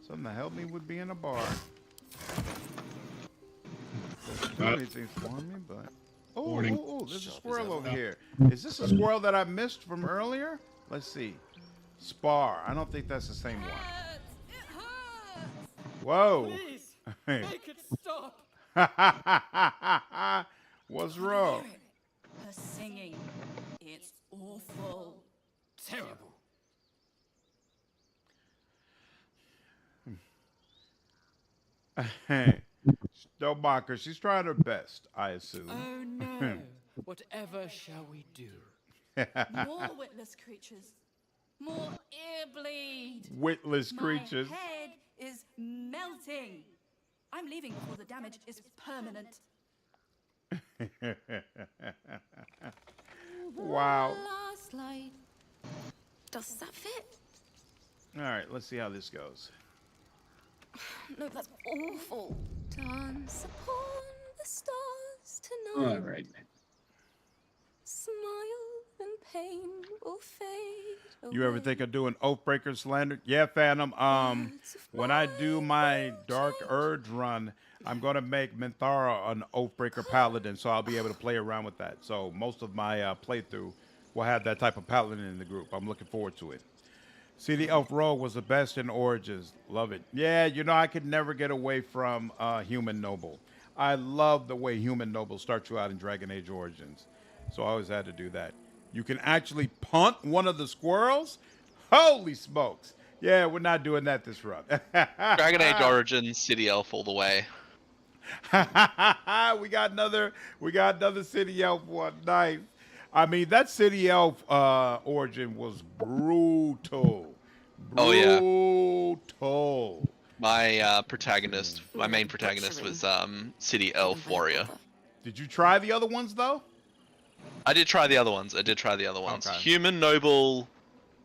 Something to help me with being a bard. Doesn't do anything for me, but... Oh, there's a squirrel over here. Is this a squirrel that I missed from earlier? Let's see. Spar. I don't think that's the same one. Whoa. Please, make it stop. What's wrong? Her singing. It's awful. Terrible. Don't mock her. She's trying her best, I assume. Oh no. Whatever shall we do? More witless creatures. More ear bleed. Witless creatures. My head is melting. I'm leaving before the damage is permanent. Wow. Last light. Does that fit? All right, let's see how this goes. No, that's awful. Dance upon the stars tonight. All right. Smile and pain will fade away. You ever think of doing Oathbreaker Slander? Yeah, Phantom. When I do my Dark Urge run, I'm going to make Minthara an Oathbreaker Paladin, so I'll be able to play around with that. So most of my playthrough will have that type of Paladin in the group. I'm looking forward to it. City Elf Rogue was the best in Origins. Love it. Yeah, you know, I could never get away from Human Noble. I love the way Human Noble starts you out in Dragon Age Origins. So I always had to do that. You can actually punt one of the squirrels? Holy smokes. Yeah, we're not doing that this run. Dragon Age Origins, City Elf all the way. we got another City Elf one. Nice. I mean, that City Elf origin was brutal. Oh yeah. Brutal. My my main protagonist was City Elf Warrior. Did you try the other ones though? I did try the other ones. Okay. Human Noble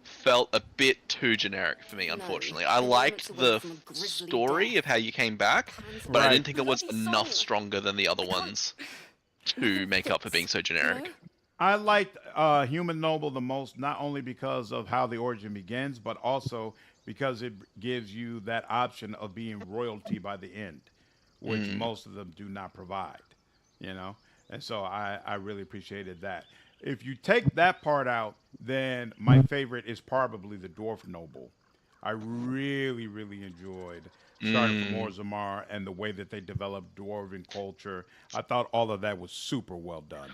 felt a bit too generic for me, unfortunately. I liked the story of how you came back, but I didn't think it was enough stronger than the other ones to make up for being so generic. I liked Human Noble the most, not only because of how the origin begins, but also because it gives you that option of being royalty by the end, which most of them do not provide, you know? And so I really appreciated that. If you take that part out, then my favorite is probably the Dwarf Noble. I really, really enjoyed starting from Orzammar and the way that they developed Dwarven culture. I thought all of that was super well done.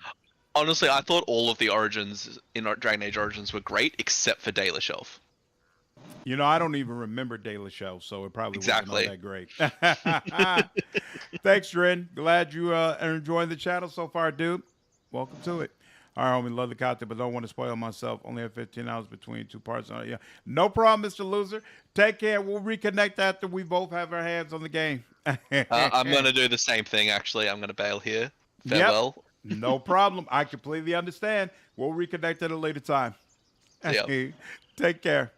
Honestly, I thought all of the origins in Dragon Age Origins were great, except for Daela Shelf. You know, I don't even remember Daela Shelf, so it probably wasn't all that great. Thanks, Dren. Glad you are enjoying the channel so far, dude. Welcome to it. All right, homie, love the content, but don't want to spoil myself. Only have 15 hours between two parts. Yeah, no problem, Mr. Loser. Take care. We'll reconnect after we both have our hands on the game. I'm going to do the same thing, actually. I'm going to bail here. Farewell. Yep. No problem. I completely understand. We'll reconnect at a later time. Yep. Take care.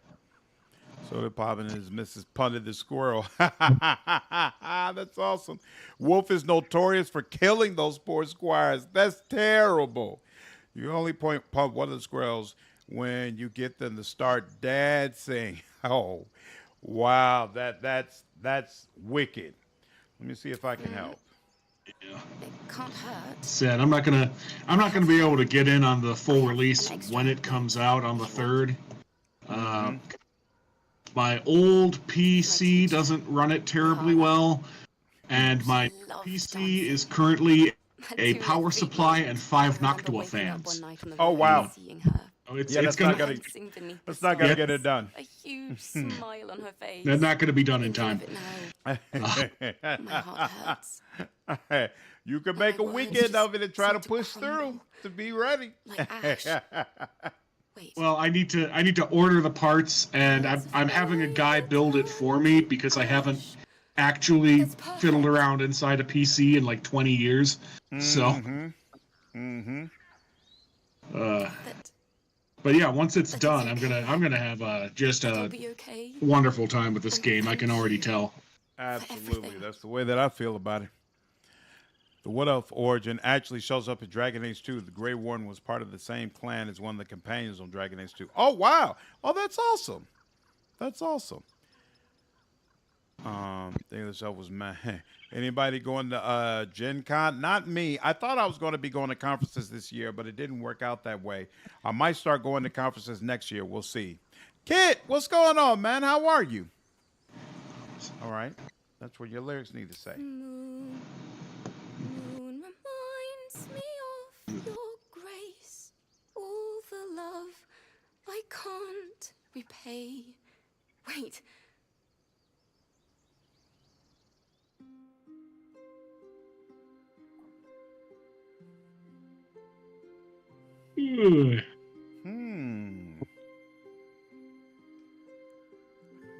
So the Paladin is Mrs. Punted the Squirrel. That's awesome. Wolf is notorious for killing those poor squires. That's terrible. You only pump one of the squirrels when you get them to start dancing. Oh, wow. That's wicked. Let me see if I can help. Yeah. It can't hurt. Said I'm not gonna be able to get in on the full release when it comes out on the 3rd. My old PC doesn't run it terribly well, and my PC is currently a power supply and 5 Noctua fans. Oh wow! It's gonna get it done. A huge smile on her face. They're not gonna be done in time. My heart hurts. You can make a weekend of it and try to push through to be ready. Like ash. Well, I need to order the parts, and I'm having a guy build it for me because I haven't actually fiddled around inside a PC in like 20 years. So, but yeah, once it's done, I'm gonna have just a wonderful time with this game. I can already tell. Absolutely, that's the way that I feel about it. The Wood Elf origin actually shows up in Dragon Age 2. The Grey Warden was part of the same clan as one of the companions on Dragon Age 2. Oh, wow. Oh, that's awesome. That's awesome. I think this elf was mad. Anybody going to Gen Con? Not me. I thought I was going to be going to conferences this year, but it didn't work out that way. I might start going to conferences next year. We'll see. Kit, what's going on, man? How are you? All right. That's what your lyrics need to say. Moon reminds me of your grace, all the love I can't repay. Wait. You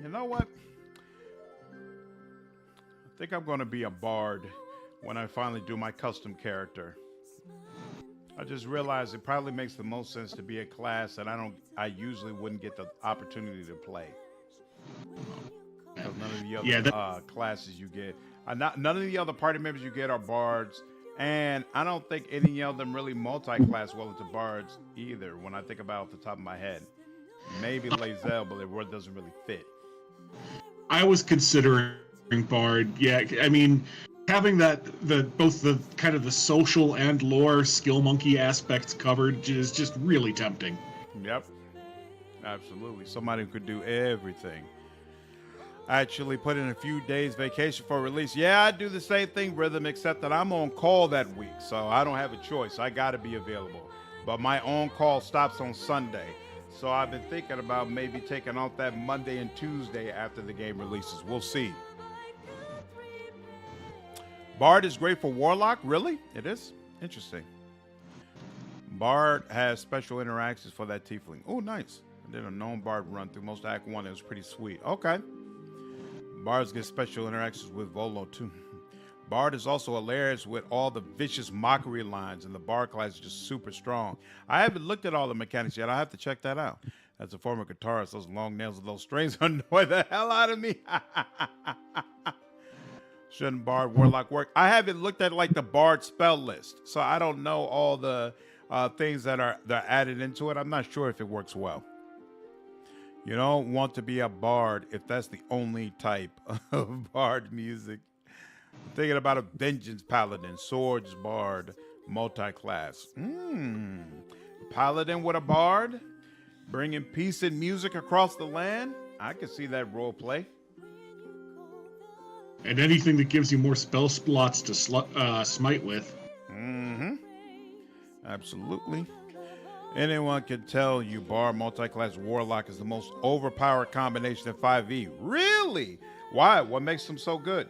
know what? I think I'm going to be a bard when I finally do my custom character. I just realized it probably makes the most sense to be a class that I usually wouldn't get the opportunity to play. Because none of the other classes you get, none of the other party members you get are bards, and I don't think any of them really multi-class well into bards either. When I think about it off the top of my head, maybe Lae'zel, but it doesn't really fit. I was considering bard. Yeah, I mean, having both the kind of the social and lore skill monkey aspects covered is just really tempting. Yep, absolutely. Somebody who could do everything. I actually put in a few days vacation for release. Yeah, I do the same thing, Rhythm, except that I'm on call that week, so I don't have a choice. I got to be available. But my on call stops on Sunday. So I've been thinking about maybe taking off that Monday and Tuesday after the game releases. We'll see. Bard is great for Warlock? Really? It is? Interesting. Bard has special interactions for that Tiefling. Oh, nice. I did a known Bard run through most Act 1. It was pretty sweet. Okay. Bards get special interactions with Volo, too. Bard is also hilarious with all the vicious mockery lines, and the Bard class is just super strong. I haven't looked at all the mechanics yet. I have to check that out. As a former guitarist, those long nails and those strings annoy the hell out of me. Shouldn't Bard Warlock work? I haven't looked at like the Bard spell list, so I don't know all the things that are added into it. I'm not sure if it works well. You don't want to be a bard if that's the only type of bard music. I'm thinking about a vengeance paladin, swords bard, multi-class. Paladin with a bard, bringing peace and music across the land. I could see that role play. And anything that gives you more spell slots to smite with. Absolutely. Anyone can tell you Bard multi-class Warlock is the most overpowered combination in 5e. Really? Why? What makes them so good?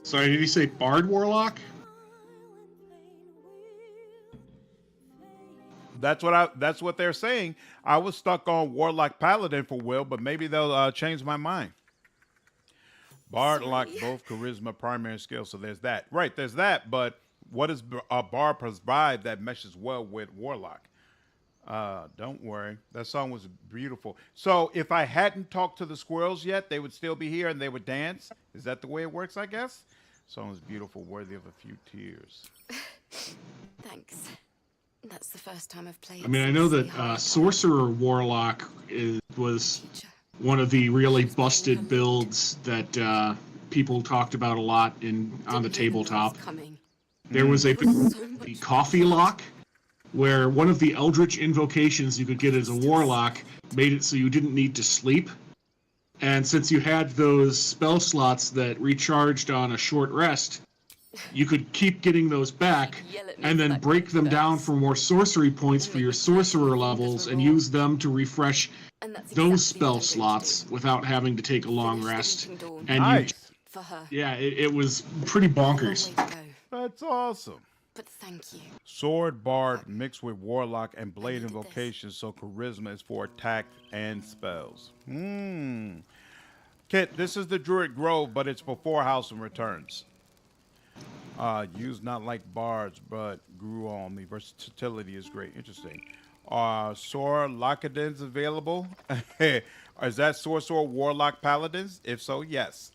Sorry, did he say Bard Warlock? That's what they're saying. I was stuck on Warlock Paladin for Will, but maybe they'll change my mind. Bard lock both charisma, primary skill, so there's that. Right, there's that, but what does a Bard provide that meshes well with Warlock? Don't worry. That song was beautiful. So if I hadn't talked to the squirrels yet, they would still be here and they would dance? Is that the way it works, I guess? Song is beautiful, worthy of a few tears. Thanks. That's the first time I've played. I mean, I know that Sorcerer Warlock was one of the really busted builds that people talked about a lot on the tabletop. There was the coffee lock, where one of the Eldritch invocations you could get as a warlock made it so you didn't need to sleep. And since you had those spell slots that recharged on a short rest, you could keep getting those back and then break them down for more sorcery points for your sorcerer levels and use them to refresh those spell slots without having to take a long rest. And Nice. it was pretty bonkers. That's awesome. But thank you. Sword Bard mixed with Warlock and Blade invocations, so charisma is for attack and spells. Kit, this is the Druid Grove, but it's before Halcyon returns. Used not like bards, but grew on me. Versatility is great. Interesting. Sor Lacadins available? Is that Sorcerer Warlock Paladins? If so, yes.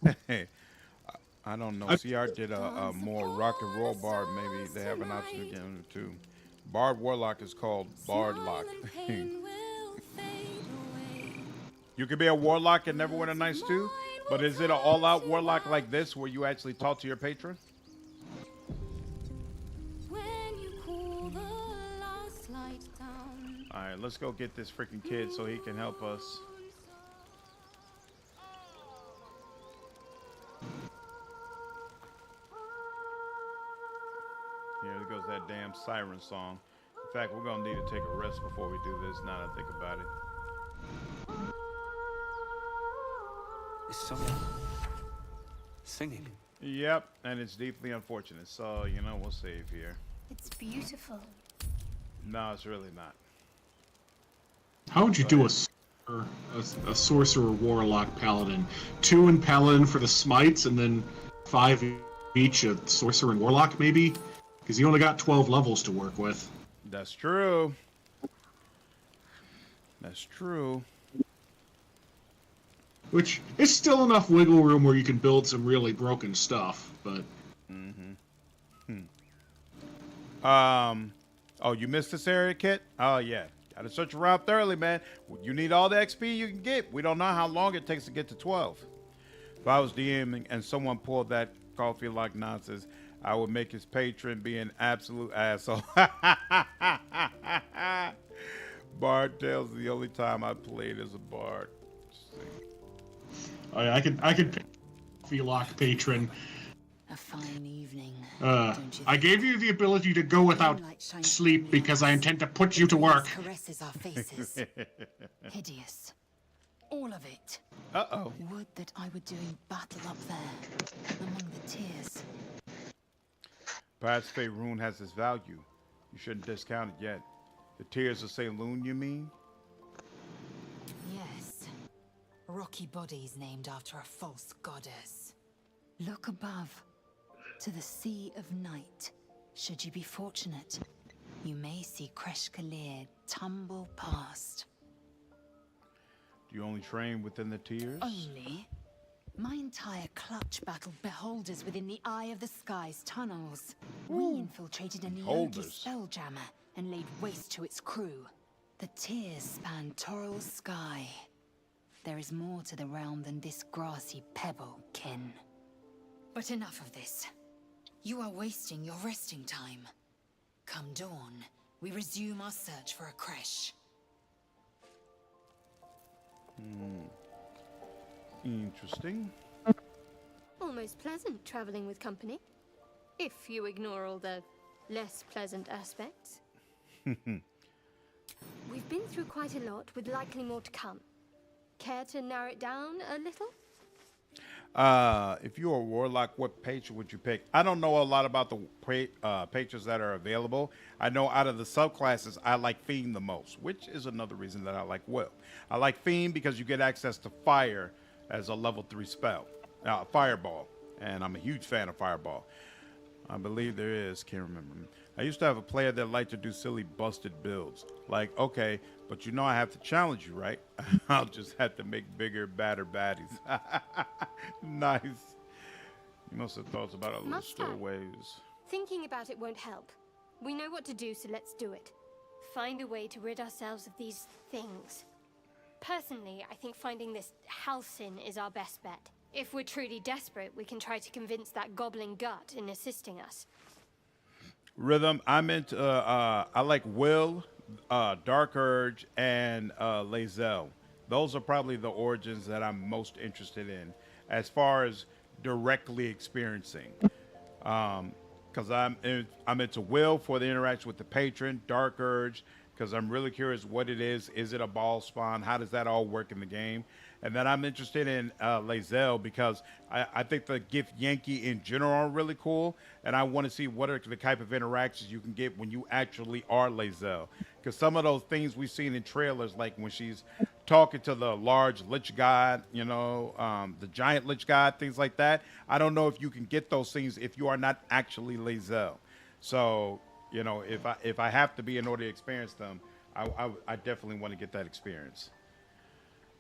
I don't know. CR did a more rock and roll bard. Maybe they have an option again too. Bard Warlock is called Bard Lock. You could be a Warlock and never win a nice too, but is it an all-out Warlock like this where you actually talk to your patron? Alright, let's go get this freaking kid so he can help us. Here goes that damn siren song. In fact, we're gonna need to take a rest before we do this, now that I think about it. Is someone singing? Yep, and it's deeply unfortunate, so, you know, we'll save here. It's beautiful. No, it's really not. How would you do a sorcerer warlock paladin? 2 in paladin for the smites, and then 5 each a sorcerer and warlock, maybe? Because you only got 12 levels to work with. That's true. That's true. Which is still enough wiggle room where you can build some really broken stuff, but... Oh, you missed this area, Kit? Oh, yeah. Gotta search around thoroughly, man. You need all the XP you can get. We don't know how long it takes to get to 12. If I was DMing and someone pulled that coffee like nonsense, I would make his patron be an absolute asshole. Bard Tales is the only time I played as a bard. Oh, yeah, I could pick coffee lock patron. A fine evening. I gave you the ability to go without sleep because I intend to put you to work. Caresses our faces. Hideous. All of it. Uh-oh. Would that I were doing battle up there, among the tears. Perhaps Faerun has its value. You shouldn't discount it yet. The Tears of St. Lune, you mean? Yes. Rocky bodies named after a false goddess. Look above, to the Sea of Night. Should you be fortunate, you may see Kresh Kalir tumble past. Do you only train within the Tears? Only? My entire clutch battled beholders within the Eye of the Sky's tunnels. We infiltrated a Neogi spelljammer and laid waste to its crew. The tears span Toral's sky. There is more to the realm than this grassy pebble, kin. But enough of this. You are wasting your resting time. Come dawn, we resume our search for a Kresh. Interesting. Almost pleasant traveling with company. If you ignore all the less pleasant aspects. We've been through quite a lot, with likely more to come. Care to narrow it down a little? If you're a warlock, what patron would you pick? I don't know a lot about the patrons that are available. I know out of the subclasses, I like Fiend the most, which is another reason that I like Will. I like Fiend because you get access to fire as a level 3 spell, Fireball, and I'm a huge fan of Fireball. I believe there is, can't remember. I used to have a player that liked to do silly busted builds. Like, okay, but you know I have to challenge you, right? I'll just have to make bigger, badder baddies. Nice. You must have thought about it a little stowaways. Thinking about it won't help. We know what to do, so let's do it. Find a way to rid ourselves of these things. Personally, I think finding this Halcyon is our best bet. If we're truly desperate, we can try to convince that goblin gut in assisting us. Rhythm. I'm into. I like Will, Dark Urge, and Lae'zel. Those are probably the origins that I'm most interested in, as far as directly experiencing. Because I'm into Will for the interaction with the patron, Dark Urge, because I'm really curious what it is. Is it a ball spawn? How does that all work in the game? And then I'm interested in Lae'zel because I think the gift Yankee in general are really cool, and I want to see what are the type of interactions you can get when you actually are Lae'zel. Because some of those things we've seen in trailers, like when she's talking to the large lich god, you know, the giant lich god, things like that. I don't know if you can get those things if you are not actually Lae'zel. So, you know, if I have to be in order to experience them, I definitely want to get that experience.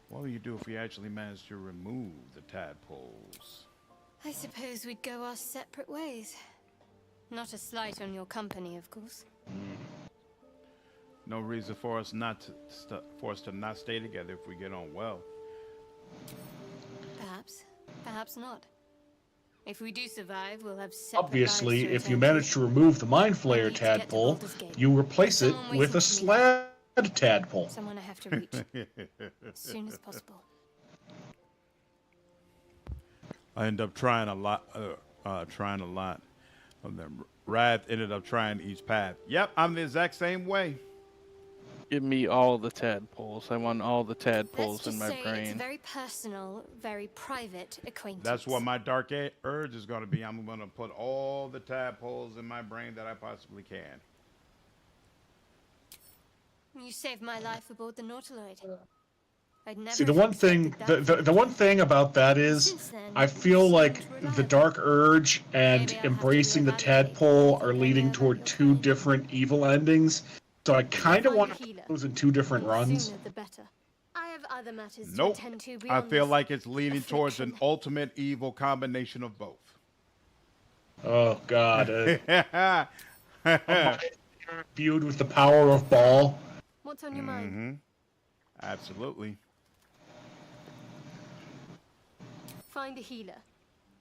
What will you do if we actually manage to remove the tadpoles? I suppose we'd go our separate ways. Not a slight on your company, of course. No reason for us not to not stay together if we get on well. Perhaps not. If we do survive, we'll have separate Obviously, lives to if you attend manage to remove the Mind to. Flayer I need to get to tadpole, Baldur's Gate. you replace it Someone with waiting a for me there. slad tadpole. Someone I have to reach as soon as possible. I end up trying a lot. And then Wrath ended up trying each path. Yep, I'm the exact same way. Give me all the tadpoles. I want all the Let's tadpoles just in my say it's a brain. very personal, very private acquaintance. That's what my dark urge is going to be. I'm going to put all the tadpoles in my brain that I possibly can. You saved my life aboard the Nautiloid. I'd never See, the have one thing, accepted that the one thing about that is, Since then, I feel you like seemed the reliable. Dark Urge and Maybe I'll have to embracing the reevaluate. tadpole are Think I leading know toward about two your different evil endings. So I kind of Find want a to healer. put those in two different And the runs. sooner the better. I have other matters to Nope. attend to I beyond feel this like it's leaning towards an affliction. ultimate evil combination of both. Oh God! Viewed with the power of ball. What's on your mind? Absolutely. Find a healer,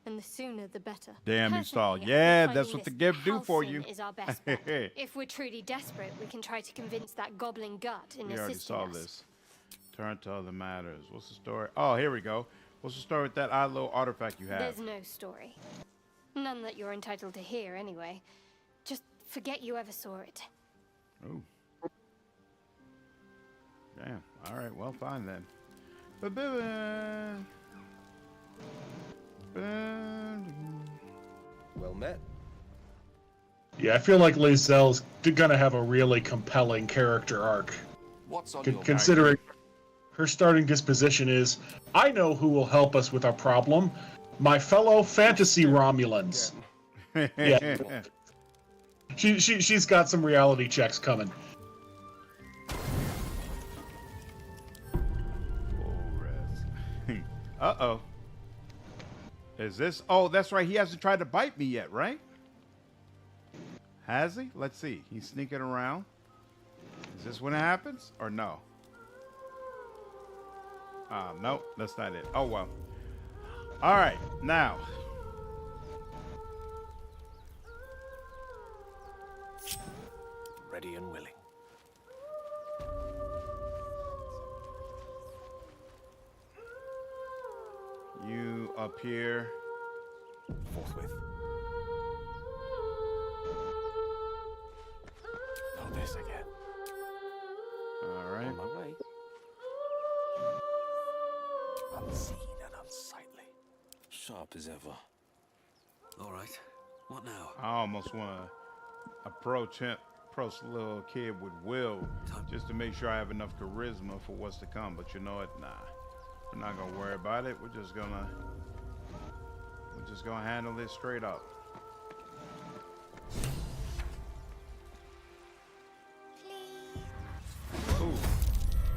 and the sooner the better. Damn, you saw. Personally, Yeah, finding that's what the this gift do for Halcyon you. Is our best bet. If we're truly desperate, we can try to convince that goblin gut in We already assisting saw us. this. Turn to other matters. What's the story? Oh, here we go. What's the story with that odd little artifact you have? There's no story. None that you're entitled to hear, anyway. Just forget you ever saw it. Ooh. Damn. All right. Well, fine then. Well met. Yeah, I feel like Lae'zel's gonna have a really compelling character arc. What's on your Considering her starting disposition is, I know who will help us with our problem. My fellow fantasy Romulans. Yeah. She's got some reality checks coming. Uh-oh. Is this? Oh, that's right. He hasn't tried to bite me yet, right? Has he? Let's see. He's sneaking around. Is this when it happens? Or no? No, that's not it. Oh, well. All right. Now. Ready and willing. You appear forthwith. Not this again. All right. On my way. Unseen and unsightly. Sharp as ever. All right. What now? I almost want to approach the little kid with will, just to make sure I have enough charisma for what's to come. But you know what? Nah, we're not gonna worry about it. We're just gonna handle this straight up. Ooh.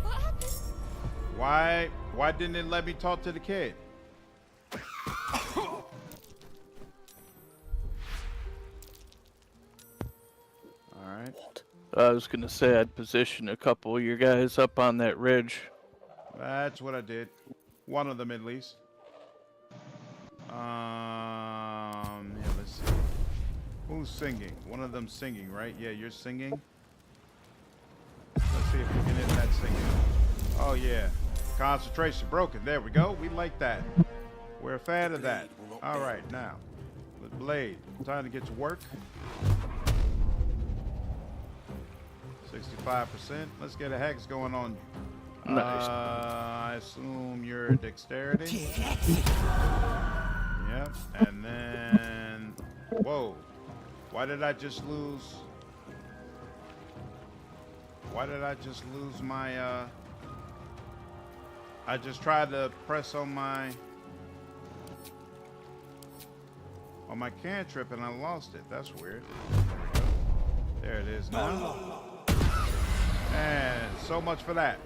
What happened? Why didn't it let me talk to the kid? Alright. I was gonna say I'd position a couple of your guys up on that ridge. That's what I did. One of them at least. Yeah, let's see. Who's singing? One of them singing, right? Yeah, you're singing. Let's see if we can hit that singing. Oh, yeah. Concentration broken. There we go. We like that. We're a fan of that. All right, now. With Blade. Time to get to work. 65%. Let's get a hex going on. Nice. I assume your dexterity. Yep. And then... Whoa. Why did I just lose... Why did I just lose my... I just tried to press on my cantrip and I lost it. That's weird. There we go. There it is now. And so much for that.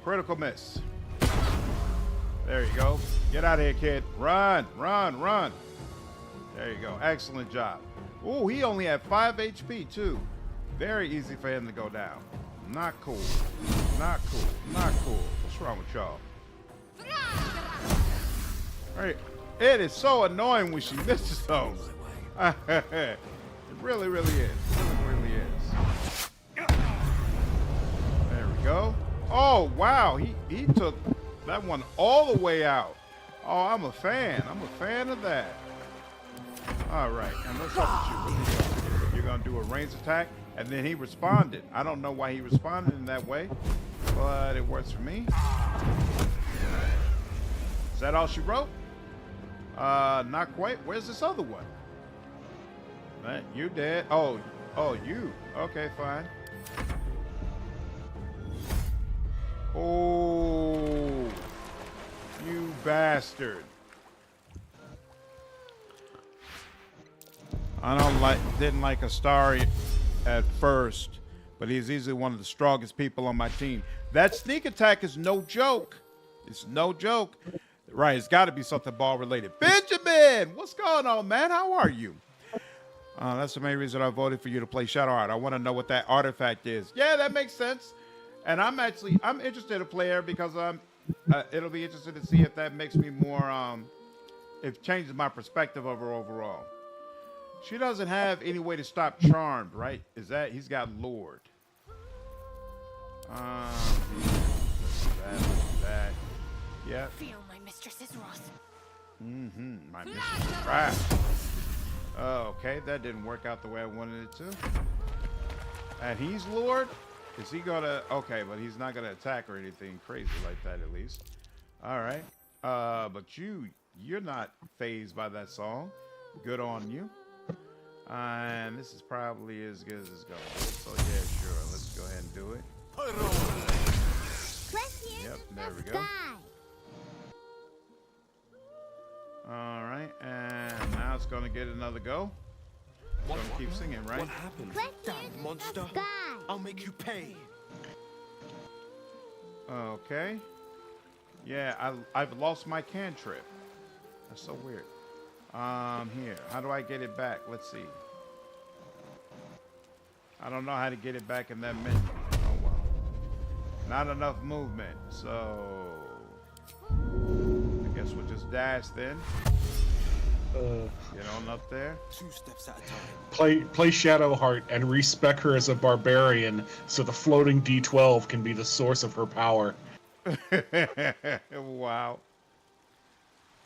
Critical miss. There you go. Get out of here, kid. Run, run, run. There you go. Excellent job. Ooh, he only had 5 HP too. Very easy for him to go down. Not cool. Not cool. Not cool. What's wrong with y'all? Right. It is so annoying when she misses those. It really, really is. It really is. There we go. Oh, wow. He took that one all the way out. Oh, I'm a fan. I'm a fan of that. All right. And let's up with you. You're going to do a ranged attack. And then he responded. I don't know why he responded in that way, but it works for me. Is that all she wrote? Not quite. Where's this other one? Man, you dead. Oh, you. Okay, fine. Oh, you bastard. Didn't like Astari at first, but he's easily one of the strongest people on my team. That sneak attack is no joke. It's no joke. Right, it's got to be something ball related. Benjamin, what's going on, man? How are you? That's the main reason I voted for you to play Shadow Art. I want to know what that artifact is. Yeah, that makes sense. And I'm interested to play her because it'll be interesting to see if that makes me more, it changes my perspective of her overall. She doesn't have any way to stop Charmed, right? Is that, he's got Lord. That. Yep. Feel my mistress's wrath. Mm-hmm. My mistress's wrath. Okay, that didn't work out the way I wanted it to. And he's Lord? Is he gonna... Okay, but he's not gonna attack or anything crazy like that, at least. All right. But you're not fazed by that song. Good on you. And this is probably as good as it's going. So yeah, sure. Let's go ahead and do it. Yep, there we go. All right, and now it's gonna get another go. It's gonna keep singing, right? What happened? Damn monster! I'll make you pay. Okay. Yeah, I've lost my cantrip. That's so weird. Here, how do I get it back? Let's see. I don't know how to get it back in that menu. Oh well. Not enough movement, so I guess we'll just dash then. Get on up there. 2 steps at a time. Play Shadowheart and respec her as a barbarian, so the floating D12 can be the source of her power. Wow.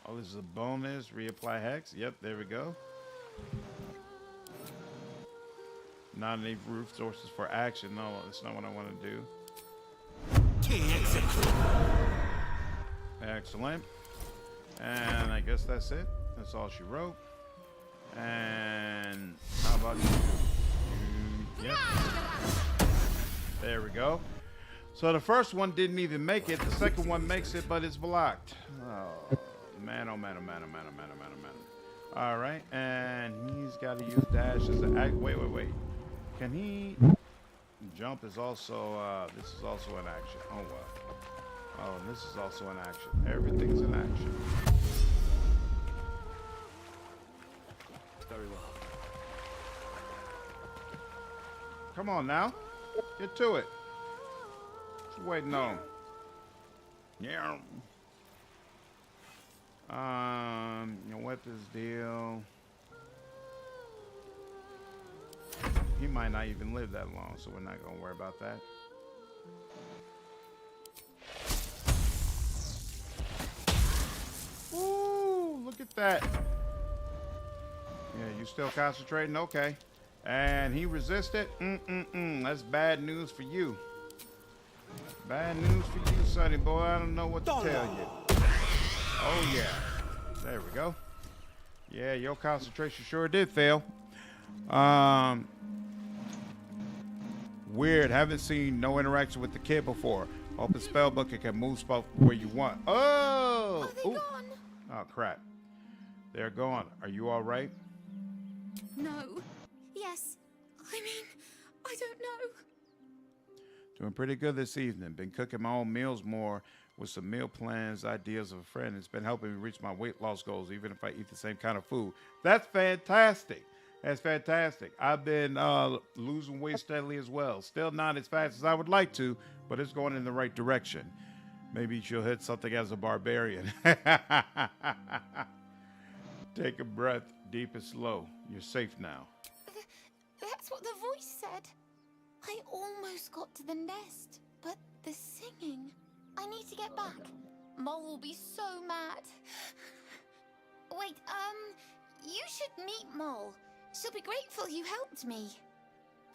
Oh, this is a bonus. Reapply hex. Yep, there we go. Not any resources for action. No, that's not what I want to do. Excellent. And I guess that's it. That's all she wrote. And how about you? Yep. There we go. So the first one didn't even make it. The second one makes it, but it's blocked. Oh, man, oh, man, oh, man, oh, man, oh, man, oh, man, oh, man. All right, and he's got to use dash as an act. Wait. Can he... Jump is also, this is also an action. Oh, wow. Oh, and this is also an action. Everything's an action. Very well. Come on now. Get to it. you waiting on? Yeah. Your weapons deal. He might not even live that long, so we're not gonna worry about that. Ooh, look at that. Yeah, you still concentrating? Okay. And he resisted? That's bad news for you. Bad news for you, sonny boy. I don't know what to tell you. Oh, yeah. There we go. Yeah, your concentration sure did fail. Weird. Haven't seen no interaction with the kid before. Open spellbook and can move spell where you want. Oh! Are they gone? Oh, crap. They're gone. Are you all right? No. Yes. I mean, I don't know. Doing pretty good this evening. Been cooking my own meals more with some meal plans, ideas of a friend. It's been helping me reach my weight loss goals, even if I eat the same kind of food. That's fantastic. That's fantastic. I've been losing weight steadily as well. Still not as fast as I would like to, but it's going in the right direction. Maybe she'll hit something as a barbarian. Take a breath, deep and slow. You're safe now. That's what the voice said. I almost got to the nest, but the singing... I need to get back. Mole will be so mad. Wait, you should meet Mole. She'll be grateful you helped me.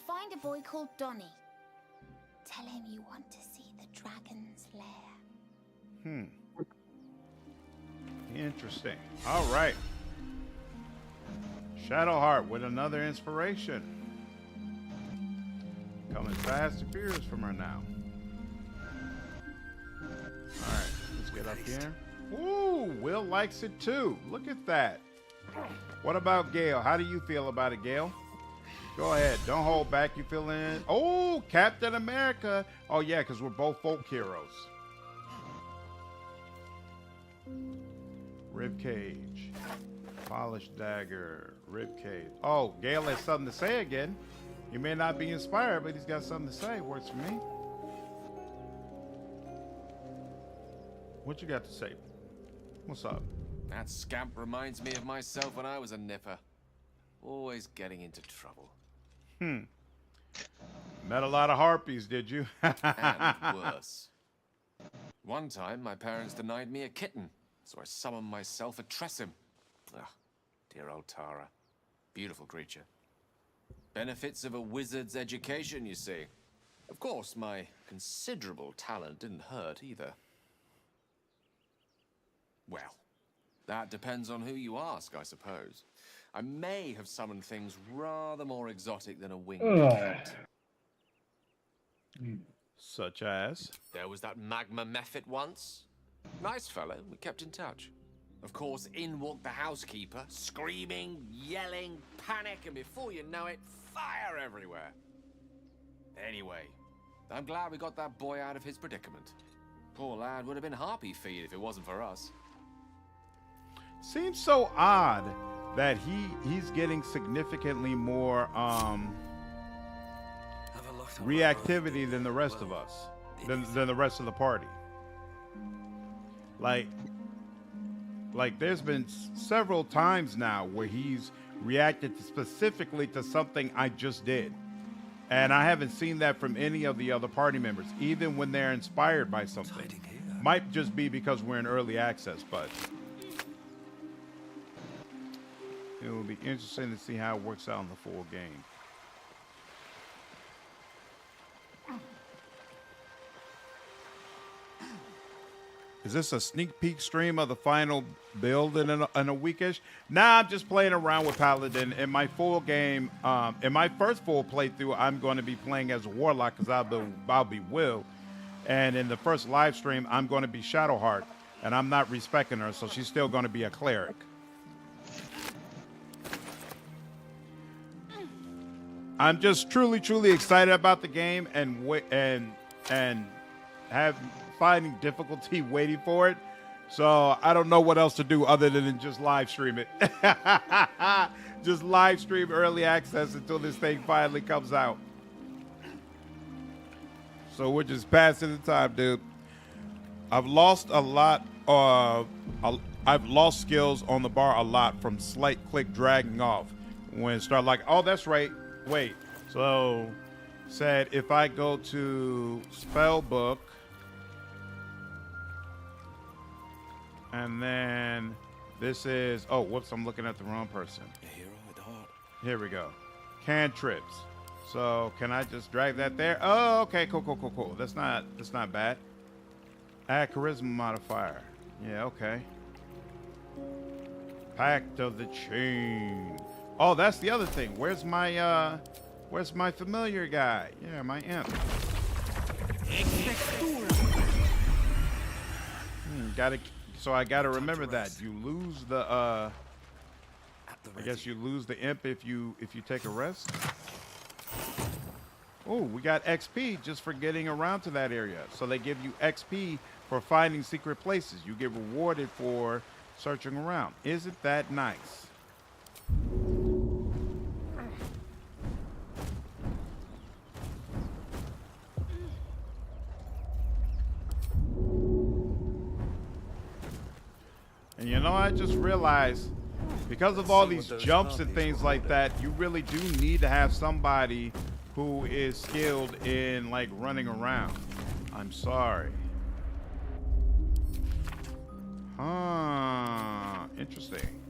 Find a boy called Donny. Tell him you want to see the dragon's lair. Interesting. All right. Shadowheart with another inspiration. Coming fast and furious from her now. All right, let's get up here. Ooh, Will likes it too. Look at that. What about Gale? How do you feel about it, Gale? Go ahead. Don't hold back. You feeling? Oh, Captain America. Oh, yeah, because we're both folk heroes. Ribcage. Polished dagger. Ribcage. Oh, Gale has something to say again. He may not be inspired, but he's got something to say. Works for me. What you got to say? What's up? That scamp reminds me of myself when I was a nipper. Always getting into trouble. Met a lot of harpies, did you? And worse. One time, my parents denied me a kitten, so I summoned myself a Tressim. Ah, dear old Tara. Beautiful creature. Benefits of a wizard's education, you see. Of course, my considerable talent didn't hurt either. Well, that depends on who you ask, I suppose. I may have summoned things rather more exotic than a winged cat. Such as? There was that magma mephit once. Nice fellow, we kept in touch. Of course, in walked the housekeeper, screaming, yelling, panic, and before you know it, fire everywhere. Anyway, I'm glad we got that boy out of his predicament. Poor lad would have been harpy feed if it wasn't for us. Seems so odd that he's getting significantly more reactivity than the rest of us, than the rest of the party. Like there's been several times now where he's reacted specifically to something I just did. And I haven't seen that from any of the other party members, even when they're inspired by something. Might just be because we're in early access, but it will be interesting to see how it works out in the full game. Is this a sneak peek stream of the final build in a weekish? Nah, I'm just playing around with Paladin. In my full game, in my first full playthrough, I'm going to be playing as a warlock because I'll be Will. And in the first live stream, I'm going to be Shadowheart, and I'm not respecting her, so she's still going to be a cleric. I'm just truly excited about the game and have finding difficulty waiting for it. So I don't know what else to do other than just live stream it. Just live stream early access until this thing finally comes out. So we're just passing the time, dude. I've lost a lot. I've lost skills on the bar a lot from slight click dragging off. When it started like, oh, that's right. Wait. So said if I go to spell book and then this is, oh, whoops, I'm looking at the wrong person. Here we go. Cantrips. So can I just drag that there? Oh, okay, cool. That's not bad. Add charisma modifier. Yeah, okay. Pact of the Chain. Oh, that's the other thing. Where's my familiar guy? Yeah, my imp. So I gotta remember that. You lose the I guess you lose the imp if you take a rest. Oh, we got XP just for getting around to that area. So they give you XP for finding secret places. You get rewarded for searching around. Isn't that nice? And you know, I just realized because of all these jumps and things like that, you really do need to have somebody who is skilled in like running around. I'm sorry. Huh. Interesting.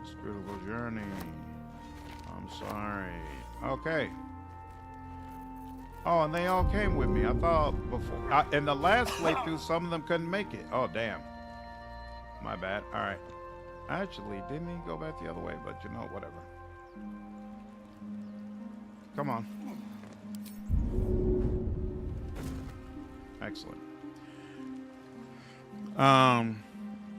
Spiritual journey. I'm sorry. Okay. Oh, and they all came with me. I thought before. In the last playthrough, some of them couldn't make it. Oh, damn. My bad. All right. Actually, didn't he go back the other way? But you know, whatever. Come on. Excellent.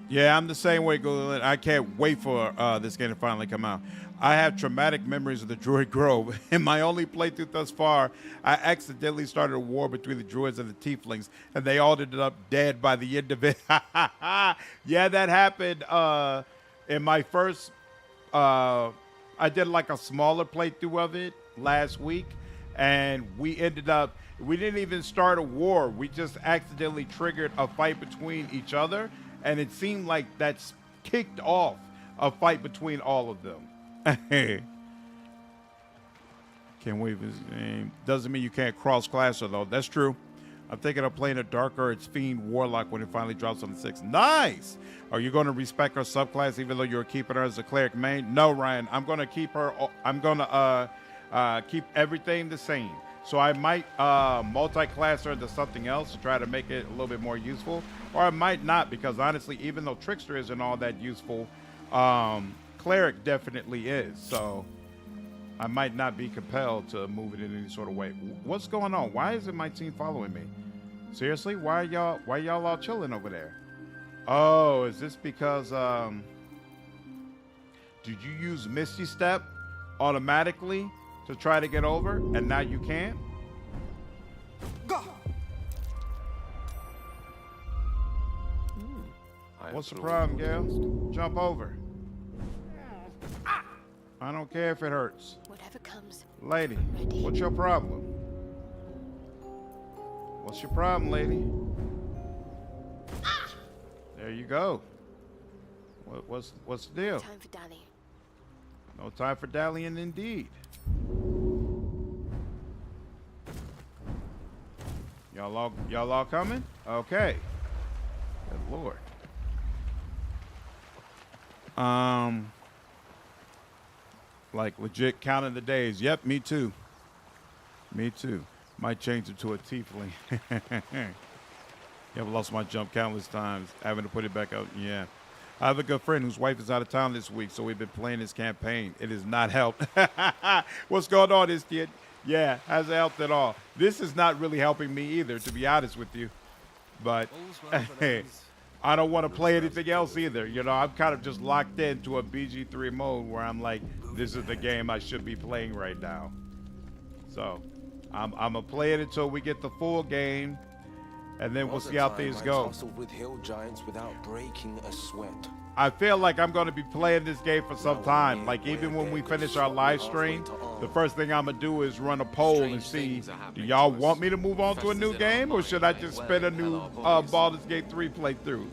Yeah, I'm the same way, Gullilan. I can't wait for this game to finally come out. I have traumatic memories of the Druid Grove. In my only playthrough thus far, I accidentally started a war between the druids and the tieflings, and they all ended up dead by the end of it. Yeah, that happened in my first... I did like a smaller playthrough of it last week, and we didn't even start a war. We just accidentally triggered a fight between each other, and it seemed like that's kicked off a fight between all of them. Can't wait for his name. Doesn't mean you can't cross-class her, though. That's true. I'm thinking of playing a Dark Earth's Fiend Warlock when it finally drops on the 6th. Nice! Are you going to respect her subclass even though you're keeping her as a cleric main? No, Ryan. I'm going to keep her... I'm going to keep everything the same. So I might multi-class her into something else to try to make it a little bit more useful. Or I might not, because honestly, even though Trickster isn't all that useful, Cleric definitely is. So I might not be compelled to move it in any sort of way. What's going on? Why isn't my team following me? Seriously? Why y'all all chilling over there? Oh, is this because did you use Misty Step automatically to try to get over and now you can't? Go. What's the problem, Gail? Jump over. I don't care if it hurts. Whatever comes. Lady, what's your problem? What's your problem, lady? There you go. What's the deal? Time for Danny. No time for dallying, indeed. Y'all all coming? Okay. Good Lord. Like legit counting the days. Yep, me too. Me too. Might change it to a tiefling. I've lost my jump countless times, having to put it back out. Yeah. I have a good friend whose wife is out of town this week, so we've been playing this campaign. It has not helped. What's going on, this kid? Yeah, hasn't helped at all. This is not really helping me either, to be honest with you. But I don't want to play anything else either. You know, I'm kind of just locked into a BG3 mode where I'm like, this is the game I should be playing right now. So I'm going to play it until we get the full game, and then we'll see how things go. With hill giants without breaking a sweat. I feel like I'm going to be playing this game for some time. Like even when we finish our live stream, the first thing I'm gonna do is run a poll and see, do y'all want me to move on to a new game, or should I just spin a new Baldur's Gate 3 playthrough?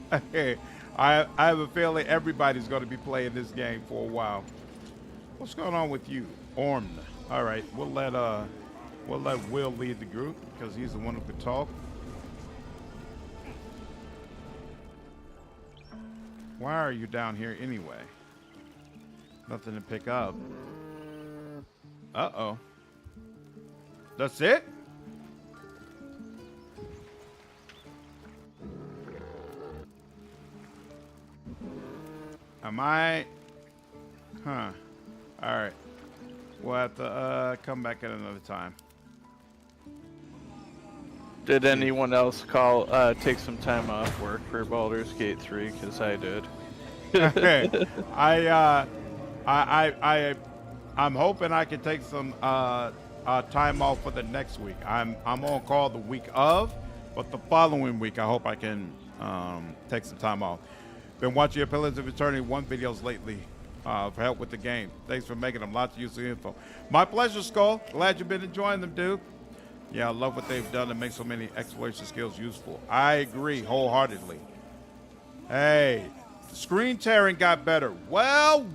I have a feeling everybody's gonna be playing this game for a while. What's going on with you, Orm? All right, we'll let Will lead the group because he's the one who could talk. Why are you down here anyway? Nothing to pick up. Uh-oh. That's it? Am I? Huh. All right. We'll have to come back at another time. Did anyone else take some time off work for Baldur's Gate 3? Because I did. I'm hoping I can take some time off for the next week. I'm on call the week of, but the following week I hope I can take some time off. Been watching your Pillars of Eternity 1 videos lately for help with the game. Thanks for making them. Lots of useful info. My pleasure, Skull. Glad you've been enjoying them, dude. Yeah, I love what they've done to make so many exploration skills useful. I agree wholeheartedly. Hey, screen tearing got better. Well.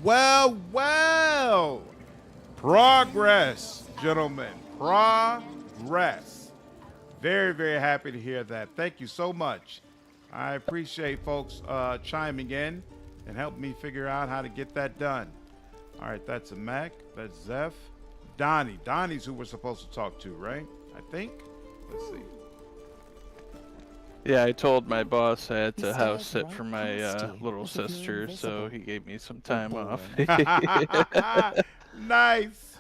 Progress, gentlemen. Progress. Very, very happy to hear that. Thank you so much. I appreciate folks chiming in and helping me figure out how to get that done. All right, that's a Mac. That's Zeph. Donnie. Donnie's who we're supposed to talk to, right? I think. Let's see. Yeah, I told my boss I had to house sit for my little sister, so he gave me some time off. Nice.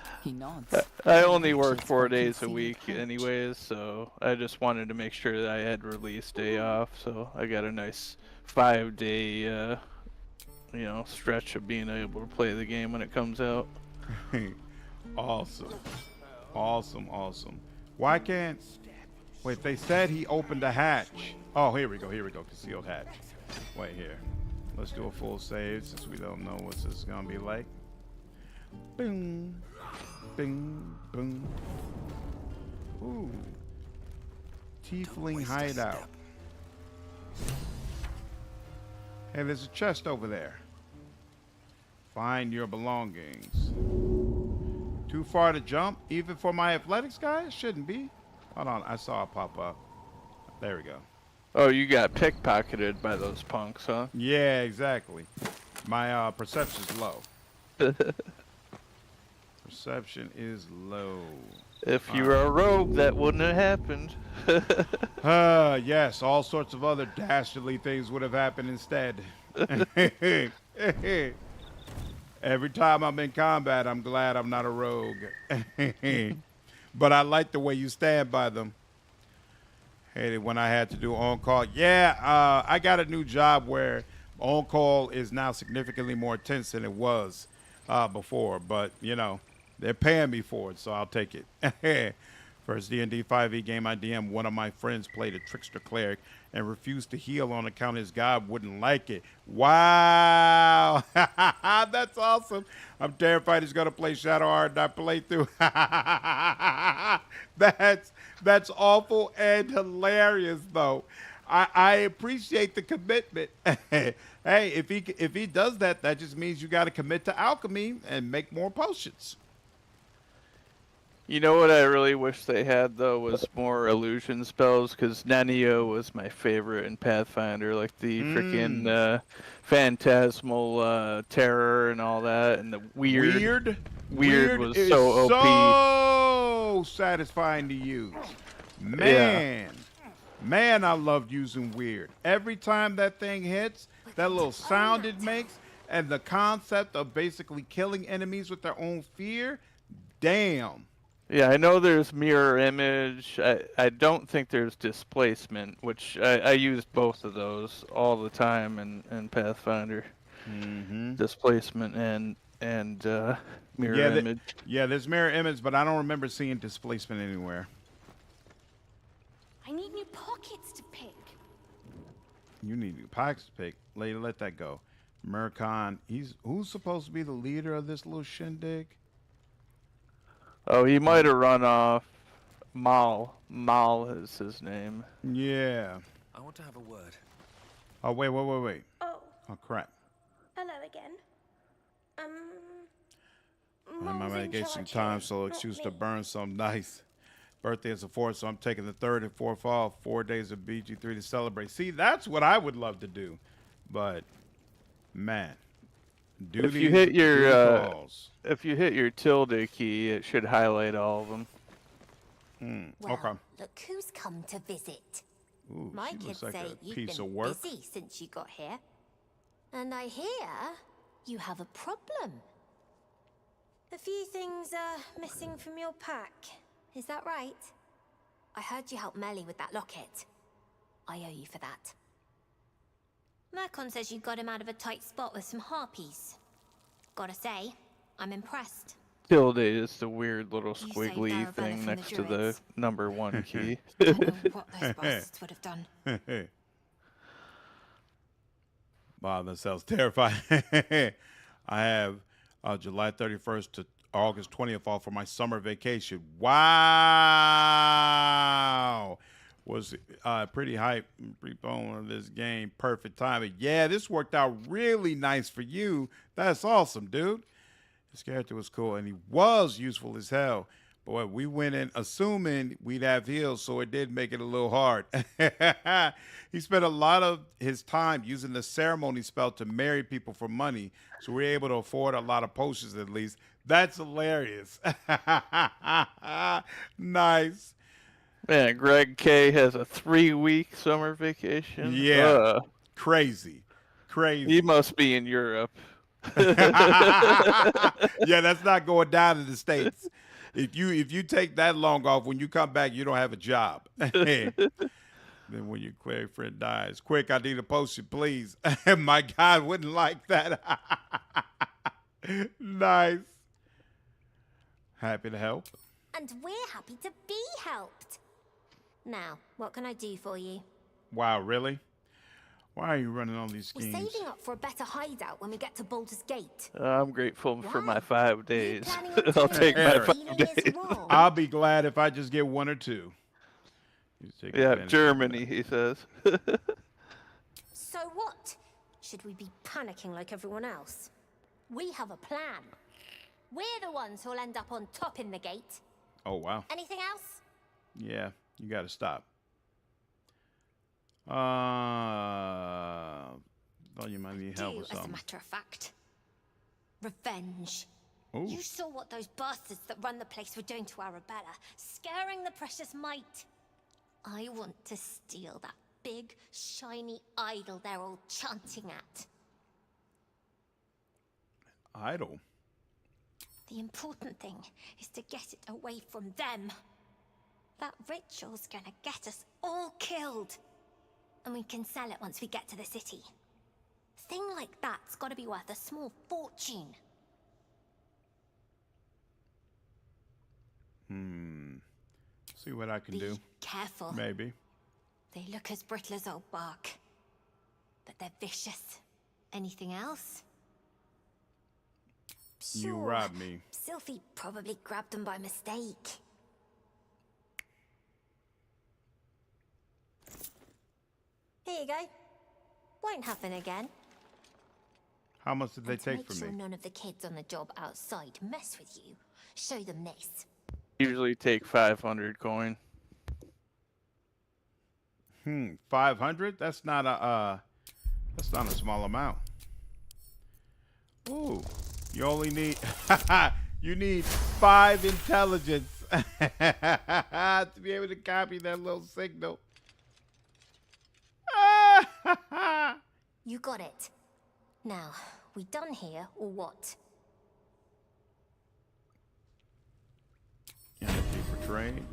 I only work 4 days a week anyways, so I just wanted to make sure that I had release day off, so I got a nice 5-day stretch of being able to play the game when it comes out. Awesome. Why can't... Wait, they said he opened a hatch. Oh, here we go. Concealed hatch. Wait here. Let's do a full save since we don't know what this is going to be like. Bing. Bing. Boom. Ooh. Tiefling hideout. Hey, there's a chest over there. Find your belongings. Too far to jump, even for my athletics guy? It shouldn't be. Hold on, I saw it pop up. There we go. Oh, you got pickpocketed by those punks, huh? Yeah, exactly. My perception's low. Perception is low. If you were a rogue, that wouldn't have happened. Yes, all sorts of other dastardly things would have happened instead. Every time I'm in combat, I'm glad I'm not a rogue. But I like the way you stand by them. Hated when I had to do on-call. Yeah, I got a new job where on-call is now significantly more intense than it was before. But, you know, they're paying me for it, so I'll take it. First D&D 5e game I DM, one of my friends played a trickster cleric and refused to heal on account his god wouldn't like it. Wow. That's awesome. I'm terrified he's going to play Shadowheart and I play through. That's awful and hilarious, though. I appreciate the commitment. Hey, if he does that, that just means you got to commit to alchemy and make more potions. You know what I really wish they had, though, was more illusion spells, because Nanio was my favorite in Pathfinder, like the freaking phantasmal terror and all that, and the weird was so OP. So satisfying to use. Man, I loved using weird. Every time that thing hits, that little sound it makes, and the concept of basically killing enemies with their own fear, damn. Yeah, I know there's mirror image. I don't think there's displacement, which I used both of those all the time in Pathfinder. Displacement and mirror image. Yeah, there's mirror image, but I don't remember seeing displacement anywhere. I need new pockets to pick. You need new pockets to pick. Lady, let that go. Murkon, who's supposed to be the leader of this little shindig? Oh, he might have run off. Mal. Mal is his name. Yeah. I want to have a word. Oh, wait. Oh, Oh, crap. hello again. I'm on my Mole's in medication charge time, here, so not excuse me. to burn some nice. Birthday is the 4th, so I'm taking the 3rd and 4th off. 4 days of BG3 to celebrate. See, that's what I would love to do. But, man. If you hit your tilde key, it should highlight all of them. Well, Okay. look who's come to visit. Ooh, My she kids looks like say a you've piece been of work. busy since you got here. And I hear you have a problem. A few things are missing from your pack. Is that right? I heard you helped Melly with that locket. I owe you for that. Mercon says you got him out of a tight spot with some Harpies. Gotta say, I'm impressed. Tilde is the weird little You saved squiggly Arabella thing from the next to the Druids. #1 key. Don't know what those bastards would have done. Wow, that sounds terrifying. I have July 31st to August 20th off for my summer vacation. Wow. Was pretty hype, pre-bone of this game. Perfect timing. Yeah, this worked out really nice for you. That's awesome, dude. His character was cool, and he was useful as hell. Boy, we went in assuming we'd have heals, so it did make it a little hard. He spent a lot of his time using the ceremony spell to marry people for money, so we were able to afford a lot of potions at least. That's hilarious. Nice. Man, Greg K has a 3-week summer vacation. Yeah. Crazy. He must be in Europe. Yeah, that's not going down in the States. If you take that long off, when you come back, you don't have a job. Then when your queer friend dies, quick, I need a potion, please. My God, wouldn't like that. Nice. Happy to help. And we're happy to be helped. Now, what can I do for you? Wow, really? Why are you running all these We're schemes? saving up for a better hideout when we get to Baldur's Gate. I'm grateful for my 5 days. planning on I'll taking take my it? 5 Feeling is days. wrong. I'll be glad if I just get 1 or 2. Yeah, Germany, he says. So what? Should we be panicking like everyone else? We have a plan. We're the ones who'll end up on top in the gate. Oh, wow. Anything else? Yeah, you got to stop. Thought you might need help with As a something. matter of fact. Revenge. Ooh. You saw what those bastards that run the place were doing to Arabella, scaring the precious mite. I want to steal that big, shiny idol they're all chanting at. Idol? The important thing is to get it away from them. That ritual's gonna get us all killed. And we can sell it once we get to the city. Thing like that's gotta be worth a small fortune. See what I can do. Careful. Maybe. They look as brittle as old bark. But they're vicious. Anything else? You robbed me. Sylphie probably grabbed them by mistake. Here you go. Won't happen again. How much did they And to take make from sure me? none of the kids on the job outside mess with you, show them this. Usually take 500 coin. 500? That's not a small amount. Ooh. You only need you need 5 intelligence to be able to copy that little signal. You got it. Now, we done here or what? Energy for trade.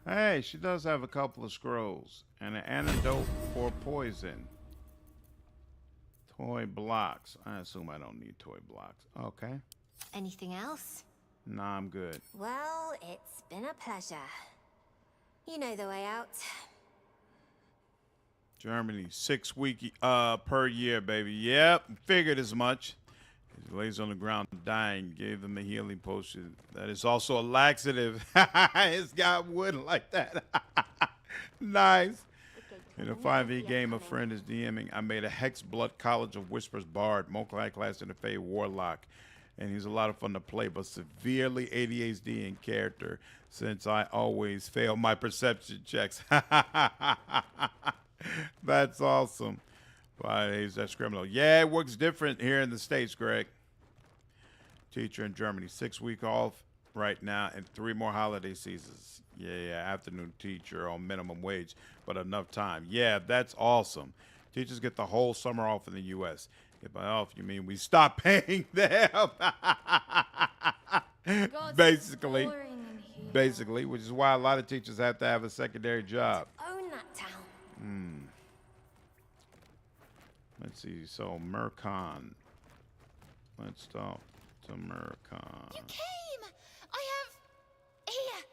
Hey, she does have a couple of scrolls and an antidote for poison. Toy blocks. I assume I don't need toy blocks. Okay. Anything else? Nah, I'm good. Well, it's been a pleasure. You know the way out. Germany, 6 week per year, baby. Yep, figured as much. He lays on the ground dying. Gave them a healing potion. That is also a laxative. It's got wood like that. Nice. In a 5e game, a friend is DMing. I made a Hexblood College of Whispers Bard, multi-class interfaith warlock, and he's a lot of fun to play, but severely ADHD in character since I always fail my perception checks. That's awesome. 5 days, that's criminal. Yeah, it works different here in the States, Greg. Teacher in Germany, 6-week off right now and 3 more holiday seasons. Yeah, afternoon teacher on minimum wage, but enough time. Yeah, that's awesome. Teachers get the whole summer off in the U.S. If by off, you mean we stop paying them. Basically, which is why a lot of teachers have to have a secondary job. Own that town. Let's see. So Mercon. Let's talk to Mercon. You came! I have... Here!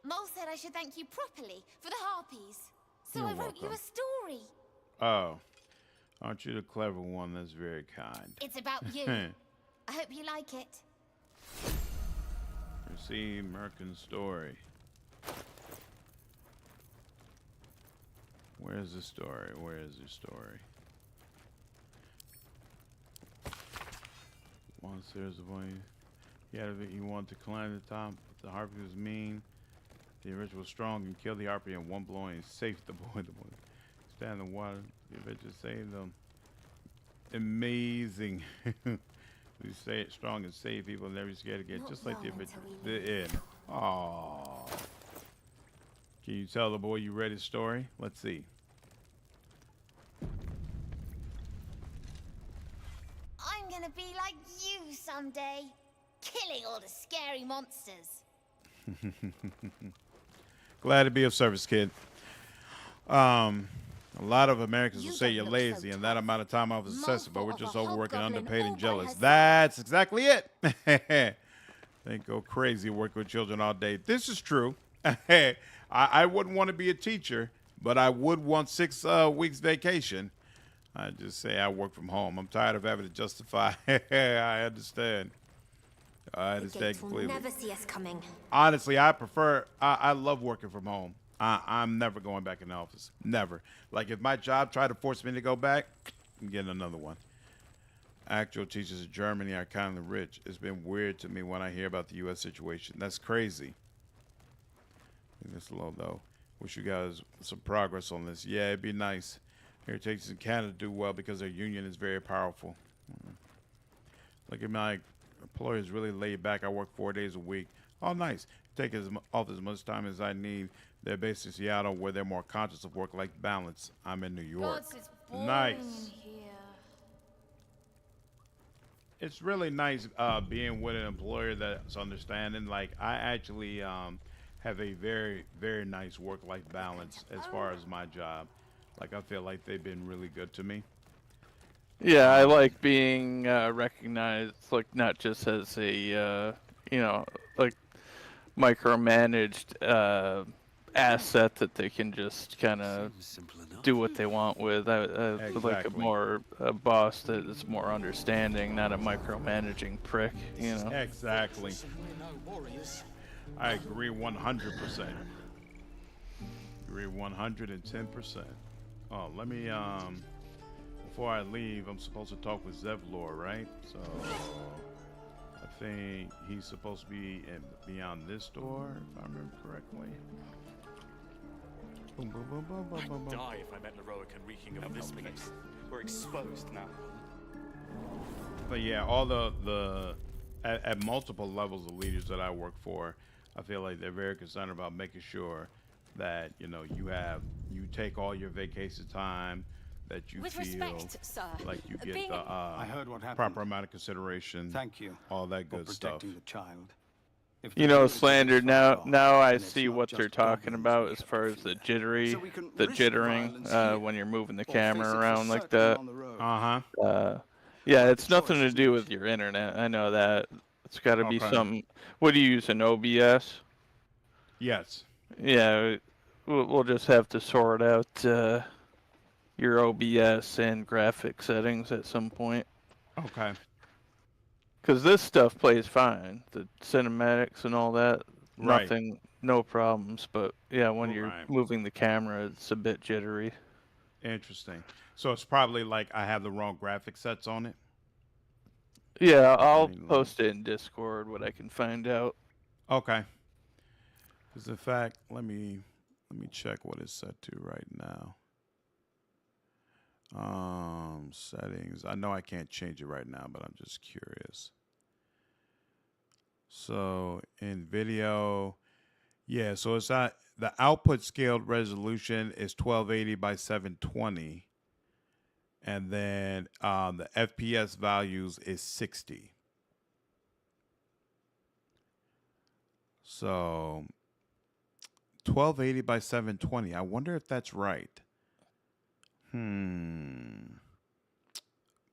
Mole said I should thank you properly for the Harpies. So You're I wrote you welcome. a story. Oh. Aren't you the clever one? That's very kind. It's about you. I hope you like it. Receive Mercan's story. Where's the story? Where is the story? Once there's a boy, he wanted to climb the top, but the harpy was mean. The original was strong and killed the harpy in one blow and saved the boy. The boy stand in the water. The adventure saved them. Amazing. We say it strong and save people, never scared again, just like the adventure. The end. Aww. Can you tell the boy you read his story? Let's see. I'm gonna be like you someday. Killing all the scary monsters. Glad to be of service, kid. A lot of Americans will say you're lazy, and that amount of time I was excessive, but we're just overworking, underpaid, and jealous. That's exactly it. They go crazy working with children all day. This is true. I wouldn't want to be a teacher, but I would want 6 weeks vacation. I just say I work from home. I'm tired of having to justify. I understand. I understand completely. Never see us coming. Honestly, I love working from home. I'm never going back in the office. Never. Like, if my job tried to force me to go back, I'm getting another one. Actual teachers in Germany are kind of rich. It's been weird to me when I hear about the U.S. situation. That's crazy. It's low, though. Wish you guys some progress on this. Yeah, it'd be nice. Here, teachers in Canada do well because their union is very powerful. Look at my employer's really laid back. I work 4 days a week. Oh, nice. Take off as much time as I need. They're based in Seattle, where they're more conscious of work-life balance. I'm in New York. Nice. It's really nice being with an employer that's understanding. Like, I actually have a very, very nice work-life balance as far as my job. Like, I feel like they've been really good to me. Yeah, I like being recognized, like, not just as a, like, micromanaged asset that they can just kind of do what they want with. I Exactly. like a boss that is more understanding, not a micromanaging prick, you know. Exactly. I agree 100%. Agree 110%. Oh, let me, before I leave, I'm supposed to talk with Zevlor, right? So, I think he's supposed to be beyond this door, if I remember correctly. Boom, boom, boom, boom, boom, boom, boom. I'd die if I met Leroic and reeking of this place. We're exposed now. But yeah, all at multiple levels of leaders that I work for, I feel like they're very concerned about making sure that, you you take all your vacation time, that you With feel respect, sir. like you get Being- the I heard what happened. proper amount of consideration. Thank you all that for good stuff. protecting the child. If You the know, village is Slander, far now off, I then it's see not what just they're talking goblins about we as can far as the jittery, So we can the risk jittering, violence here, when you're moving the or camera face it for around like certain that. on the road. Yeah, it's nothing to do with your internet. I know that. It's got to be Okay. something. What do you use, an OBS? Yes. Yeah, we'll just have to sort out your OBS and graphic settings at some point. Okay. Because this stuff plays fine. The cinematics and all that, Right. nothing, no problems. But yeah, when you're Right. moving the camera, it's a bit jittery. Interesting. So it's probably like I have the wrong graphic sets on it. Yeah, I'll post it in Discord what I can find out. Okay. Because in fact, let me check what it's set to right now. Settings. I know I can't change it right now, but I'm just curious. So in video, yeah, so it's not the output scaled resolution is 1280 by 720. And then the FPS values is 60. So 1280 by 720. I wonder if that's right.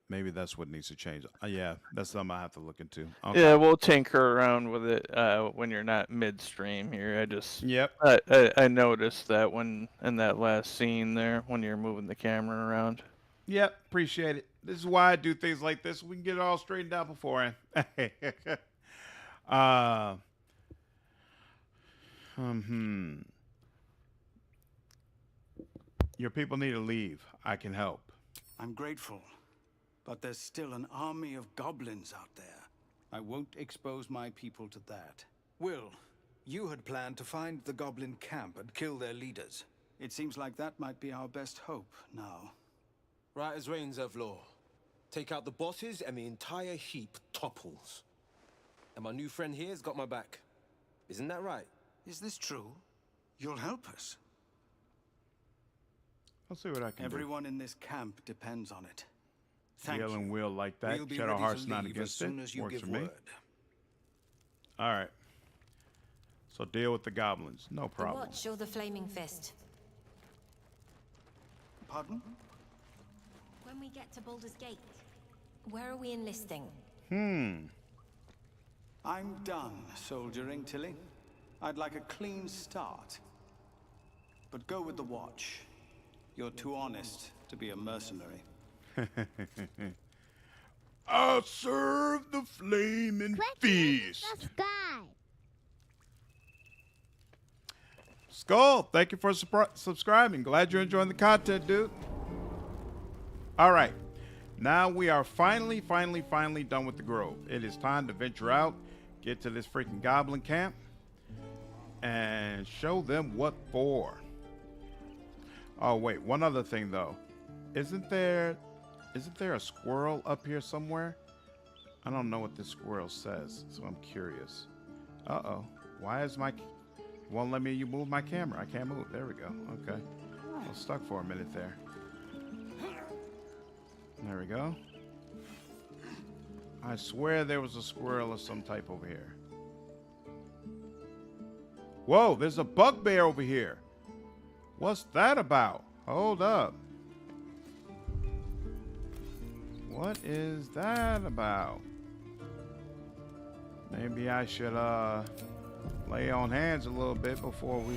Maybe that's what needs to change. Yeah, that's something I have to look into. Okay. Yeah, we'll tinker around with it when you're not midstream here. I just I noticed that when in that last scene there when you're moving the camera around. Yep, appreciate it. This is why I do things like this. We can get it all straightened out beforehand. Your people need to leave. I can help. I'm grateful, but there's still an army of goblins out there. I won't expose my people to that. Will, you had planned to find the goblin camp and kill their leaders. It seems like that might be our best hope now. Right as rains of law. Take out the bosses and the entire heap topples. And my new friend here's got my back. Isn't that right? Is this true? You'll help us. I'll see what I can Everyone in this camp depends on it. Thank Yell you. and will like that. We'll be Shadow ready Heart's to not leave against as soon it. as you Works give for me. word. All right. So deal with the goblins. No The problem. Watch or the Flaming Fist? Pardon? When we get to Baldur's Gate, where are we enlisting? I'm done soldiering, Tilly. I'd like a clean start. But go with the Watch. You're too honest to be a mercenary. I'll serve the flaming feast. Skull, thank you for subscribing. Glad you're enjoying the content, dude. All right. Now we are finally done with the Grove. It is time to venture out, get to this freaking goblin camp, and show them what for. Oh, wait. One other thing, though. Isn't there a squirrel up here somewhere? I don't know what this squirrel says, so I'm curious. Uh-oh. Why is my... Won't let me move my camera. I can't move. There we go. Okay. I was stuck for a minute there. There we go. I swear there was a squirrel of some type over here. Whoa, there's a bugbear over here. What's that about? Hold up. What is that about? Maybe I should lay on hands a little bit before we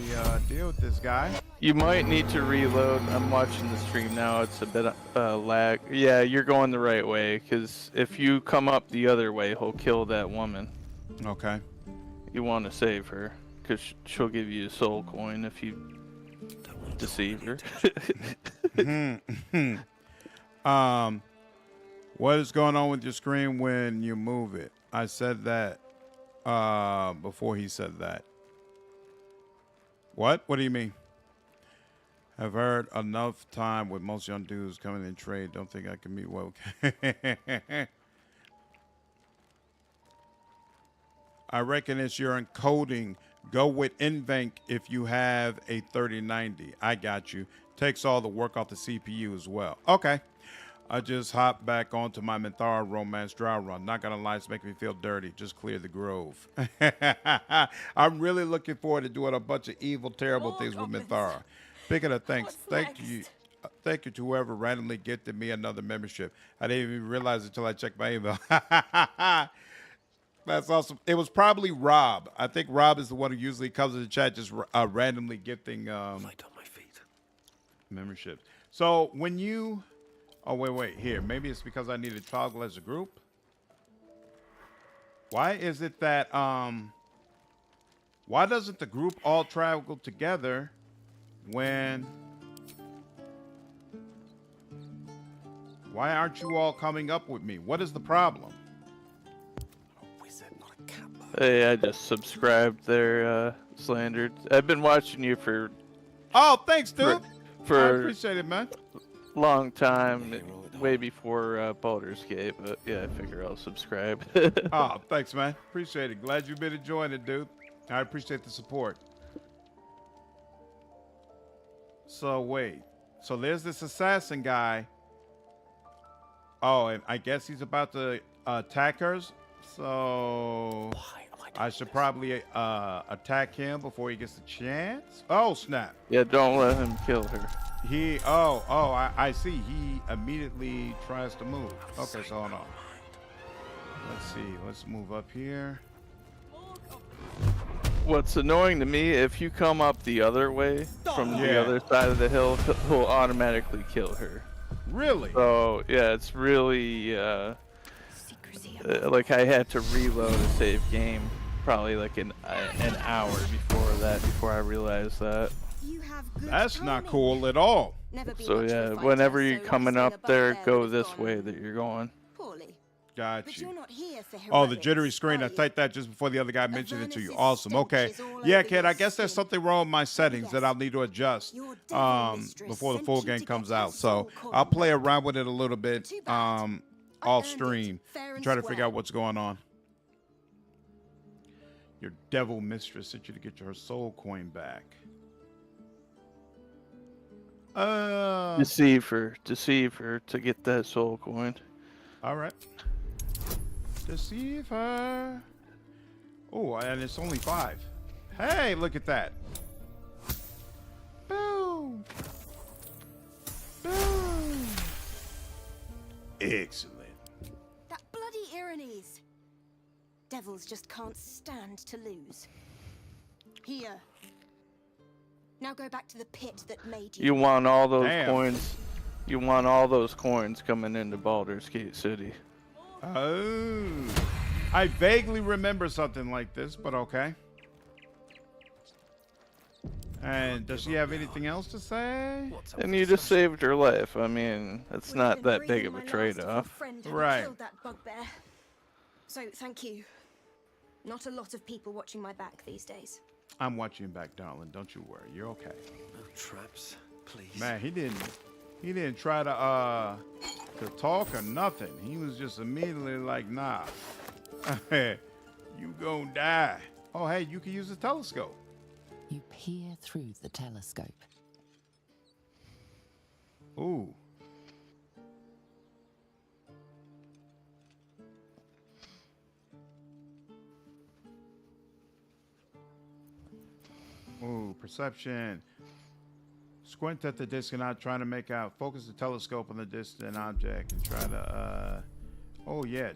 deal with this guy. You might need to reload. I'm watching the stream now. It's a bit lag. Yeah, you're going the right way, because if you come up the other way, he'll kill that woman. Okay. You want to save her, because she'll give you a soul coin if you deceive her. What is going on with your screen when you move it? I said that before he said that. What? What do you mean? I've heard enough time with most young dudes coming in trade. Don't think I can meet well. I reckon it's your encoding. Go with NVENC if you have a 3090. I got you. Takes all the work off the CPU as well. Okay. I just hopped back onto my Minthara romance dry run. Not gonna lie, it's making me feel dirty. Just clear the Grove. I'm really looking forward to doing a bunch of evil, terrible things with Minthara. Speaking of thanks, thank you to whoever randomly gifted me another membership. I didn't even realize it until I checked my email. That's awesome. It was probably Rob. I think Rob is the one who usually comes in the chat just randomly gifting memberships. So when you... Oh, wait. Here. Maybe it's because I need to toggle as a group. Why is it that why doesn't the group all travel together when? Why aren't you all coming up with me? What is the problem? Hey, I just subscribed there, Slandered. I've been watching you for... Oh, thanks, dude. For I appreciate it, man. Long time, way before Baldur's Gate, but yeah, I figure I'll subscribe. Oh, thanks, man. Appreciate it. Glad you've been enjoying it, dude. I appreciate the support. So, wait. So, there's this assassin guy. Oh, and I guess he's about to attack us. So, I should probably attack him before he gets a chance. Oh, snap. Yeah, don't let him kill her. I see. He immediately tries to move. Okay, so hold on. Let's see. Let's move up here. What's annoying to me, if you come up the other way from the other side of the hill, he'll automatically kill her. Really? So yeah, it's really like I had to reload a save game probably like an hour before I realized that. That's not cool at all. So yeah, whenever you're coming up there, go this way that you're going. Got you. Oh, the jittery screen. I typed that just before the other guy mentioned it to you. Awesome. Okay. Yeah, kid, I guess there's something wrong with my settings that I'll need to adjust before the full game comes out. So I'll play around with it a little bit off stream and try to figure out what's going on. Your devil mistress sent you to get your soul coin back. Deceive her to get that soul coin. All right. Deceive her. Oh, and it's only 5. Hey, look at that. Boom. Boom. Excellent. That bloody Irenes. Devils just can't stand to lose. Here. Now go back to the pit that made you. You want all those coins. You want all those coins coming into Baldur's Gate City. Oh, I vaguely remember something like this, but okay. And does she have anything else to say? And you just saved her life. I mean, it's not that big of a trade-off. Right. That bugbear. So thank you. Not a lot of people watching my back these days. I'm watching you back, darling. Don't you worry. You're okay. No traps, please. Man, he didn't try to talk or nothing. He was just immediately like, nah. You gonna die. Oh, hey, you can use the telescope. You peer through the telescope. Ooh. Ooh, perception. Squint at the distant object, trying to make out. Focus the telescope on the distant object and try to, oh yeah.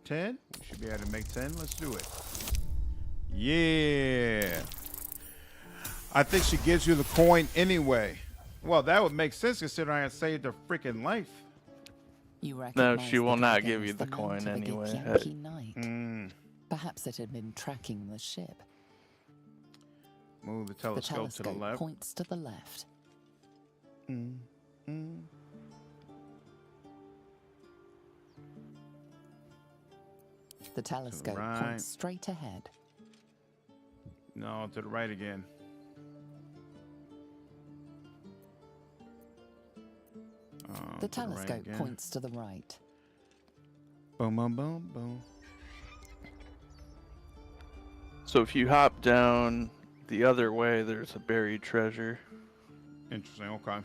10? We should be able to make 10. Let's do it. Yeah. I think she gives you the coin anyway. Well, that would make sense considering I saved her freaking life. No, she will not give you the coin anyway. Perhaps it had been tracking the ship. Move the telescope to the left. Points to the left. The telescope points straight ahead. No, to the right again. The telescope points to the right. Boom, boom, boom, boom. So if you hop down the other way, there's a buried treasure. Interesting, okay.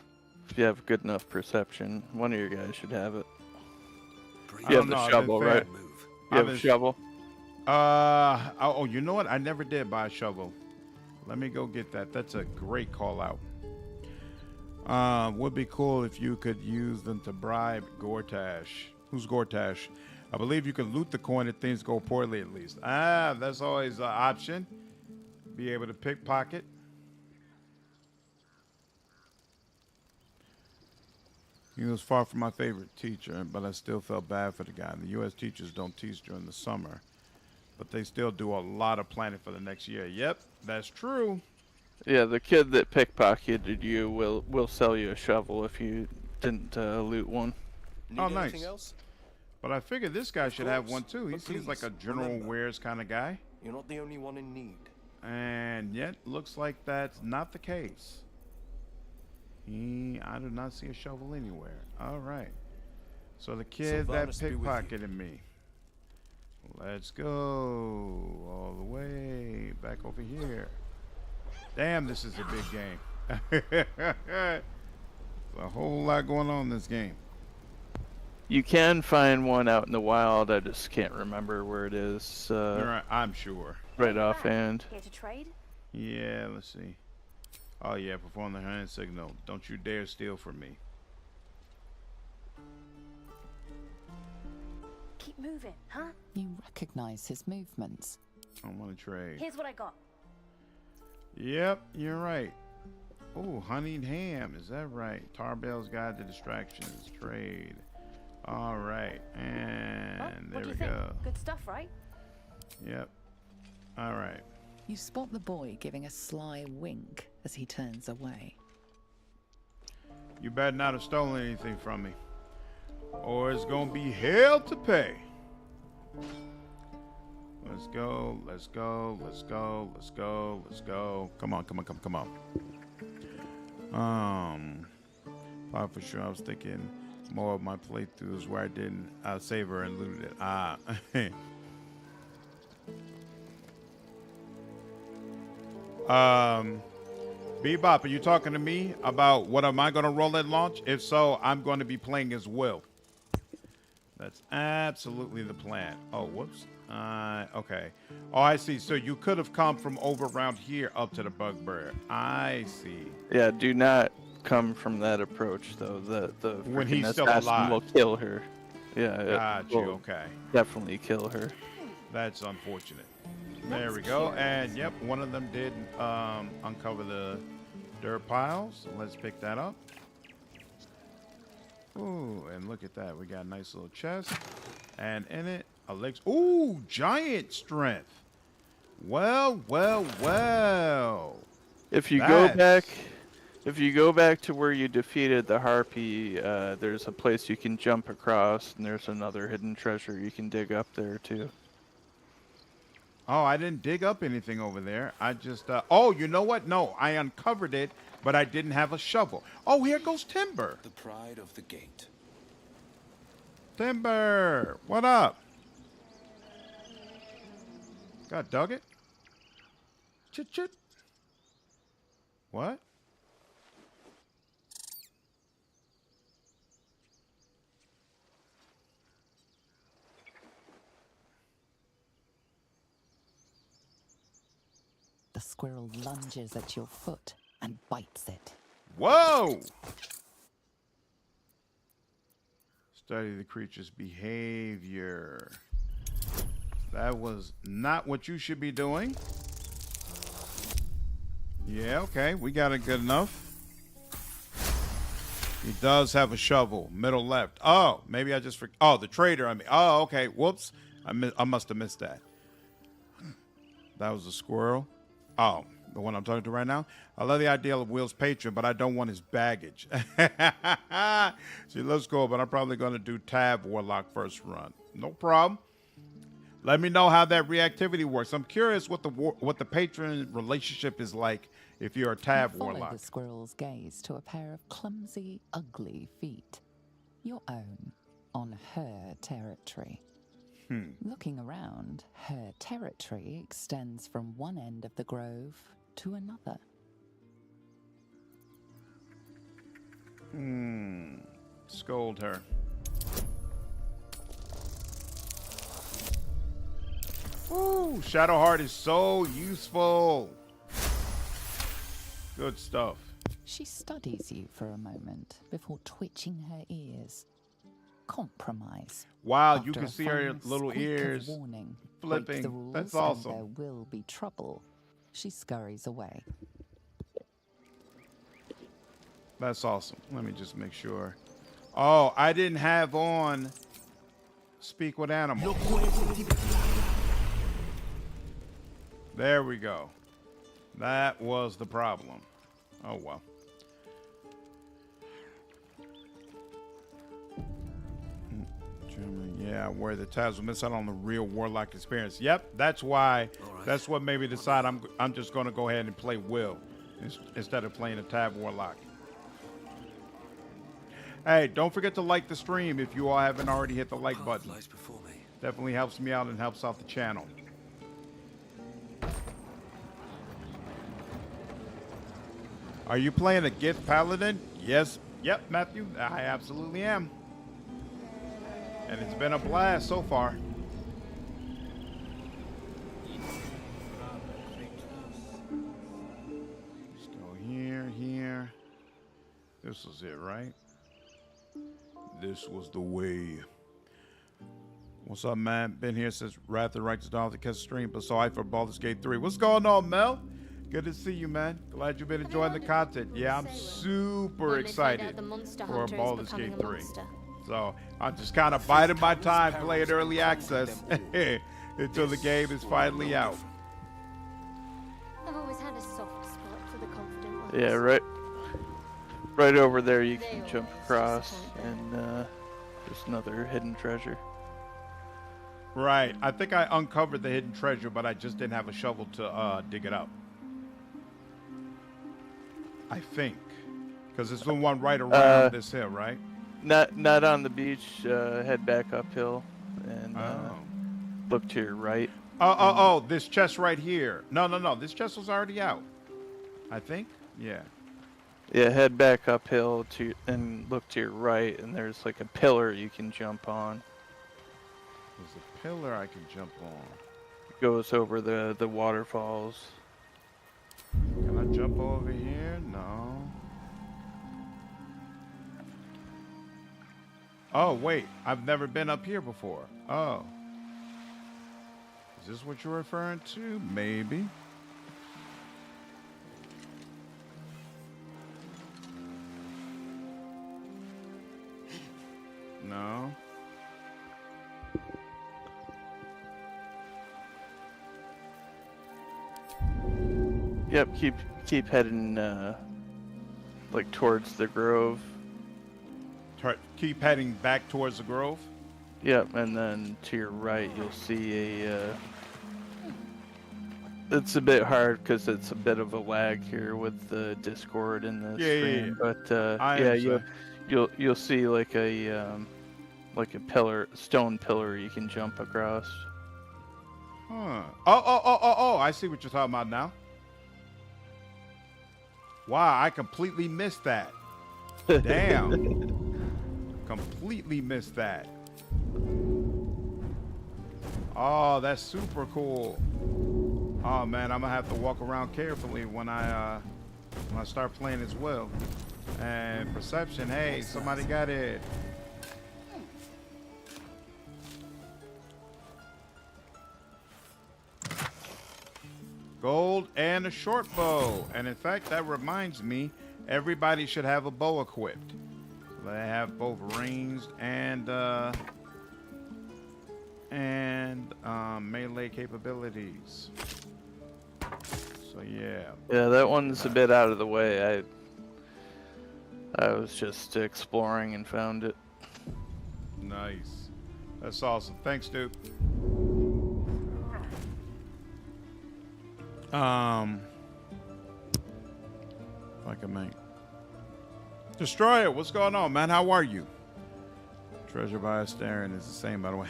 If you have good enough perception, one of your guys should have it. You have the shovel, right? You have a shovel? Oh, you know what? I never did buy a shovel. Let me go get that. That's a great call out. Would be cool if you could use them to bribe Gortash. Who's Gortash? I believe you can loot the coin if things go poorly at least. That's always an option. Be able to pickpocket. He was far from my favorite teacher, but I still felt bad for the guy. The U.S. teachers don't teach during the summer. But they still do a lot of planning for the next year. Yep, that's true. Yeah, the kid that pickpocketed you will sell you a shovel if you didn't loot one. Oh, nice. Else? But I figured this guy should have one too. He seems like a general wares kind of guy. You're not the only one in need. And yet, looks like that's not the case. I do not see a shovel anywhere. All right. So the kid that pickpocketed me. Let's go all the way back over here. Damn, this is a big game. There's a whole lot going on in this game. You can find one out in the wild. I just can't remember where it is. Right, I'm sure. Right offhand. Here to trade? Yeah, let's see. Oh yeah, perform the hand signal. Don't you dare steal from me. Keep moving, huh? You recognize his movements. I want to trade. Here's what I got. Yep, you're right. Oh, honeyed ham. Is that right? Tarbell's Guide to Distractions. Trade. All right. And there we go. Good stuff, right? Yep. All right. You spot the boy giving a sly wink as he turns away. You better not have stolen anything from me, or it's gonna be hell to pay. Let's go, let's go, let's go, let's go, let's go. Come on, come on, come on, come on. Probably for sure I was thinking more of my playthroughs where I didn't save her and looted it. Bebop, are you talking to me about what am I going to roll at launch? If so, I'm going to be playing as Will. That's absolutely the plan. Oh, whoops. Okay. Oh, I see. So you could have come from over around here up to the Bugbear. I see. Yeah, do not come from that approach, though. The when he's still assassin alive will kill her. Yeah. Got you. Okay. Definitely kill her. That's unfortunate. There we go. And yep, one of them did uncover the dirt piles. So let's pick that up. Ooh, and look at that. We got a nice little chest. And in it, ooh, giant strength. Well, well, well. If you go back to where you defeated the Harpy, there's a place you can jump across, and there's another hidden treasure you can dig up there too. Oh, I didn't dig up anything over there. I just, oh, you know what? No, I uncovered it, but I didn't have a shovel. Oh, here goes Timber. The pride of the gate. Timber, what up? God dug it? Chit chit. What? The squirrel lunges at your foot and bites it. Whoa! Study the creature's behavior. That was not what you should be doing. Yeah, okay, we got it good enough. He does have a shovel, middle left. Oh, maybe I just oh, the trader, I mean. Oh, okay, whoops. I must have missed that. That was a squirrel. Oh, the one I'm talking to right now. I love the idea of Will's patron, but I don't want his baggage. See, let's go, but I'm probably going to do Tab Warlock first run. No problem. Let me know how that reactivity works. I'm curious what the patron relationship is like if you're a Tab Warlock. Follow the squirrel's gaze to a pair of clumsy, ugly feet. Your own, on her territory. Looking around, her territory extends from one end of the grove to another. Scold her. Ooh, Shadowheart is so useful. Good stuff. She studies you for a moment before twitching her ears. Compromise. Wow, After you can a see her fine little squeak of ears warning, flipping. break the rules That's and awesome. there will be trouble. She scurries away. That's awesome. Let me just make sure. Oh, I didn't have on Speak with Animals. There we go. That was the problem. Oh, well. Yeah, where the tabs will miss out on the real warlock experience. Yep, that's why. That's what made me decide I'm just going to go ahead and play Will instead of playing a tab warlock. Hey, don't forget to like the stream if you all haven't already hit the like button. Definitely helps me out and helps out the channel. Are you playing a gift Paladin? Yes. Yep, Matthew, I absolutely am. And it's been a blast so far. Let's go here. This was it, right? This was the way. What's up, man? Been here since Wrath and Righteous Dawn to catch stream, but so I for Baldur's Gate 3. What's going on, Mel? Good to see you, man. Glad you've been enjoying the content. Yeah, I'm super excited for Baldur's Gate 3. So I'm just kind of biding my time, playing early access until the game is finally out. I've always had a soft spot for the confident ones. Yeah, right over there you can jump across, and there's another hidden treasure. Right. I think I uncovered the hidden treasure, but I just didn't have a shovel to dig it up. I think. Because it's the one right around this hill, right? Not on the beach. Head back uphill and look to your right. Oh, this chest right here. No. This chest was already out. I think. Yeah. Yeah, head back uphill and look to your right, and there's like a pillar you can jump on. There's a pillar I can jump on. It goes over the waterfalls. Can I jump over here? No. Oh, wait. I've never been up here before. Oh. Is this what you're referring to? Maybe. No. Yep, keep heading like towards the grove. Keep heading back towards the grove? Yep, and then to your right you'll see a it's a bit hard because it's a bit of a lag here with the Discord and the stream. Yeah. But you'll see like a pillar, stone pillar you can jump across. Huh. Oh, I see what you're talking about now. Wow, I completely missed that. Damn. Completely missed that. Oh, that's super cool. Oh man, I'm gonna have to walk around carefully when I start playing as well. And perception, hey, somebody got it. Gold and a short bow. And in fact, that reminds me, everybody should have a bow equipped. They have both ranged and melee capabilities. So yeah. Yeah, that one's a bit out of the way. I was just exploring and found it. Nice. That's awesome. Thanks, dude. If I can make Destroyer, what's going on, man? How are you? Treasure by a staring is the same, by the way.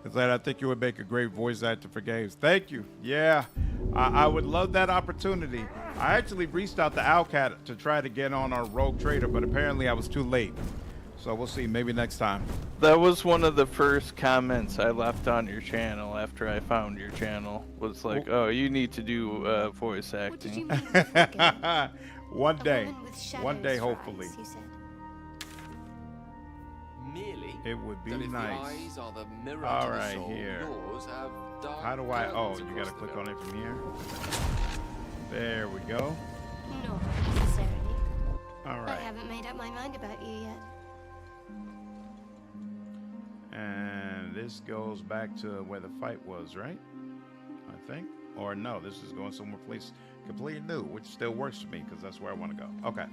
Because I think you would make a great voice actor for games. Thank you. Yeah, I would love that opportunity. I actually reached out to Owlcat to try to get on our Rogue Trader, but apparently I was too late. So we'll see, maybe next time. That was one of the first comments I left on your channel after I found your channel. Was like, oh, you need to do voice acting. One day, hopefully. It would be nice. All right, here. How do I? Oh, you gotta click on it from here. There we go. Not necessarily. All right. I haven't made up my mind about you yet. And this goes back to where the fight was, right? I think. or no, this is going somewhere place completely new, which still works for me because that's where I want to go. Okay.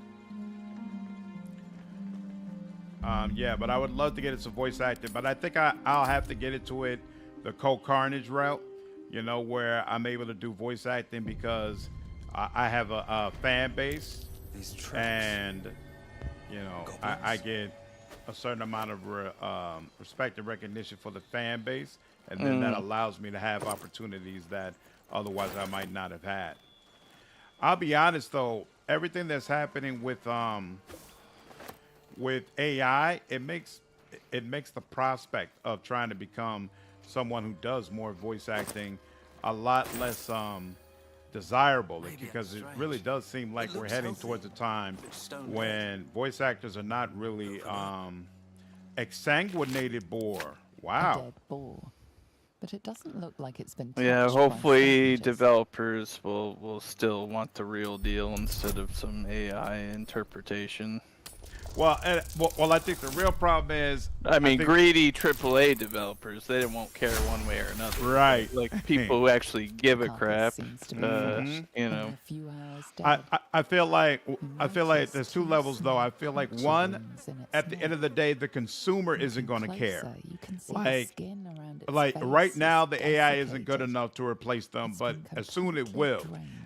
Yeah, but I would love to get into voice acting, but I think I'll have to get into it the Cold Carnage route, you know, where I'm able to do voice acting because I have a fan base, and you know, I get a certain amount of respect and recognition for the fan base, and then that allows me to have opportunities that otherwise I might not have had. I'll be honest though, everything that's happening with AI, it makes the prospect of trying to become someone who does more voice acting a lot less desirable, because it really does seem like we're heading towards a time when voice actors are not really exsanguinated boar. Wow. A dead boar. But it doesn't look like it's been Yeah, touched by hopefully scavengers. developers will still want the real deal instead of some AI interpretation. Well, well, I think the real problem is, I mean, think, greedy AAA developers, they won't care one way or another. Right. Like people who actually give a crap, you know. I feel like there's two levels though. I feel like one, at the end of the day, the consumer isn't going to care. Like right now, the AI isn't good enough to replace them, but as soon it will.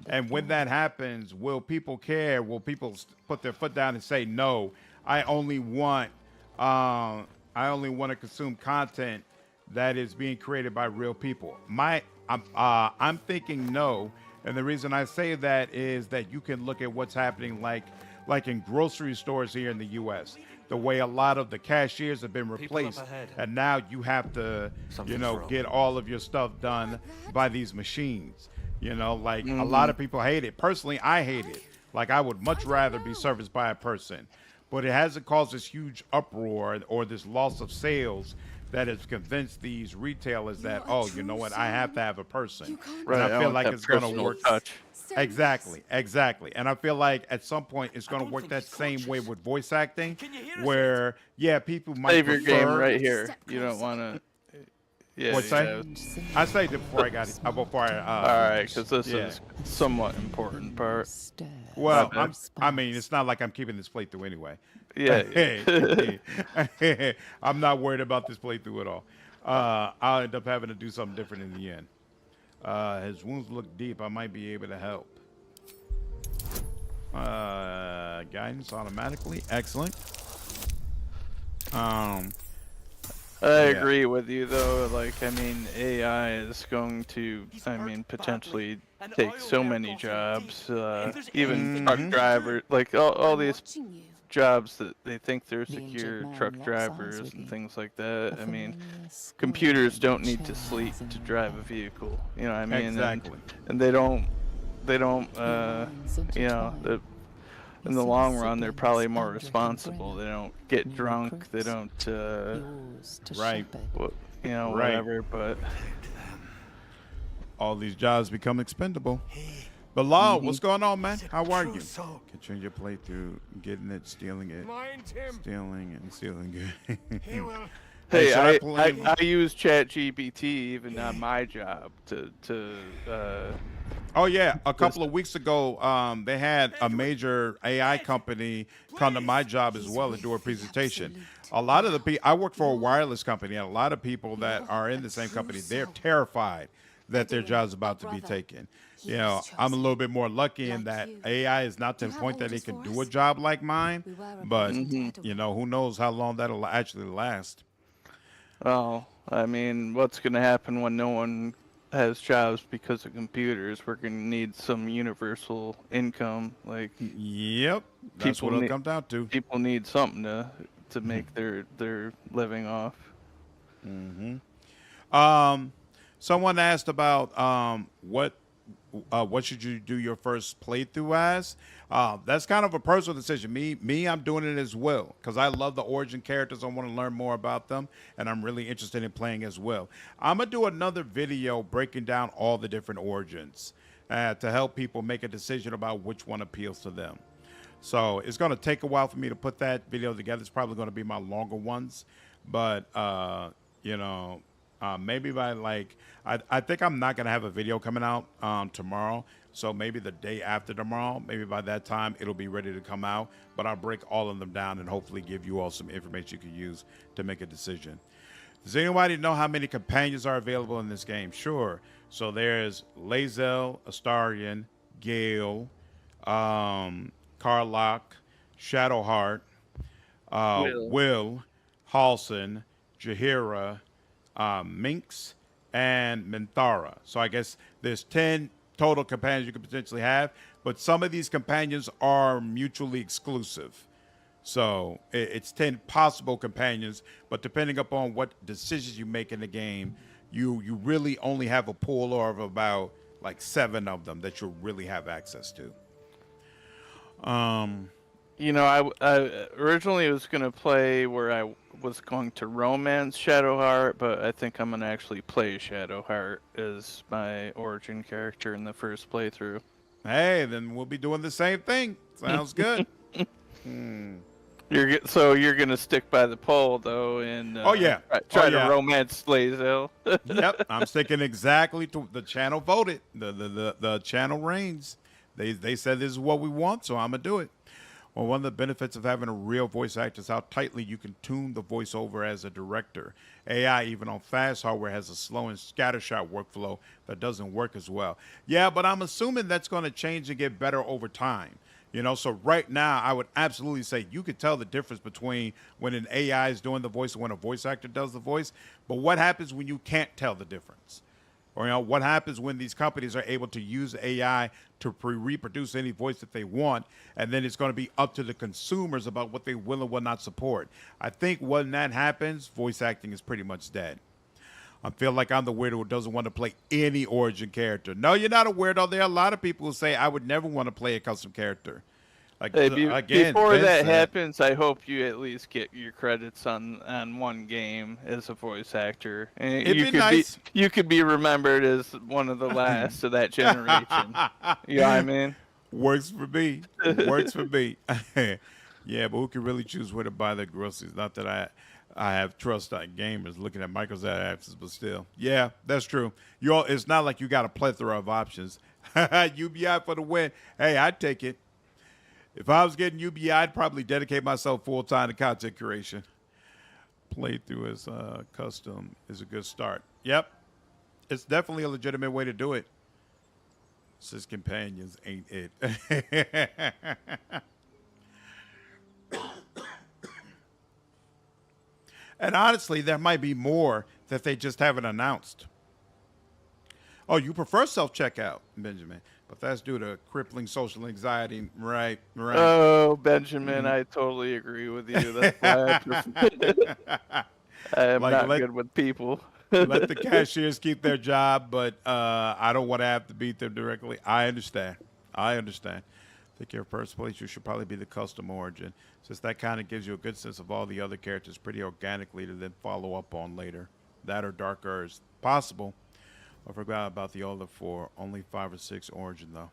And when that happens, will people care? Will people put their foot down and say no? I only want to consume content that is being created by real people. I'm thinking no, and the reason I say that is that you can look at what's happening like in grocery stores here in the U.S. The way a lot of the cashiers have been replaced, and now you have to, get all of your stuff done by these machines. You know, like a lot of people hate it. Personally, I hate it. Like I would much rather be serviced by a person. But it hasn't caused this huge uproar or this loss of sales that has convinced these retailers that, oh, you know what, I have to have a person. Right, and I feel like it's going to personal work. touch. Exactly. And I feel like at some point it's going to work that same way with voice acting, where, yeah, people might Save your prefer... game right here. You don't want to... Yeah, What's that? I saved it before I got it. Before I. All right, because this is somewhat important part. Well, I mean, it's not like I'm keeping this playthrough anyway. Yeah. I'm not worried about this playthrough at all. I'll end up having to do something different in the end. His wounds look deep. I might be able to help. Guidance automatically. Excellent. I agree with you though. Like, I mean, AI is going to, potentially take so many jobs. Even truck driver, like all these jobs that they think they're secure, truck drivers and things like that. I mean, computers don't need to sleep to drive a vehicle. You know what I mean? Exactly. And they don't. In the long run, they're probably more responsible. They don't get drunk. They don't, whatever. But all these jobs become expendable. But Law, what's going on, man? How are you? Continue your playthrough, getting it, stealing it, stealing and stealing good. Hey, I use ChatGPT even on my job to Oh yeah, a couple of weeks ago, they had a major AI company come to my job as well and do a presentation. A lot of the people, I work for a wireless company, and a lot of people that are in the same company, they're terrified that their job's about to be taken. You know, I'm a little bit more lucky in that AI is not to the point that it can do a job like mine, but you know, who knows how long that'll actually last. Well, I mean, what's going to happen when no one has jobs because of computers? We're going to need some universal income. Like, yep, that's what it'll come down to. People need something to make their living off. Someone asked about what should you do your first playthrough as? That's kind of a personal decision. Me, I'm doing it as well because I love the origin characters. I want to learn more about them, and I'm really interested in playing as well. I'm gonna do another video breaking down all the different origins to help people make a decision about which one appeals to them. So it's gonna take a while for me to put that video together. It's probably gonna be my longer ones, but you know, Maybe by like, I think I'm not gonna have a video coming out tomorrow. So maybe the day after tomorrow, maybe by that time it'll be ready to come out. But I'll break all of them down and hopefully give you all some information you can use to make a decision. Does anybody know how many companions are available in this game? Sure. So there's Lae'zel, Astarion, Gale, Karlach, Shadowheart, Will, Halsin, Jaheira, Minx, and Minthara. So I guess there's 10 total companions you could potentially have, but some of these companions are mutually exclusive. So it's 10 possible companions, but depending upon what decisions you make in the game, you really only have a pool of about like 7 of them that you'll really have access to. You know, I originally was going to play where I was going to romance Shadowheart, but I think I'm going to actually play Shadowheart as my origin character in the first playthrough. Hey, then we'll be doing the same thing. Sounds good. So you're going to stick by the poll, though, and try to romance Lae'zel. Yep, I'm sticking exactly to the channel voted. The channel reigns. They said this is what we want, so I'm going to do it. Well, one of the benefits of having a real voice actor is how tightly you can tune the voiceover as a director. AI, even on fast hardware, has a slow and scattershot workflow that doesn't work as well. Yeah, but I'm assuming that's going to change and get better over time. You know, so right now, I would absolutely say you could tell the difference between when an AI is doing the voice and when a voice actor does the voice. But what happens when you can't tell the difference? Or, you know, what happens when these companies are able to use AI to reproduce any voice that they want, and then it's going to be up to the consumers about what they will and will not support. I think when that happens, voice acting is pretty much dead. I feel like I'm the weirdo who doesn't want to play any origin character. No, you're not a weirdo. There are a lot of people who say, I would never want to play a custom character. Like, hey, again, before that happens, I hope you at least get your credits on one game as a voice actor. And it'd be nice. You could be remembered as one of the last of that generation. You know what I mean? Works for me. Works for me. Yeah, but who can really choose where to buy their groceries? Not that I have trust on gamers looking at microtransactions, but still. Yeah, that's true. It's not like you got a plethora of options. UBI for the win. Hey, I'd take it. If I was getting UBI, I'd probably dedicate myself full-time to content creation. Playthrough as custom is a good start. Yep. It's definitely a legitimate way to do it. Says companions ain't it. And honestly, there might be more that they just haven't announced. Oh, you prefer self-checkout, Benjamin. But that's due to crippling social anxiety, right? Oh, Benjamin, I totally agree with you. That's why I am not good with people. Let the cashiers keep their job, but I don't want to have to beat them directly. I understand. I think your first place, you should probably be the custom origin, since that kind of gives you a good sense of all the other characters pretty organically to then follow up on later. That or darker is possible. I forgot about the older 4. Only 5 or 6 origin, though.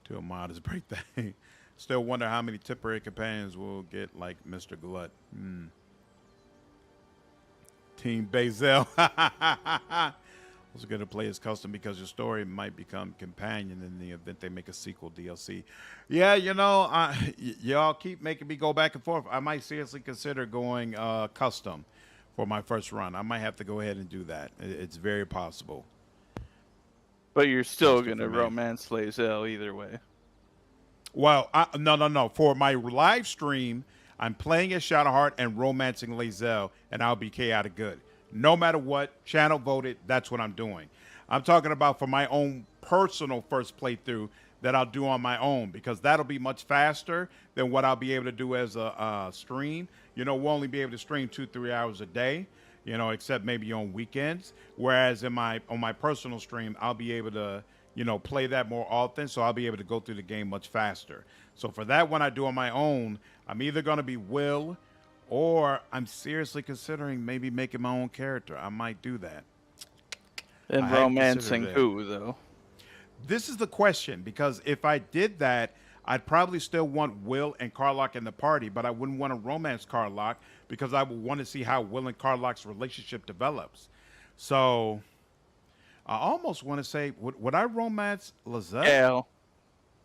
To a modest birthday. Still wonder how many temporary companions will get like Mr. Glut. Team Bazel. Was going to play as custom because your story might become companion in the event they make a sequel DLC. Yeah, you know, y'all keep making me go back and forth. I might seriously consider going custom for my first run. I might have to go ahead and do that. It's very possible. But you're still going to romance Lae'zel either way. Well, no. For my live stream, I'm playing as Shadowheart and romancing Lae'zel, and I'll be chaotic good. No matter what, channel voted, that's what I'm doing. I'm talking about for my own personal first playthrough that I'll do on my own, because that'll be much faster than what I'll be able to do as a stream. You know, we'll only be able to stream 2-3 hours a day. You know, except maybe on weekends. Whereas on my personal stream, I'll be able to, you know, play that more often. So I'll be able to go through the game much faster. So for that one I do on my own, I'm either going to be Will, or I'm seriously considering maybe making my own character. I might do that. And romancing who, though? This is the question, because if I did that, I'd probably still want Will and Karlach in the party, but I wouldn't want to romance Karlach because I would want to see how Will and Karlach's relationship develops. So I almost want to say, would I romance Lizelle? Yeah.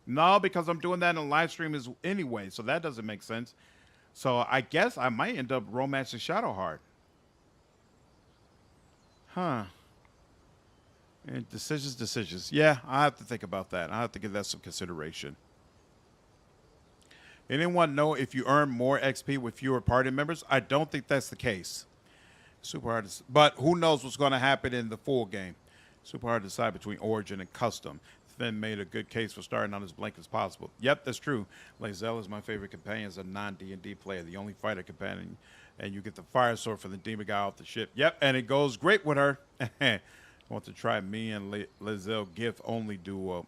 No, because I'm doing that in a live stream anyway, so that doesn't make sense. So I guess I might end up romancing Shadowheart. Huh. And decisions. Yeah, I have to think about that. I have to give that some consideration. Anyone know if you earn more XP with fewer party members? I don't think that's the case. Super hard to, but who knows what's going to happen in the full game. Super hard to decide between Origin and Custom. Finn made a good case for starting on as blank as possible. Yep, that's true. Lizelle is my favorite companion as a non-D&D player, the only fighter companion. And you get the fire sword for the demon guy off the ship. Yep, and it goes great with her. I want to try me and Lizelle GIF-only duo.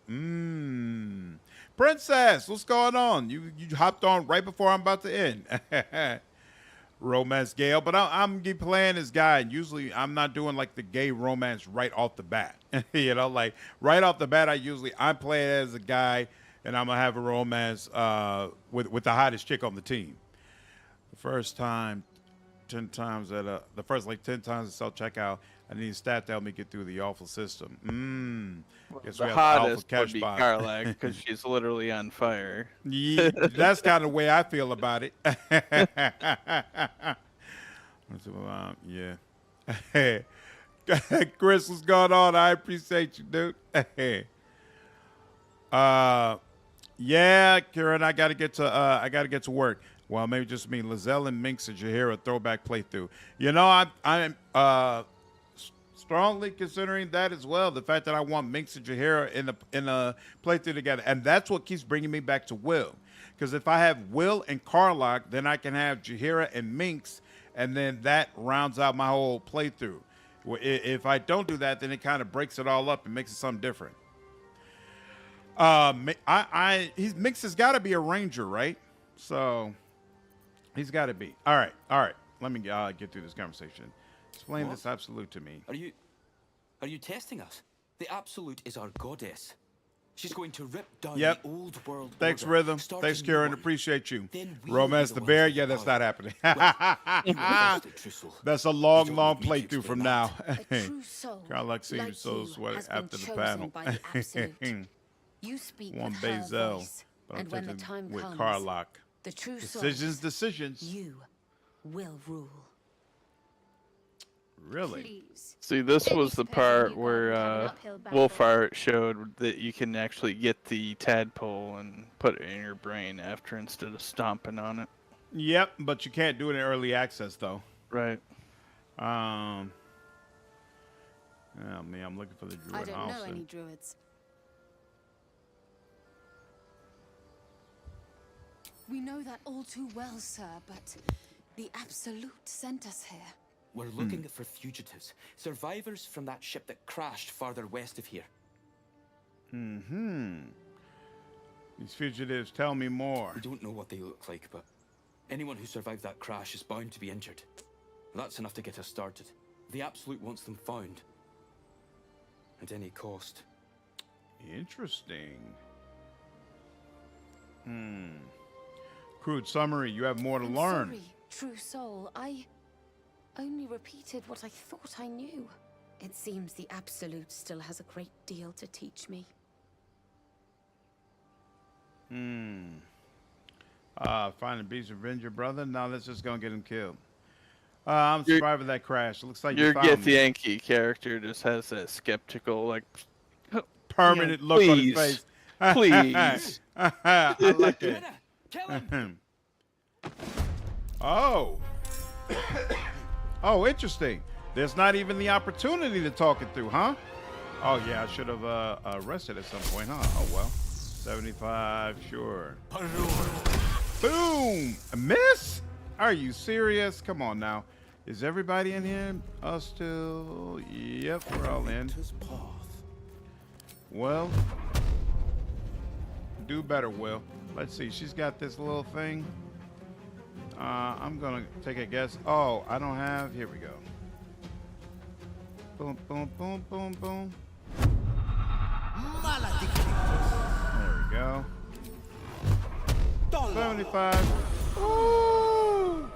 Princess, what's going on? You hopped on right before I'm about to end. Romance Gale, but I'm playing this guy, and usually I'm not doing like the gay romance right off the bat. You know, like right off the bat, I'm playing as a guy, and I'm gonna have a romance with the hottest chick on the team. The first time, 10 times at the first like 10 times at self checkout, I need a stat to help me get through the awful system. Guess The hottest would be Karlak because she's literally on fire. Yeah, that's kind of the way I feel about it. Yeah. Chris, what's going on? I appreciate you, dude. Yeah, Kieran, I gotta get to work. Well, maybe just me. Lizelle and Minx and Jaheira throwback playthrough. You know, I'm strongly considering that as well. The fact that I want Minx and Jaheira in a playthrough together, and that's what keeps bringing me back to Will. Because if I have Will and Karlak, then I can have Jaheira and Minx, and then that rounds out my whole playthrough. If I don't do that, then it kind of breaks it all up and makes it something different. Minx has got to be a ranger, right? So he's got to be. All right. Let me get through this conversation. Explain this absolute to me. Are you testing us? The absolute is our goddess. She's going to rip down Yep. the old world. Thanks, order, Rhythm. starting Thanks, Kieran. new one. Appreciate you. Then we Romance will the be bear? ones Yeah, with that's power. not happening. You were the Trussel. That's a long You don't need me to playthrough from explain now. that. true soul, Karlak seems like so you, sweaty has been after the chosen panel. by the absolute. You speak One with her Bazel, voice, but I'm and when the tempted time with comes, Karlak. the true soul, Decisions. you will rule. Really? See, this was the part where Wolfheart showed that you can actually get the tadpole and put it in your brain after instead of stomping on it. Yep, but you can't do it in early access though. Right. Oh man, I'm looking for the druid I don't house. know any druids. We know that all too well, sir, but the Absolute sent us here. We're looking for fugitives, survivors from that ship that crashed farther west of here. These fugitives, tell me more. We don't know what they look like, but anyone who survived that crash is bound to be injured. That's enough to get us started. The Absolute wants them found. At any cost. Interesting. Crude summary, you have more to learn. Sorry, true soul. I only repeated what I thought I knew. It seems the Absolute still has a great deal to teach me. Finding Beast Avenger, brother. Now let's just go and get him killed. I'm surviving that crash. It looks like you Your found Gith me. Yankee character just has that skeptical, like, Permanent look on his face. Please. I like it. Oh. Oh, interesting. There's not even the opportunity to talk it through, huh? Oh, yeah, I should have rested at some point, huh? Oh, well. 75, sure. Boom! A miss? Are you serious? Come on now. Is everybody in here? Us still? Yep, we're all in. Well, do better, Will. Let's see. She's got this little thing. I'm gonna take a guess. Oh, I don't have. Here we go. Boom, boom, boom, boom, boom. There we go. 75. Ooh!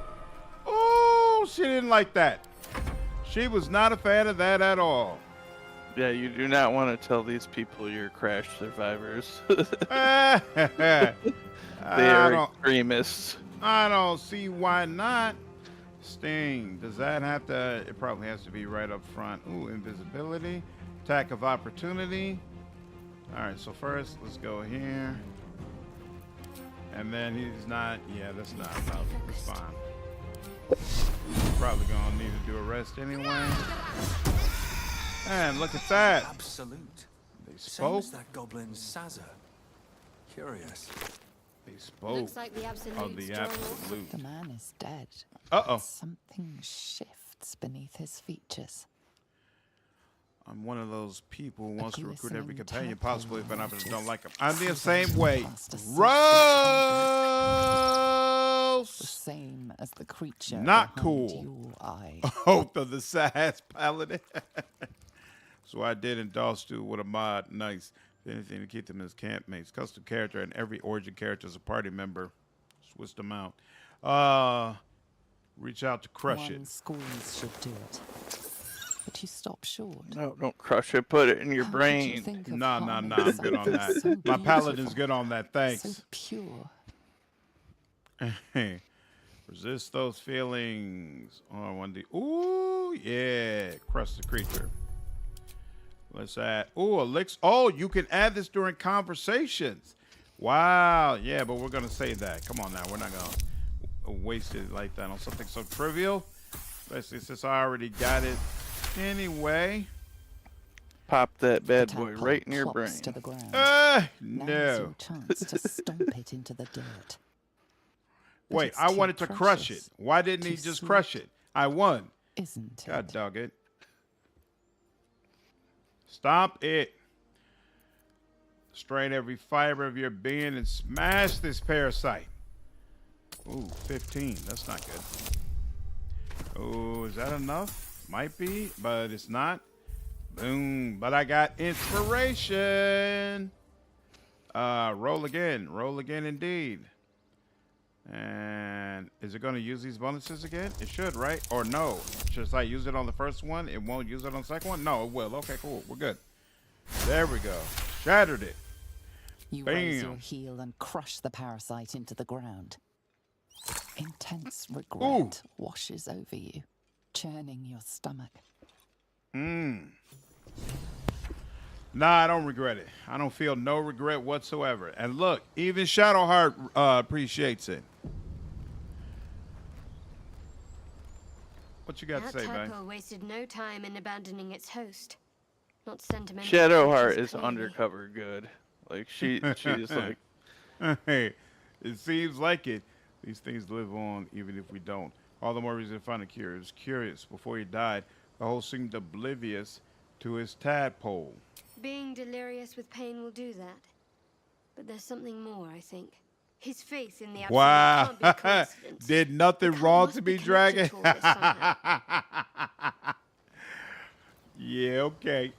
Ooh! She didn't like that. She She was not a fan of that at all. Yeah, you do not want to tell these people you're crash survivors. They are extremists. I don't see why not. Sting. Does that have to? It probably has to be right up front. Ooh, invisibility. Attack of opportunity. All right, so first, let's go here. And then he's not. Yeah, that's not enough. It's fine. Probably gonna need to do a rest anyway. Man, look at that. Absolute. They Same spoke. as that goblin Sazza. Curious. They spoke Looks like the of the absolute. The man is dead. Uh-oh. Something shifts beneath his features. I'm one of those people who wants to recruit every glistening companion tadpole possibly, but I emerges, don't like them. I'm the same way. past a Rose! The same as the creature Not behind cool. your eye. Oath of the Sass Paladin. So I did endorse too with a mod. Nice. Anything to keep them as campmates. Custom character and every origin character as a party member. Switch them out. Reach out to crush One it. squeeze should do it. But you stop short. No, don't crush it. Put it in your How could you brain. think of No, harming I'm good on that. something so My paladin's beautiful, good on that. Thanks. So pure. Resist those feelings. Oh, 1D. Ooh, yeah. Crush the creature. Let's add. Ooh, elixir. Oh, you can add this during conversations. Wow. Yeah, but we're going to save that. Come on now. We're not going to waste it like that on something so trivial. Especially since I already got it anyway. Pop that bad boy right in your brain. To the ground. No. Now's your chance to stomp it into the dirt. But Wait, it's I too wanted to crush it. precious, Why didn't he too just sweet. crush it? I won. Isn't God it? dog it. Stop it. Strain every fiber of your being and smash this parasite. Ooh, 15. That's not good. Oh, is that enough? Might be, but it's not. Boom. But I got inspiration. Roll again. Roll again indeed. And is it going to use these bonuses again? It should, right? Or no? Should I use it on the first one? It won't use it on the second one? No, it will. Okay, cool. We're good. There we go. Shattered it. You raise your heel and crush the parasite into the ground. Intense regret washes over you, churning your stomach. Nah, I don't regret it. I don't feel no regret whatsoever. And look, even Shadowheart appreciates it. What you got to say, man? Tadpole wasted no time in abandoning its host. Not sentimental. Shadowheart is plainly. undercover good. Like she's like. Hey, it seems like it. These things live on even if we don't. All the more reason to find a cure. He was curious. Before he died, the host seemed oblivious to his tadpole. Being delirious with pain will do that. But there's something more, I think. His faith in the absolute can't be a coincidence. Did nothing wrong to me, Dragon? Yeah, okay.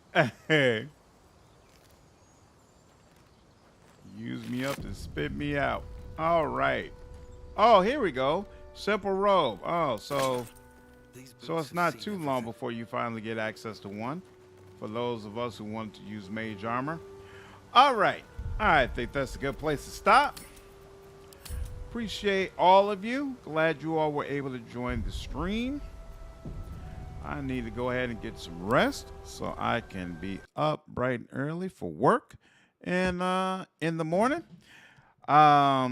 Use me up and spit me out. All right. Oh, here we go. Simple robe. Oh, so it's not too long before you finally get access to one. For those of us who want to use mage armor. All right. I think that's a good place to stop. Appreciate all of you. Glad you all were able to join the stream. I need to go ahead and get some rest so I can be up bright and early for work and in the morning. I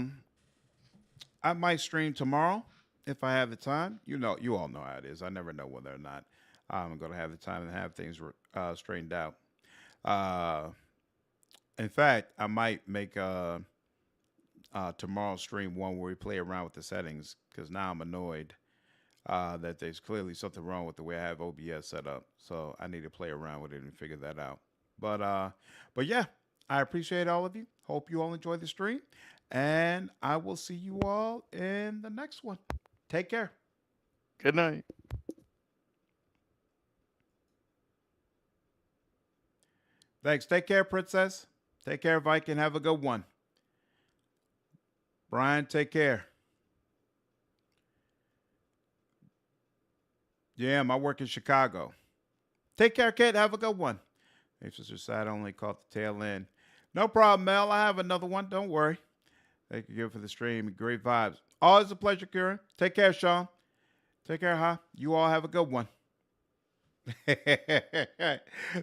might stream tomorrow if I have the time. You all know how it is. I never know whether or not I'm going to have the time and have things straightened out. In fact, I might make tomorrow's stream one where we play around with the settings because now I'm annoyed that there's clearly something wrong with the way I have OBS set up. So I need to play around with it and figure that out. But yeah, I appreciate all of you. Hope you all enjoy the stream. And I will see you all in the next one. Take care. Good night. Thanks. Take care, Princess. Take care, Viking. Have a good one. Brian, take care. Yeah, my work in Chicago. Take care, kid. Have a good one. Thanks for your side. Only caught the tail end. No problem, Mel. I have another one. Don't worry. Thank you for the stream. Great vibes. Always a pleasure, Kieran. Take care, Sean. Take care, huh? You all have a good one.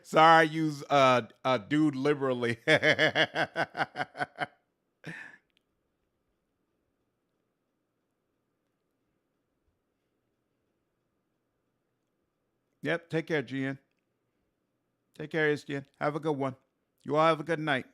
Sorry, I use dude liberally. Yep. Take care, GN. Take care, Istian. Have a good one. You all have a good night.